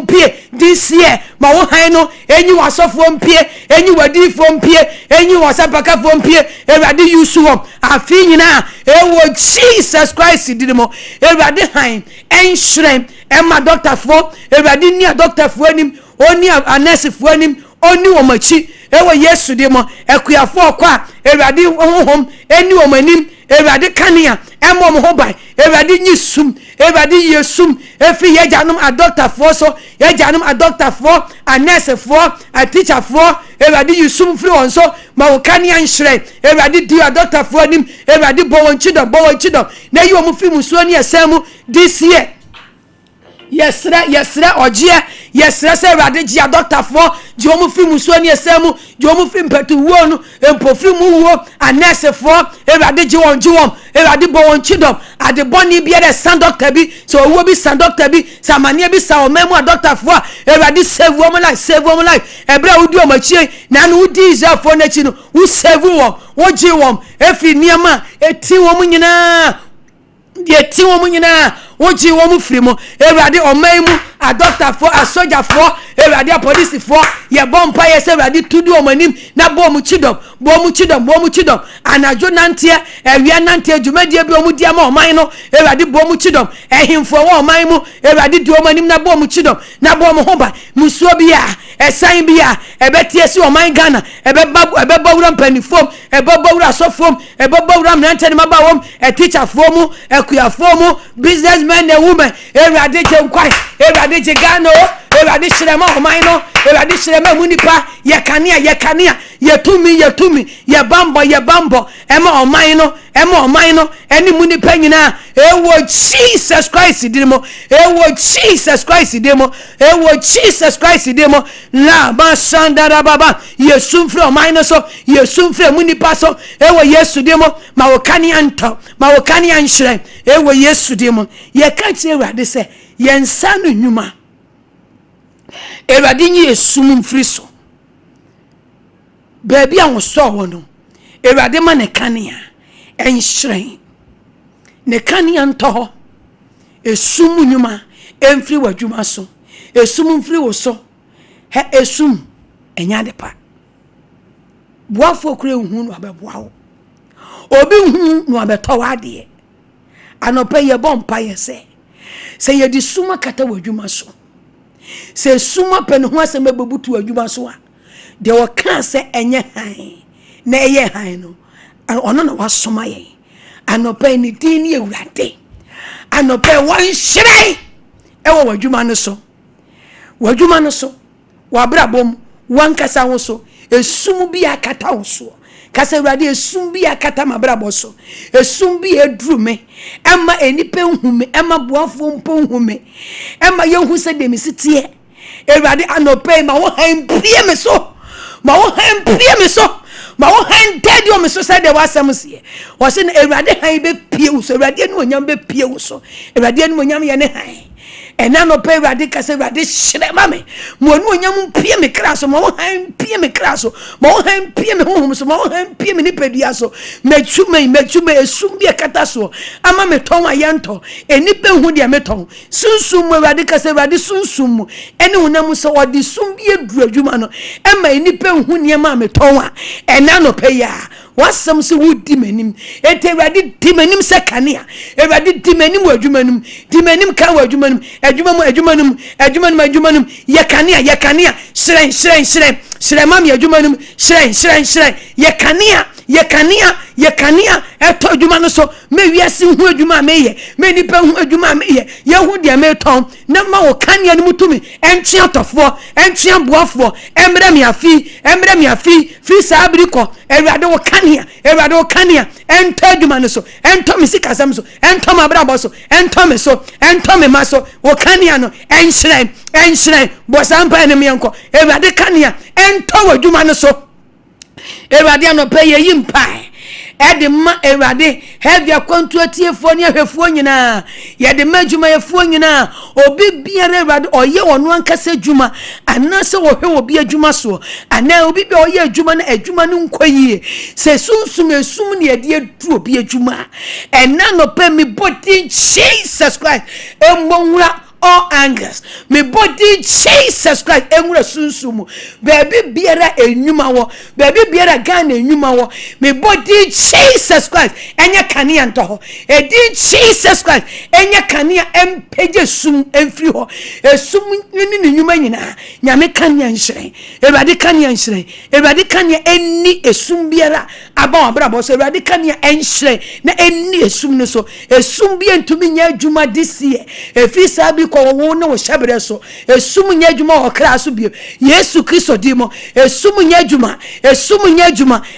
pie this year ma wo han no enyi wasofo mpie enyi wadifo mpie enyi wasempakafo mpie Erade yusu wom afi nyina ewo Jesus Christ didimo Erade han enhyerɛn ema doctor fo Erade ni doctor fo anim oni nurse fo anim oni wo machi ewo Yesu dimo ekuyafo okwa Erade honhom eni wo manim Erade kania emom ho bai Erade nyisum Erade yesum efi ye janom a doctor fo so ye janom a doctor fo a nurse fo a teacher fo Erade yisum free on so ma wo kania nhire Erade di a doctor fo anim Erade bo won chido na yi wo mu fi musuo ni esemu this year yesra oje yesra se Erade gia doctor fo je omu fi musuo ni esemu je omu fi mpetu wo nu empofri mu wo anese fo Erade je won Erade bo won chidom ade boni bia de san doctor bi so wo bi san doctor bi samania bi sa o memu a doctor fo Erade save wo life ebra udi o machie na no udi Israel fo na chi no wo save wo je won efi niama eti wo mu nyina woji wo mu free mo Erade oman mu a doctor for a soldier for Erade a police for ye bompa ye se Erade tudi o manim na bo mu chidom anajo nante ewia nante dwumadie bi o mu dia ma oman no Erade bo mu chidom ehimfo wo oman mu Erade di o manim na bo mu chidom na bo mu hoba musuo bi a esan bi a ebetie si oman Ghana ebebawura mpanifom ebebawura sofom ebebawura mnante ne mabawom teacher fom ekuyafom businessmen and women Erade je nkwai Erade je Ghana Erade shirema oman no Erade shirema munipa ye kania ye tumi ye bambo ema oman no eni munipa nyina ewo Jesus Christ dimo la ba sandara baba Yesu mfre oman no so Yesu mfre munipa so ewo Yesu dimo ma wo kania nto ma wo kania nhire ewo Yesu dimo ye ka chi Erade se ye nsa no nnwuma Erade nyi esum mfri so baby a wo so wo no Erade ma ne kania enhyren ne kania nto esum nnwuma emfri wadwuma so esum mfri wo so he esum enya de pa boafo kure hu no abeboa wo obi hu no abeto wade anopa ye bompa ye se ye di suma kata wadwuma so se suma pe ne ho asem bebutu wadwuma so a de wo kan se enye han na eye han no ono na wasoma ye anopa ni din ni Ewurade anopa wan hyerei ewo wadwuma no so wabrabom wankasa wo so esum bi akata wo so kasa Ewurade esum bi akata mabrabo so esum bi edrume ema enipe nhume ema boafo mpo nhume ema yehu se demisitie Ewurade anope ma wo han pie me so ma wo han dedi o me so se de wasam sie wo se Ewurade han be pie wo so Ewurade no onyam be pie wo so Ewurade no onyam ye ne han ena no pe Awurade ka se Awurade hyire ma me mo nu onyam pie me kra so mo han pie me kra so mo han pie me honhom so mo han pie me nipadua so mechume esum bi kata so ama me ton ayanto enipa hu dia me ton sunsum mo Awurade ka se Awurade sunsum mu ene honam so odi sum bi edu adwuma no ema enipa hu niam me ton a ena no pe ya wasam se wudi manim ete Awurade di manim se kanea Awurade di manim wadwumanum di manim ka wadwumanum adwumanum ye kanea shren mam ye adwumanum shren ye kanea eto adwuma no so me wiase hu adwuma meye me nipa hu adwuma meye ye hu dia me ton na ma wo kanea no mutumi entwe atofo entwe boafo emre me afi fi sabriko Awurade wo kanea ento adwuma no so ento me sikasam so ento mabrabo so ento me maso wo kanea no enhyren bosampa ene me enko Awurade kanea ento adwuma no so Awurade anope ye yimpai ede ma Awurade heavy Akwantuo tiefo ne ahwefo nyina ye de madwuma yefo nyina obi biara Awurade oye ono ankasa adwuma anase wo hwe obi adwuma so ana obi bi oye adwuma na adwuma no nkwayi se sunsum esum ne ade adu obi adwuma ena no pe me body Jesus Christ embonwura all angles me body Jesus Christ enwura sunsumu baby biara enwuma wo baby biara Ghana enwuma wo me body Jesus Christ enya kanea nto edi Jesus Christ enya kanea empeje sum emfiri ho esum ni enwuma nyina nyame kanea nhire Awurade kanea enni esum biara aba obrabo so Awurade kanea enhire na enni esum no so esum bi entumi nya adwuma disiye efi sabi wo no wo hyabere so esum nya adwuma wo kra so bio Yesu Kristo dimo esum nya adwuma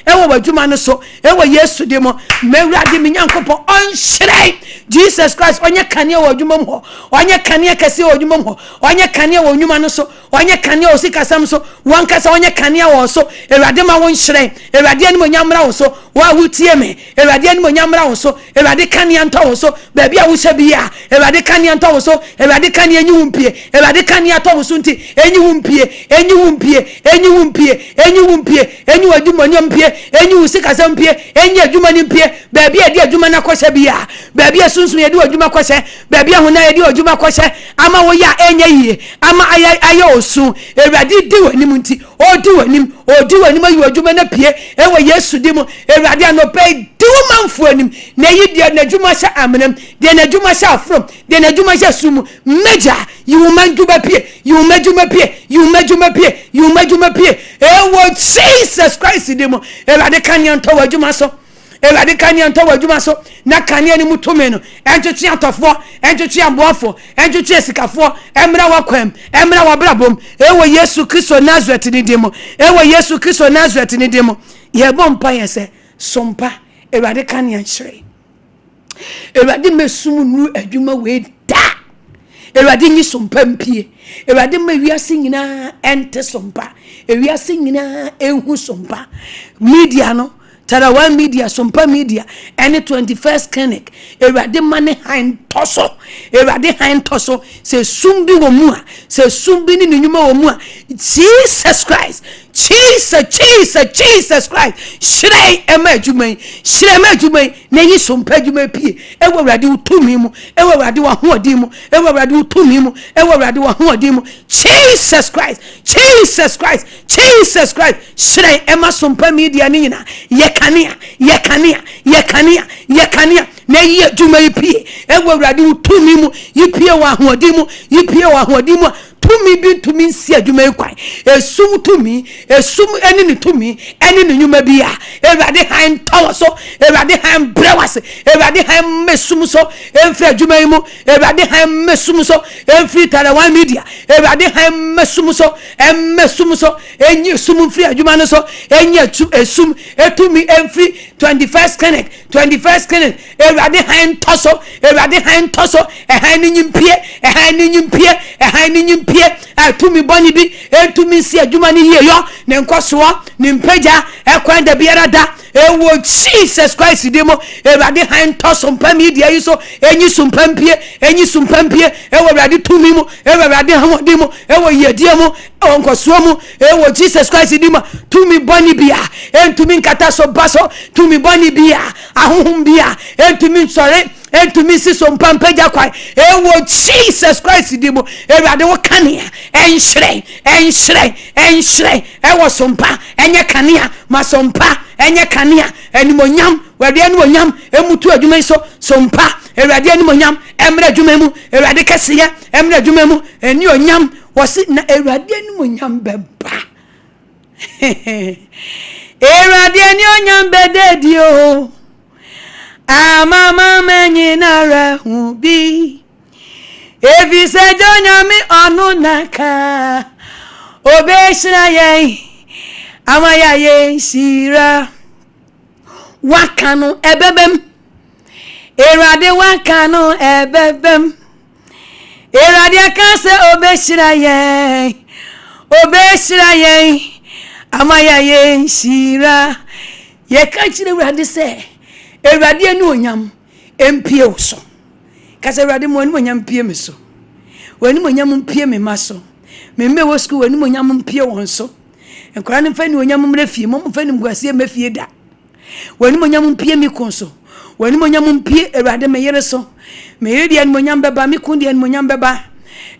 ewo adwuma no so ewo Yesu dimo mewrade me nyankopon onhyire Jesus Christ onye kanea wo adwuma ho onye kanea kase wo adwuma ho onye kanea wo nwuma no so onye kanea wo sikasam so wankasa onye kanea wo so Awurade ma wo nhyire Awurade ani mo nyamra wo so wa wutie me Awurade ani mo nyamra wo so Awurade kanea nto wo so baabi a wo hye bia Awurade kanea nto wo so Awurade kanea enyi wumpie Awurade kanea to wo so nti enyi wumpie enyi wadwuma nyampie enyi wusikasam pie enyi adwuma nimpie baabi a di adwuma na kwose bia baabi a sunsun ye di adwuma kwose baabi a hona ye di adwuma kwose ama wo ya enye yie ama aya osu Awurade di wanim nti odi wanim ayi adwuma na pie ewo Yesu di mo Awurade anope di manfo anim na yi di na adwuma sha amenam di na adwuma sha afrom di na adwuma sha sumu meja you manjuma pie ewo Jesus Christ di mo Awurade kanea nto wadwuma so Awurade kanea nto wadwuma so na kanea ni mutome no entwetwe atofo entwetwe aboafo entwetwe sikafo emra wakwam emra wabrabom ewo Yesu Kristo Nazareth ni demo ye bompa yese sompa Awurade kanea hyire Awurade mesum nu adwuma we da Awurade nyi sompa mpie Awurade ma wiase nyina ente sompa wiase nyina ehu sompa media no Tarawan media, Sompa media, any 21st clinic. Awurade mane hain toso. Awurade hain toso. Se sumbi wo mua. Se sumbi ni nyuma wo mua. Jesus Christ. Jesus Christ. Shrei ema adwumai. Na yi sompa adwumai pie. Ewo Awurade utumi mu. Ewo Awurade wa hoɔden mu. Ewo Awurade utumi mu. Ewo Awurade wa hoɔden mu. Jesus Christ. Shrei ema sompa media ni nyina. Ye kanea na yi adwuma yi pie ewo Awurade utumi mu yi pie wa hoɔden mu tumi bi tumi nsi adwuma yi kwai esum eni ni tumi eni ni nyuma bia Awurade han towo so Awurade han brewase Awurade han mesum so emfri adwuma yi mu Awurade han mesum so emfri Tarawan media Awurade han mesum so enyi sum mfri adwuma no so enyi esum etumi emfri 21st clinic Awurade han toso ehan ni nyimpie pie atumi boni bi etumi si adwuma ni ye yo ne nkoso ne mpagya ekwanda biara da ewo Jesus Christ demo Ewurade han to sompa media yi so enyi sumpampie ewo Ewurade tumi mu Ewurade hamode mu ewo yedie mu ewo nkoso mu ewo Jesus Christ demo tumi boni bia entumi nkata so baso tumi boni bia ahohom bia entumi sore entumi si sompa mpagya kwai ewo Jesus Christ demo Ewurade wo kanea enhyre ewo sompa enye kanea masompa enye kanea enimonyam wade enimonyam emutu adwuma so sompa Ewurade enimonyam emra adwuma mu Ewurade kesiye emra adwuma mu eni onyam wose na Ewurade enimonyam beba Ewurade eni onyam bededio amama menyina rahu bi evi se jonyami onu naka obeshira ye amaya ye shira wakano ebebem Ewurade wakano ebebem Ewurade akase obeshira ye amaya ye shira ye ka chire Ewurade se Ewurade eni onyam empie wo kase Ewurade mo eni onyam pie me so wani onyam mpie me maso membe wo school wani onyam mpie won so enkora ne mfa ni onyam mrefie mo mfa ni mguasie mafie da wani onyam mpie mi konso wani onyam mpie Ewurade me yere so me yere dia ni onyam beba mi kun dia ni onyam beba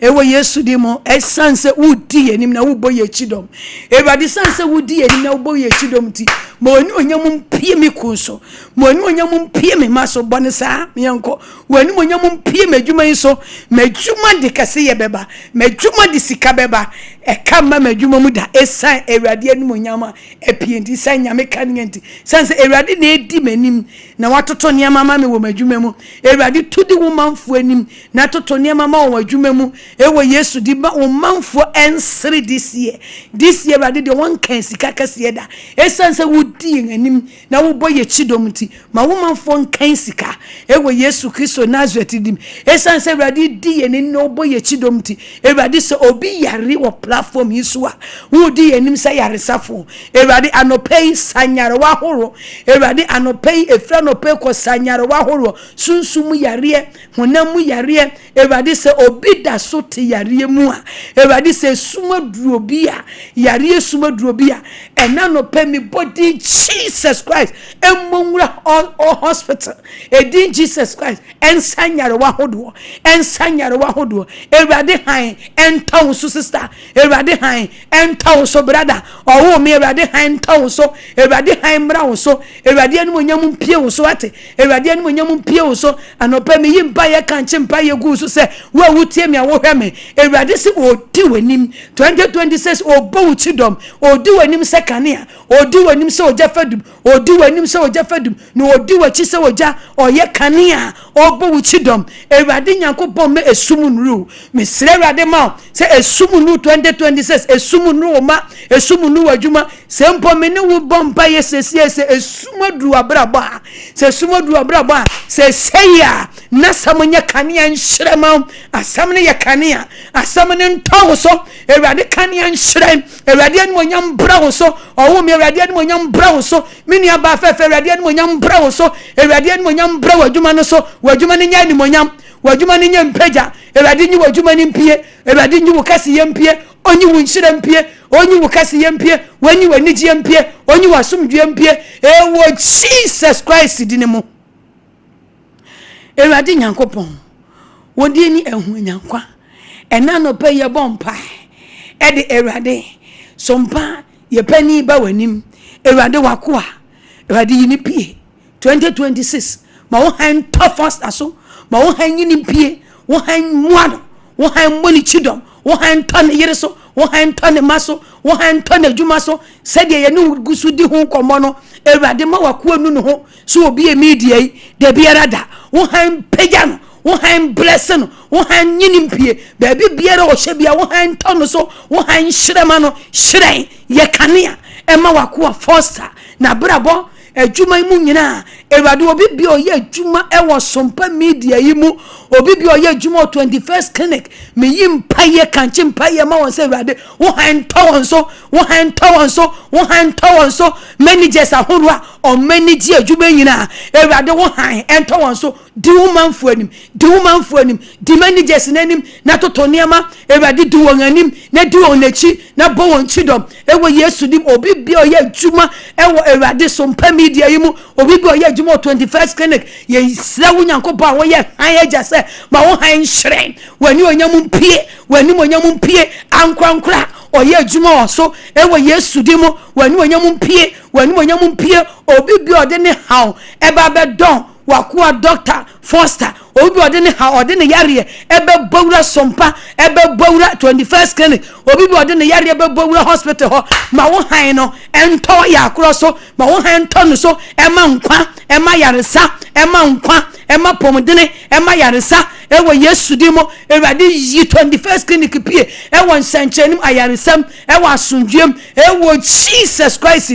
ewo Yesu di mo esanse wudi enim na wo ye chidom Ewurade sanse wudi enim na wo ye chidom ti mo wani onyam mpie mi konso mo wani onyam mpie me maso bone sa me yanko wani onyam mpie medwuma yi so medwuma de kase ye beba medwuma de sika beba ekama medwuma mu da esan Ewurade anim onyam epie ndi san nyame kanenti sanse Ewurade na edi manim na watoto ne mama me wo medwuma mu Ewurade tudi wo manfo anim na toto ne mama wo medwuma mu ewo Yesu di ba wo manfo ensre this year Ewurade de won kan sika kase da esanse wudi anim na wo boye chidom ti ma wo manfo kan sika ewo Yesu Kristo Nazareth dim esanse Ewurade di ye ni no boye chidom ti Ewurade se obi yare wo platform yisua wudi anim se yare safo Ewurade anopei sanyare wa horo Ewurade anopei efra nopei ko sanyare wa horo sunsumu yare honamu yare Ewurade se obi da so te yare mu a Ewurade se sumaduro bia yare sumaduro bia ena nopei mi body Jesus Christ emonwura all hospital edin Jesus Christ ensanyare wa hodo Ewurade han entawo so sister Ewurade han entawo so brother owo me Ewurade han entawo so Ewurade han mra wo so Ewurade anu onyam mpie wo so ate Ewurade anu onyam mpie wo so anopa me yimpa ye kanche mpa ye gu so se wo wutie me wo hwe me Ewurade se odi wanim 2026 obo uchidom odi wanim se kanea odi wanim se oja fadum odi wanim se oja fadum no odi wachi se oja oye kanea obo uchidom Ewurade Nyankopon me esumunru me sire Ewurade ma se esumunru 2026 esumunru ma esumunru wadwuma se mpo me ne wo bompa ye sesie se esumadu abraba se esumadu abraba se seya na samunya kanea nhrema asamne ye kanea asamne ntawo so Ewurade kanea nhrem Ewurade anu onyam brawo so owo me Ewurade anu onyam brawo so mini aba fefe Ewurade anu onyam brawo so Ewurade anu onyam brawo wadwuma no so wadwuma ne nya ni monyam wadwuma ne nya mpagya Ewurade nyi wadwuma ne mpie Ewurade nyi wo kase ye mpie onyi wo nhyira mpie onyi wo kase ye mpie wanyi waniji ye mpie onyi wasomdwe mpie ewo Jesus Christ dinemu Ewurade Nyankopon wodi ni ehu nyankwa ena no pe ye bompa e de Ewurade sompa ye pani ba wanim Ewurade wakoa Ewurade yini pie 2026 ma wo han toughest aso ma wo han yini pie wo han muado wo han moni chidom wo han ton yereso wo han ton maso wo han ton adwuma so sede ye ne gusu di ho komo no Ewurade ma wakoa nu no ho so obi e media yi de biara da wo han pagya no wo han blessing wo han yini mpie ba biara o hye bia wo han ton so wo han hyerema no hyerɛn ye kanea ema wakoa foster na brabo adwuma mu nyina ewrade obi bi oye adwuma ewo Sompa media yi mu obi bi oye adwuma 21st clinic me yimpaye kanche mpaye ma won se ewrade wo han towon so managers ahorwa o manage adwuma nyina ewrade wo han entowon so di womanfo anim di managers nanim na totoniama ewrade di won anim na di won achi na bo won chidom ewo Yesu dim obi bi oye adwuma ewo ewrade Sompa media yi mu obi bi oye adwuma 21st clinic ye sra wo Nyankopɔ a wo ye han agya se ma wo han hyerɛn wani onyam mpie ankwankra oye adwuma oso ewo Yesu dim wani onyam mpie obi bi ode ne haw eba be don wakuwa Dr. Foster obi ode ne haw ode ne yare ebe bowura Sompa ebe bowura 21st clinic obi bi ode ne yare ebe bowura hospital ho ma wo han no ento yakoro so ma wo han to no so ema nkwa ema yaresa ema nkwa ema pomodene ema yaresa ewo Yesu dimo ewrade yi 21st clinic pie ewo nsanchenim ayaresam ewo asundwem ewo Jesus Christ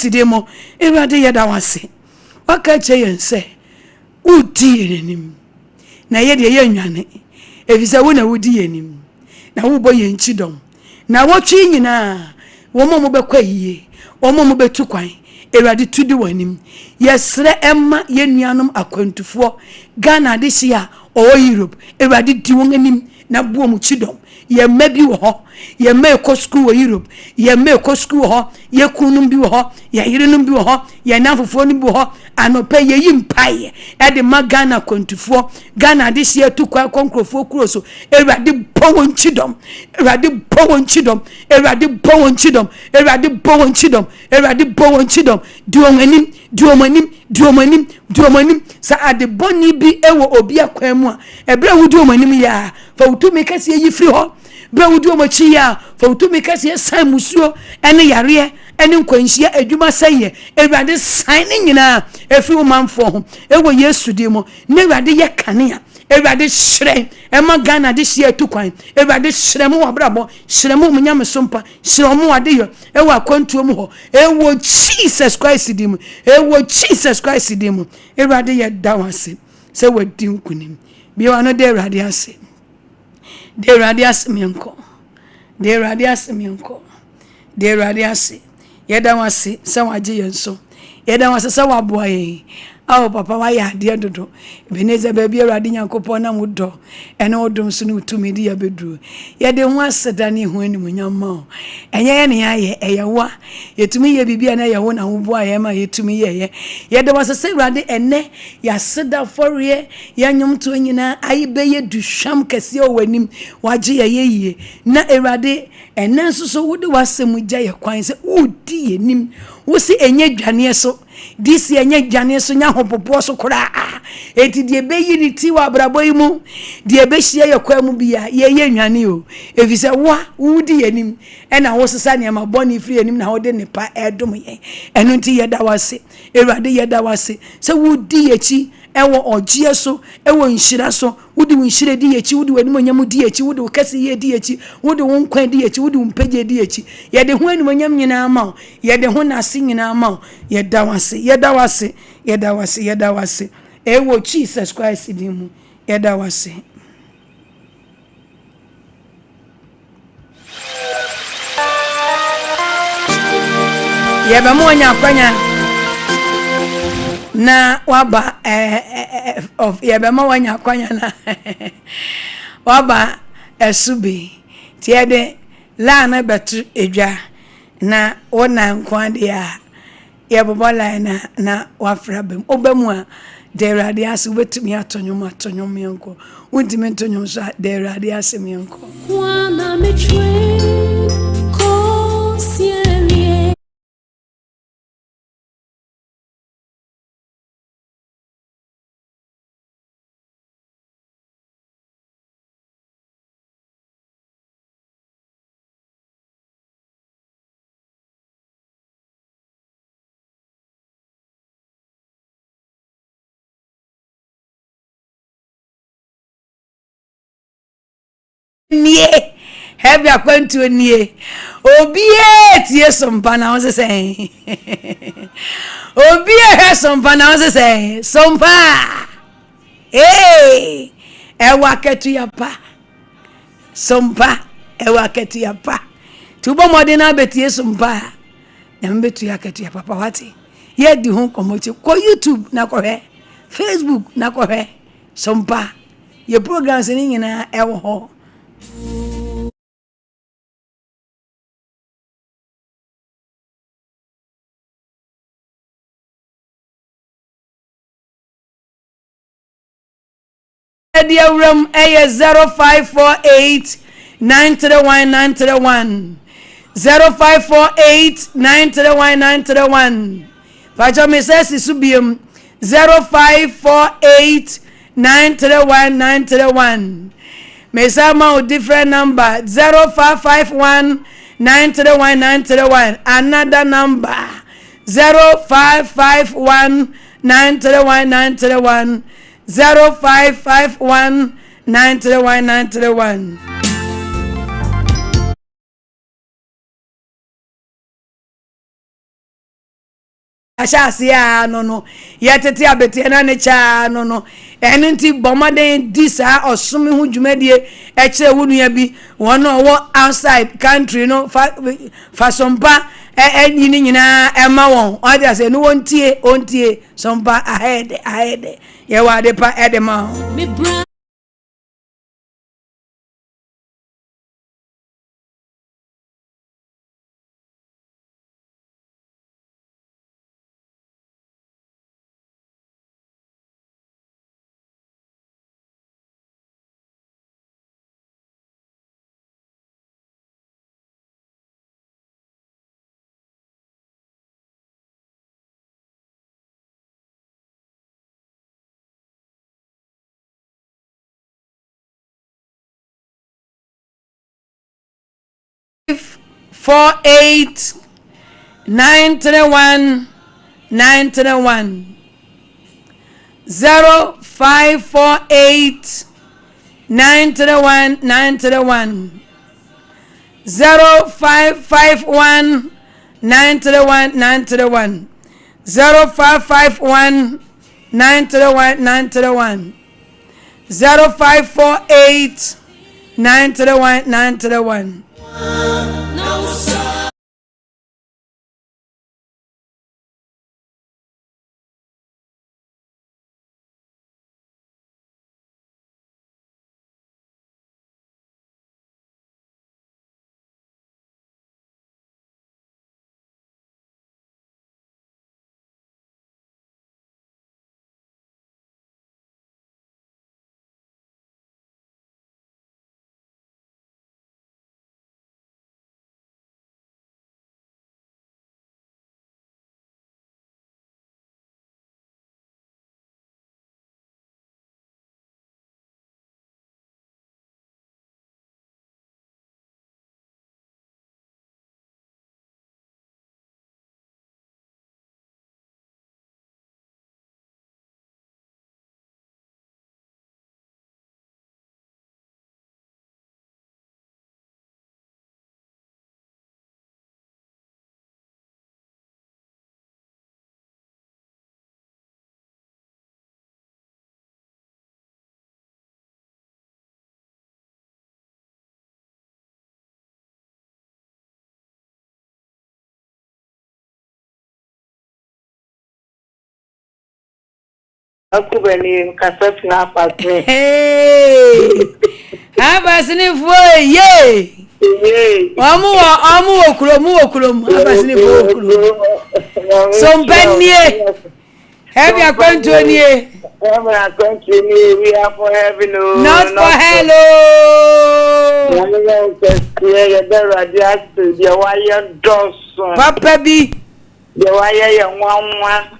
dimo ewrade yeda wase waka che yense udi yenim na ye de yenwane efisa wo na wudi yenim na wo bo yenchidom na wo twi nyina wo mo bekwa yiye wo mo betu kwan ewrade tudi wanim yesre emma yenuanom akwantufo Ghana de hia o Europe ewrade di won anim na buo mu chidom ye mabi wo ho ye me ko school wo Europe ye me ko school ho ye kunum bi wo ho ye yirenum bi wo ho ye nafofo num bi wo ho anope ye yimpaye e de magana kwantufo Ghana de hia tu kwa konkrofo kuroso ewrade bowon chidom duomanim sa ade boni bi ewo obi akwanu a ebre wudi omanim ya fa utumi kase yi firi ho bre wudi omachi ya fa utumi kase san musuo ene yare ene nkwanhia adwuma saye ewrade san ne nyina efiri manfo ho ewo Yesu dimo ne ewrade ye kanea ewrade hyerɛn ema Ghana de hia tukwan ewrade hyerɛn mo wabrabo hyerɛn mo nyame Sompa hyerɛn mo wade yo ewo Akwantuo mu ho ewo Jesus Christ dim ewrade ye dawase se wadi nkunim bi wa no de ewrade ase ye dawase se waje yenso ye dawase se waboaye awo papa wa ya de dodo beneza baby ewrade Nyankopɔ na mudo ene odom so ne utumi di ya bedru ye de ho aseda ne ho anim nyamma enye ye ne aye eyewa yetumi ye bibia na ye ho na ho bo aye ma yetumi ye de wasese ewrade ene ya seda foriye ya nyom to nyina ayi be ye duhwam kase o wanim waje ye yie na ewrade ene nso so wode wasem gya ye kwan se udi ye nim wo si enye dwane so disi enye dwane so nya hopopo so kora eti de be yiri ti wa brabo yi mu de be hie ye kwa mu bia ye nwane o efise wa wudi ye nim ena wo sesa ne ma boni free nim na wo de ne pa edom ye eno nti ye da wase ewrade ye da wase se wudi ye chi ewo ogie so ewo nhira so wudi nhire di ye chi wudi wani monyam di ye chi wudi kase ye di ye chi wudi won kwan di ye chi wudi mpege di ye chi ye de ho ani monyam nyina ma ye de ho na ase nyina ma ye da wase ewo Jesus Christ di mu ye da wase ye ba mo nya kwanya na waba of ye be ma wanya kwanya na waba esubi tie de la na betu edwa na wona nkwa de a ye bobola na wafra bem obemu a de ewrade ase wetumi atonyom yanko wutimi ntonyom so de ewrade ase mi yanko wana metwe ko sielie nie Heavy Akwantuo nie. Obi tie Sompa na won say. Obi Sompa na won say. Sompa. Ewa ketu ya pa. Sompa ewa ketu ya pa. Tubo modena betie Sompa. Na mbetu ya ketu ya papa wati. Ye di ho komochi ko YouTube na ko he. Facebook na ko he. Sompa. Ye programs ni nyina ewo ho. Dear room A 0548 931 0548 931 Pacho me says isubium 0548 931 me sama different number 0551 931 another number 0551 931 0551 931 Ashasia no yetete abete na ne cha no enti bomaden disa osumi hu dwumadie e kire wunua bi won wo outside country no fa Sompa nyini nyina ema won o dey say no ontie Sompa ahead ye wa de pa edema 48 931 0548 931 0551 931 0551 931 0548 931 Akubeni kasafina pasme. Abasini fo ye. Omu okurom abasini fo okurom. Sompa nie. Heavy Akwantuo nie. Akwantuo nie, we are for heaven. Not for hello. Papa bi. The wire young one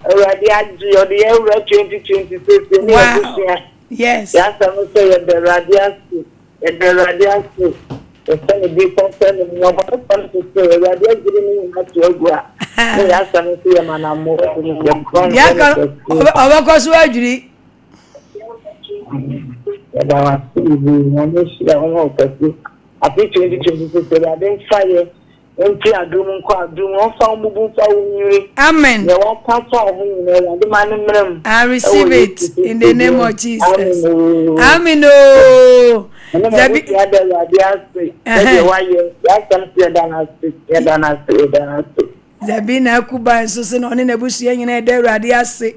already had the year 2026. Wow. Yes. Yes, I will say the radiance, the funny different and no one to say, radiance didn't have to go. Yes, I will say, man, I'm more than our course surgery. Afi 2026 I didn't fire. Enti adum nko adum on fa mubu fa wunire. Amen. Ya won pa fa ohun ne de manimrem. I receive it in the name of Jesus. Amen. Zabi ya da ya ase. Ya waye ya kan se da na ase. Zabi na kuba nso se no ne na busu nyina da Awurade ase.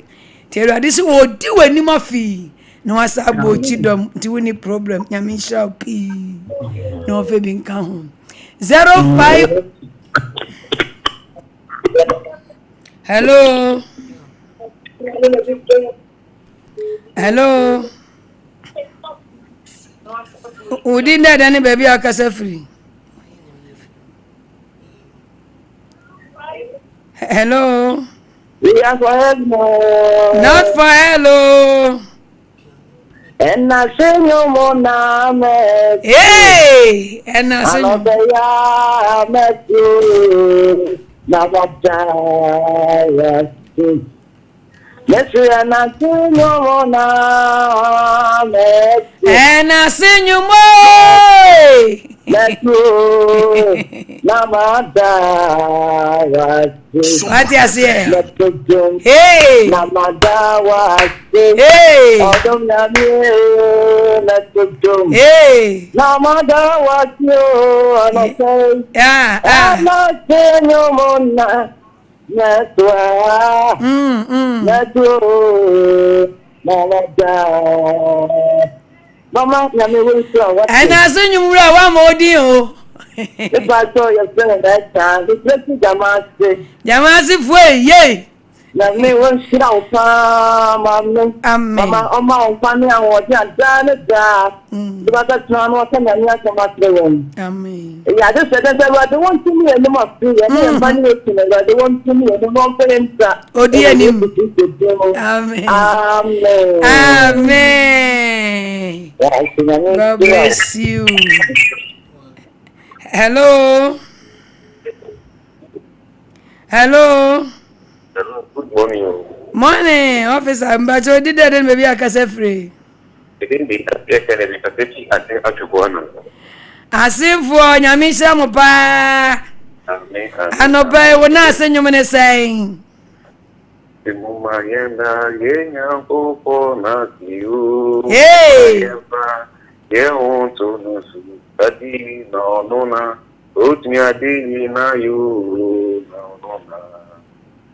Ti Awurade se odi wani mafi. No wasa bochi dom ti woni problem. Nyame sha pi. No fe bi nka ho. 05 Hello. Hello. Udi ndada ni baby akasa free. Hello. Yes, for hello. Not for hello. And I say no more name. Hey, and I say no met you. Yes, and I say no more name. And I say you more. Let you. Namada. What you say? Let you. Hey. Namada was. Hey. Let you. Hey. Namada was you. I'm not saying no more. Let you. Mama, na me will show what. And I say you more one more deal. If I saw your friend that time, it's just Jamasi. Jamasi fue, yay. Na me will show Mama, Oma, Fanny, and what you have done. But that's not what I'm going to. Amen. Yeah, just said that I don't want to me and no more free and money. I don't want to me and no more friends. Oh, dear. Amen. Amen. God bless you. Hello. Hello. Good morning. Morning, officer. But you did that, maybe I can say free. Asimfo nyamisha mopa. Amen. Anoba wona asenyum saying. Muma yenda yenya popo na kiu. Hey. Ye onto no su. Tadi no nona. Otmi adi na you no nona.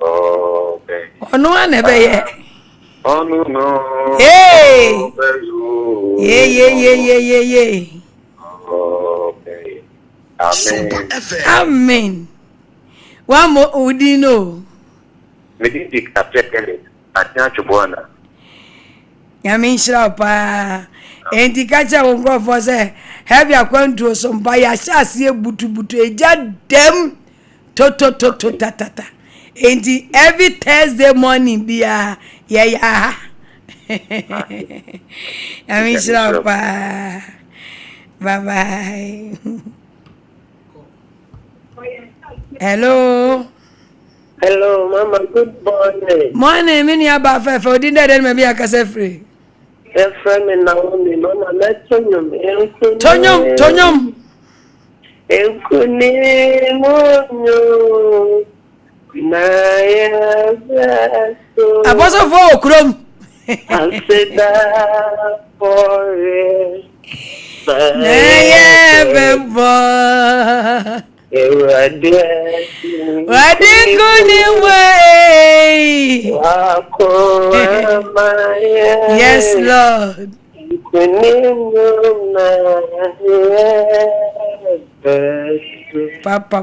Okay. Ono anebe ye. Onu no. Hey. Yeah. Okay. Amen. Amen. One more udino. Mediti kapekele. Atinya chubwana. Nyamisha pa. Enti kacha wonkrofo se heavy Akwantuo Sompa ya shase butu eja dem to tatata. Enti every Thursday morning bia ya. Nyamisha pa. Bye. Hello. Hello, Mama. Good morning. Morning, mini abafa for dinner then maybe I can say free. Efrem na Naomi, Mama, let's Tonyom. Ekuni monyo. Na ya so. Apostle for Okrom. Anseda for it. Yes, Lord. Papa.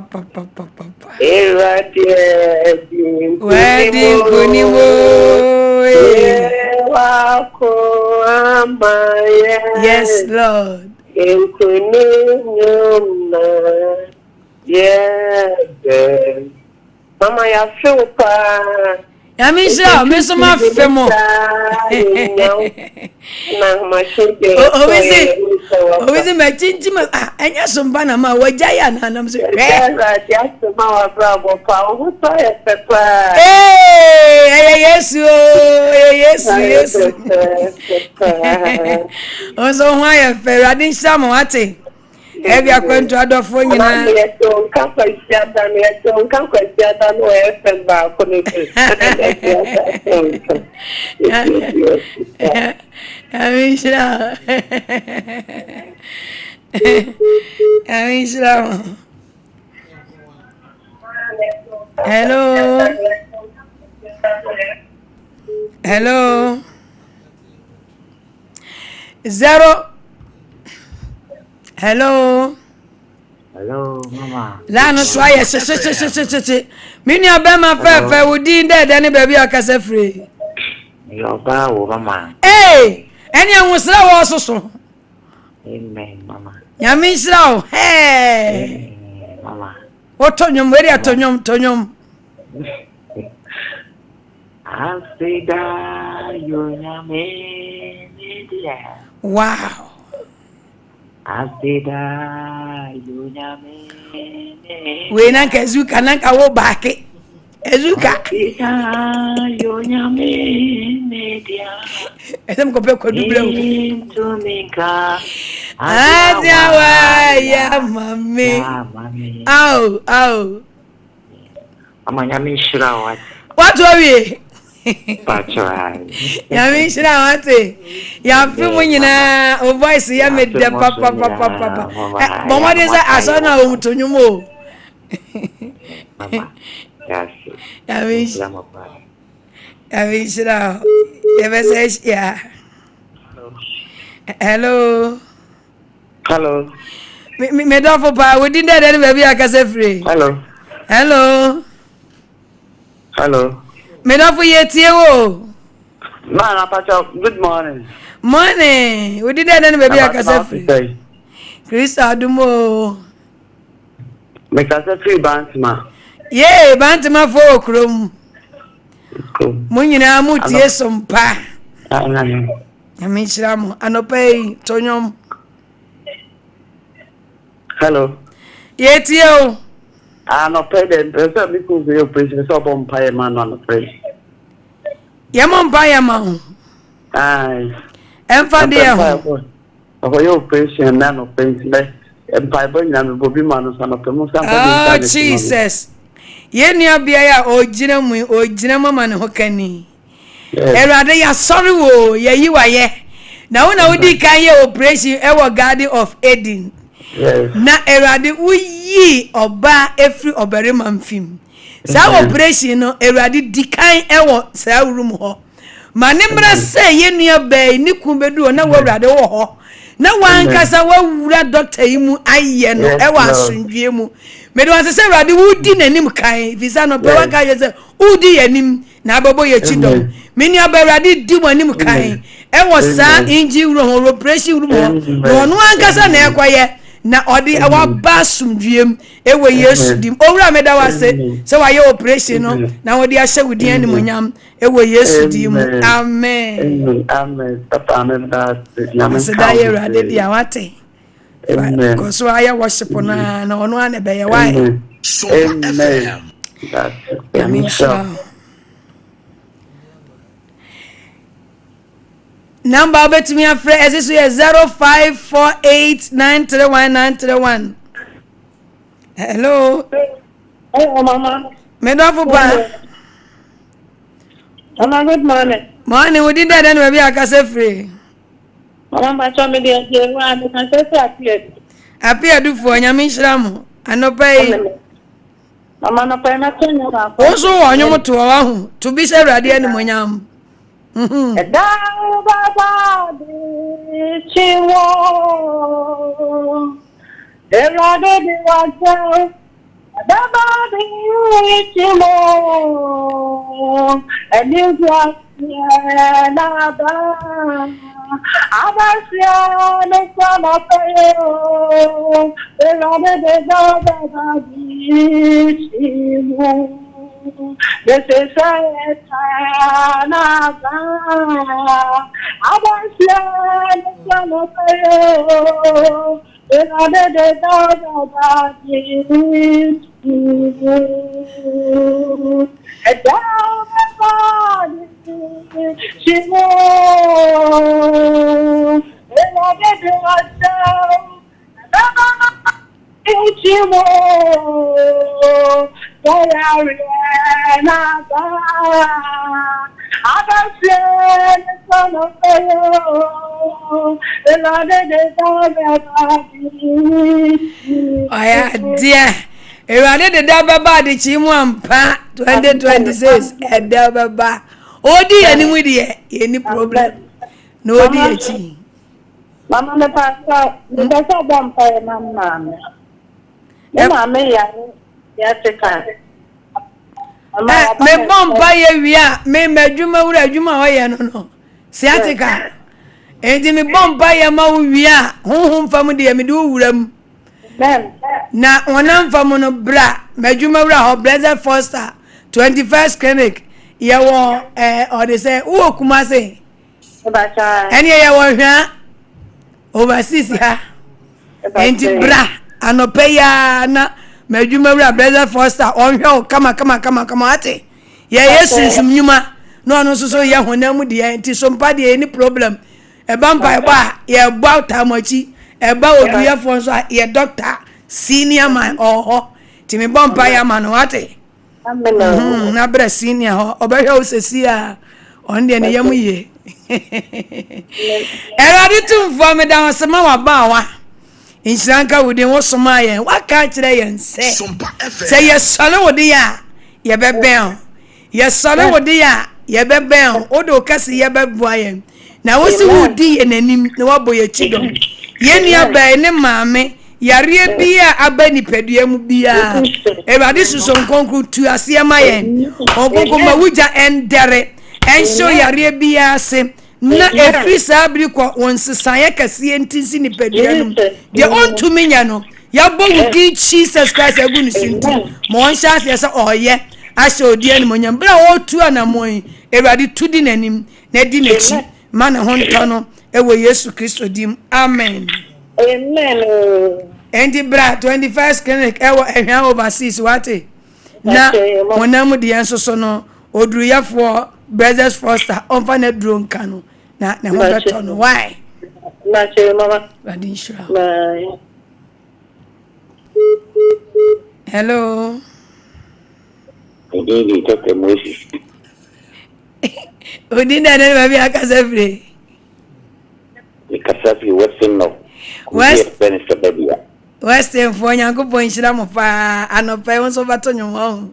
Yes, Lord. Mama ya fupa. Yamisha, meso ma femo. Na mashinde. Owizi me chinchi ma anya somba na ma wajaya na nam se. Ya sema wa bravo pa uto ya pepa. Yesu. Ozo hwa ya fe radin shamo ate. Every Akwantuo adofo nyina. So come for theater, so come for theater no FM ba ko ne. Amishra. Amishra. Hello. Hello. 0. Hello. Hello, mama. La no so aye se. Mini abema fefe wudi nde de ne baby akase free. Yo ba wo mama. Eh, eni anwusra wo soso. Amen, mama. Nyame nsra wo. Hey. Mama. Otonyom weri atonyom. Asida yo nyame media. Wow. Asida yo nyame. We na kezuka na ka wo baake. Ezuka. Asida yo nyame media. Esem ko pe ko dublew. Tumika. Azawa ya mami. Au. Mama nyame shira wa. What we? Pacha. Nyame shira wate. Ya fimu nyina o voice ya me de papa. Mama de say asona o mutonyumo. Mama. Yes. Nyame shira. Ebe say ya. Hello. Me don for pa we din there baby akase free. Hello. Me don for yetie wo. Man, Pacha, good morning. Morning. We din there baby akase free. Krista adumo. Me kase free Bantima. Yeah, Bantima for okrom. Mo nyina mu tie sompa. Nyame shira mo anopai tonyom. Hello. Yetie o. No pay them. So because you preach so bomb pay man on the pray. Yamon pa yama. Aye. Emfa de ho. For your preach and man of things me. Empire boy na me bobi man so na pemo sam. Oh Jesus. Ye nua bia ya ogina mama ne hokani. Erade ya sorry wo ye yiwa ye. Na wo na wodi kan ye operation e wo Garden of Eden. Yes. Na erade uyi oba efri obere mamfim. Sa operation no erade dikan e wo sa room ho. Ma ne mra se ye nua ba ni kumbedu na wo erade wo ho. Na wankasa wa wura doctor yi mu aye no e wa asundwe mu. Me do say erade wudi nanim kan visa no pe wa ka ye say udi yanim na abobo ye chidom. Me nua ba erade di wanim kan e wo sa inji room operation room ho. No wankasa na ekwaye na odi awa basumdwem ewe Yesu dim owura meda wase se wa ye operation no na odi ahye wudi animonyam ewe Yesu dim amen Papa amen that se da ye rade dia wate amen ko so aya worship na ono ane be ye wa Sompa FM amen number betimi afre esesu ye 0548931931. Hello. Hello mama. Me do for ba. Mama good morning. Morning we did that and we be akase free. Mama ba cho me dey wa me kan say appear. Appear do for nyame nhram anopai. Mama no pa na tenya ba. O so onyomo to wa hu to bi se rade animonyam. Baba de chiwo erade de waja Baba de chiwo enigwa na ba abasia no sama payo erade de Baba de chiwo this is a time of Uchimo, Sayariana, Abasen, son of Pharaoh, the Lord oh yeah, dear. Erade de dababa de chimu ampa 2026 edababa. Odi animu de any problem. No odi echi. Mama me pasa bompa mama. Mama me ya teka. Me bompa ye wia me medwuma wura adwuma ho ye no. Siatika. Enti me bompa ye ma wia honhom fam de me de wuram. Na onam fam no bra medwuma wura ho Blessed Foster 21st clinic ye wo or they say wo kuma say. Eni ye wo hwa overseas ha. Enti bra anope ya na medwuma wura Blessed Foster onhwe kama ate. Ye yesu nyuma no anu so ye honam de enti sompa de any problem. E bampa ba ye gba tamochi e ba oduyefo so ye doctor senior man oh ti me bampa ya man ate. Amen. Na bra senior ho obehwe osesi a on de ne yam ye. Erade tumfo me da wasema wa ba wa. Insanka wudi wo soma ye wa ka kire ye nse. Say ye sole wudi ya ye beben. Ye sole wudi ya ye beben. Odo kasi ye bebua ye. Na wosi wudi ye nanim na waboye chido. Ye ni aba ne maame yare bia aba nipadua mu bia. Erade suso nkonku tu asiema ye. Okonko ma wuja endere. Ensho yare bia se na efisa abri kwa wonsesan kase ntinsi nipadua no de ontumi nya no yabo wudi Jesus Christ agu ni sinti mo on chance yesa oye ashe odi ani monyam bra otu anamon Ewurade tudi nanim na di nachi mana ho nto no ewo Yesu Kristo dim amen amen endi bra 21st clinic ewo ehwan overseas wate na wonam de enso so no oduruyafo Brothers Foster onfa na duro nka no na ho beto no why na che mama Radin Shura bye hello Indeed, talk to Moses. Odinda na baby akasafre The Kasafi Western no. Western for Yankopon Shira mo pa anopa won so bato nyom ho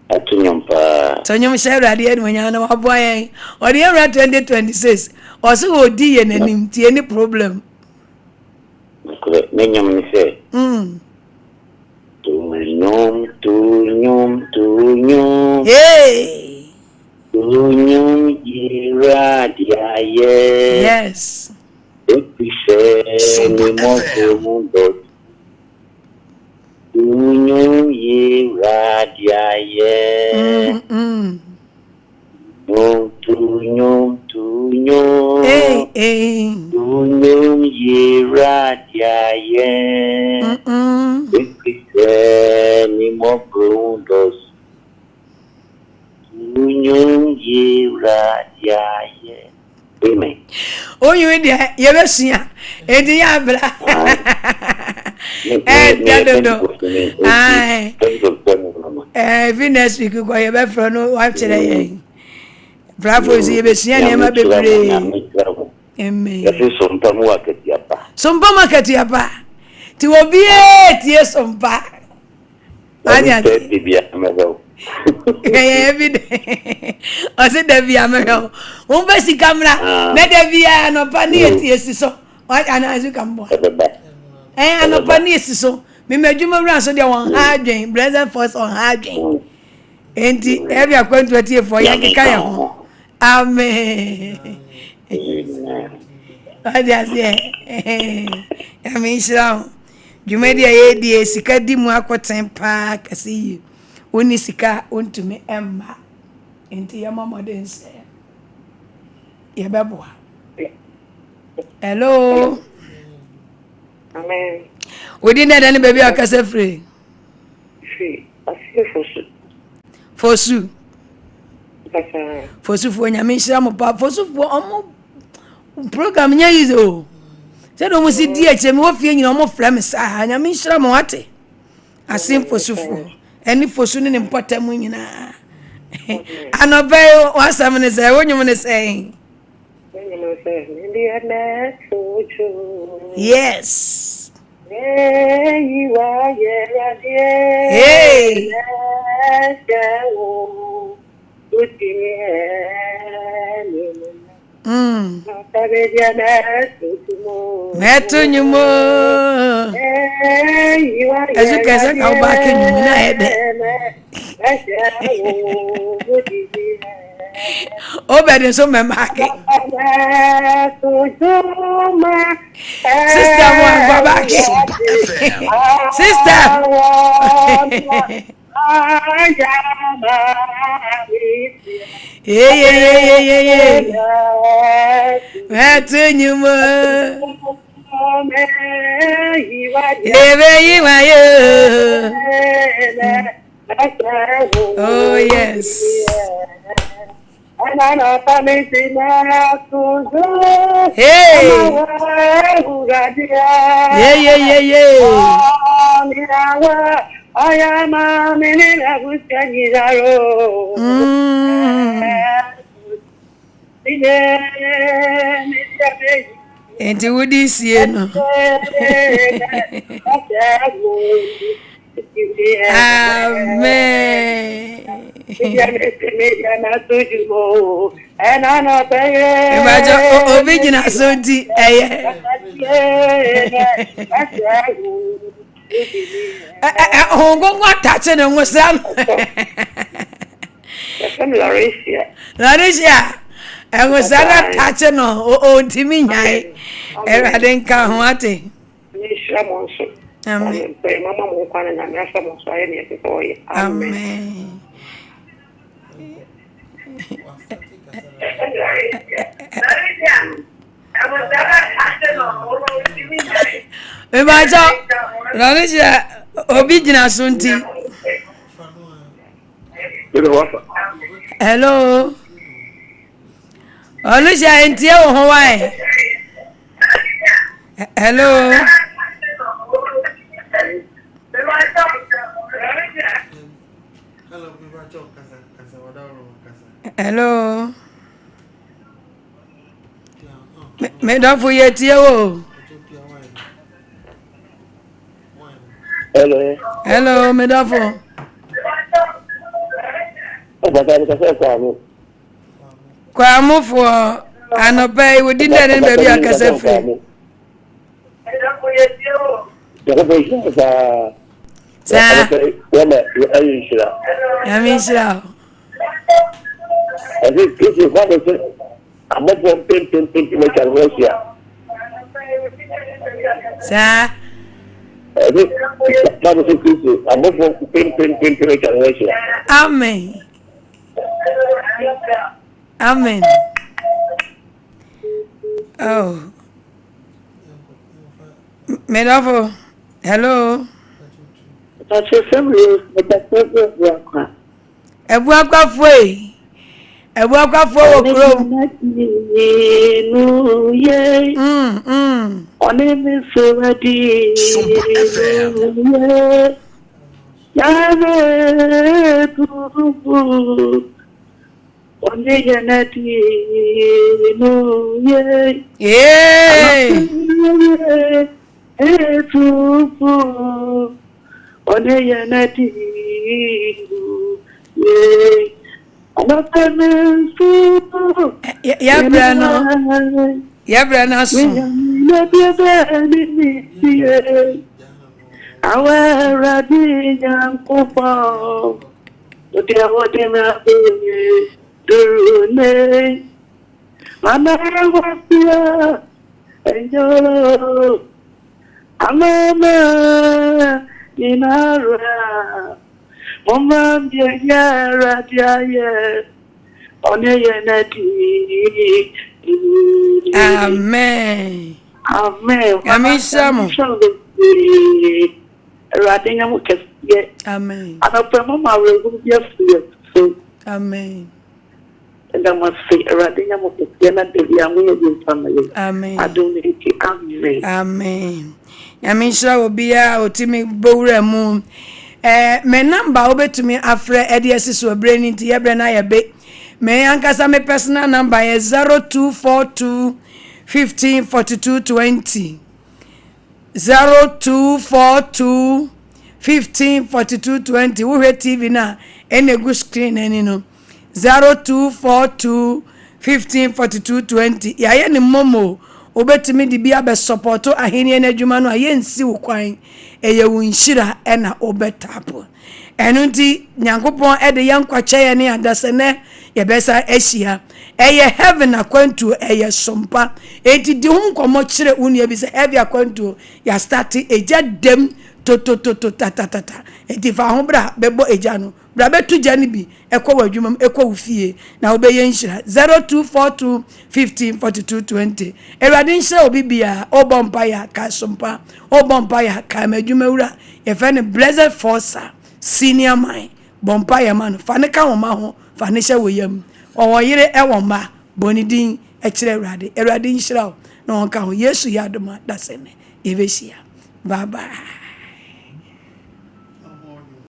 Atunyom pa. Tonyom share ade en wonya na waboy ode era 2026 oso odi ye nanim tie any problem Nenyam ni se. Tunyom. Hey. Tunyom iradia ye. Yes. Epise ni mundo. Tunyom iradia ye. Tunyom. Hey. Tunyom iradia ye. Epise ni mundo. Tunyom iradia ye. Amen. Oh, you dia ye besia e di ya bra next week go ye be fro no wa chere ye bravo ye besia ne ma bebre amen ya sompa mu akati apa sompa market ya pa ti obi e ti sompa anya ti bia mego every day. I said, Devia, Mero. One basic camera, Medavia, no panier, so. What an as you come, boy. And no panier, so. Me made you around so they want hard game, Blessed Force on hard game. And every Akwantuo for Yankee. Amen. I just say, I mean, so you made a sika di mu akwoten pa kasi yi. Oni sika ontumi emma enti ya mama den se ye beboa hello amen we didn't any baby akase free fosu fosu fo nyame hira mo pa fosu fo omo program nya yizo Se no musi di eche me wo fie nyina mo fra me sa nya me nhira mo wate asimfo sufo eni fosu ne mpotamu nyina anobe wasam ne say wonyum ne say yes you are hey metu nyumo ezu kese ka ba ke nyumo na ede obedi so memake sister mo gba ba ke sister yeah. Metu nyumo oh yes. Hey. Yeah. I am a minute of and you would see no. Amen. And I know the original Sunday. Hongo ngwatache ne nwosam. Larisia. Enwosara tache no o ntimi nyai. Erade nka ho ate. Amen. Amen. Ebaja Larisia obi jina sunti. Hello. Larisia entie wo ho wai. Hello. Hello. Me don't forget you. Hello, me don't for. Kwa mo for anope we didn't let baby akase free. Sa. Yamishira. I think this is what is I'm not going to make a Russia. Sir, I think that is it. I'm not going to make a Russia. Amen. Amen. Oh. Medavo. Hello. That's your family, but that's not your Ebuakwa foi. Ebuakwa fo okro. Onemi sowadi. Yave tubu. Onye yanati no ye. Tubu. Onye yanati ye. Yabrana so. Awa radi yankupa. Odia odina durune. Mama wapia enjolo. Amama inara. Mama biya radiaye. Onye nati. Amen. Amen. Amen. Shamu. Radinga mo kesiye. Amen. Anapema mawe gubiya fiye. Amen. and I must say, Radina of the Piana de Viamu family. Amen. I don't need to amen. Amen. Yamisha will be a otimi bowre moon. Me number over to me after EDS so brain into your brain. I be. Me ankasa me personal number is 0242 15 42 20. 0242 15 42 20. Who hear TV na? Any good screen any no. 0242 15 42 20. Ya ni momo. Obetimi di bia be supporto aheni enadwuma no ayensi wokwan eye wunhira ena obetapo enu nti nyankopon ede yankwache ye ne adasene ye besa ehia eye heaven Akwantuo eye Sompa enti di hu nkomo kire unu e bi se heavy Akwantuo ya start eja dem to ta enti fa ho bra bebo eja no bra betu jani bi ekọ wadwuma ekọ wufie na obeye nhira 0242 15 42 20 erade nhira obi bia obompa ya ka Sompa obompa ya ka madwuma wura ye fe ne blessed forcer senior man bompa ya man fa ne ka woma ho fa ne hye woyam owoyire ewoma bonidin ekire erade nhira na onka ho Yesu ya doma dasene ebeshia bye bye.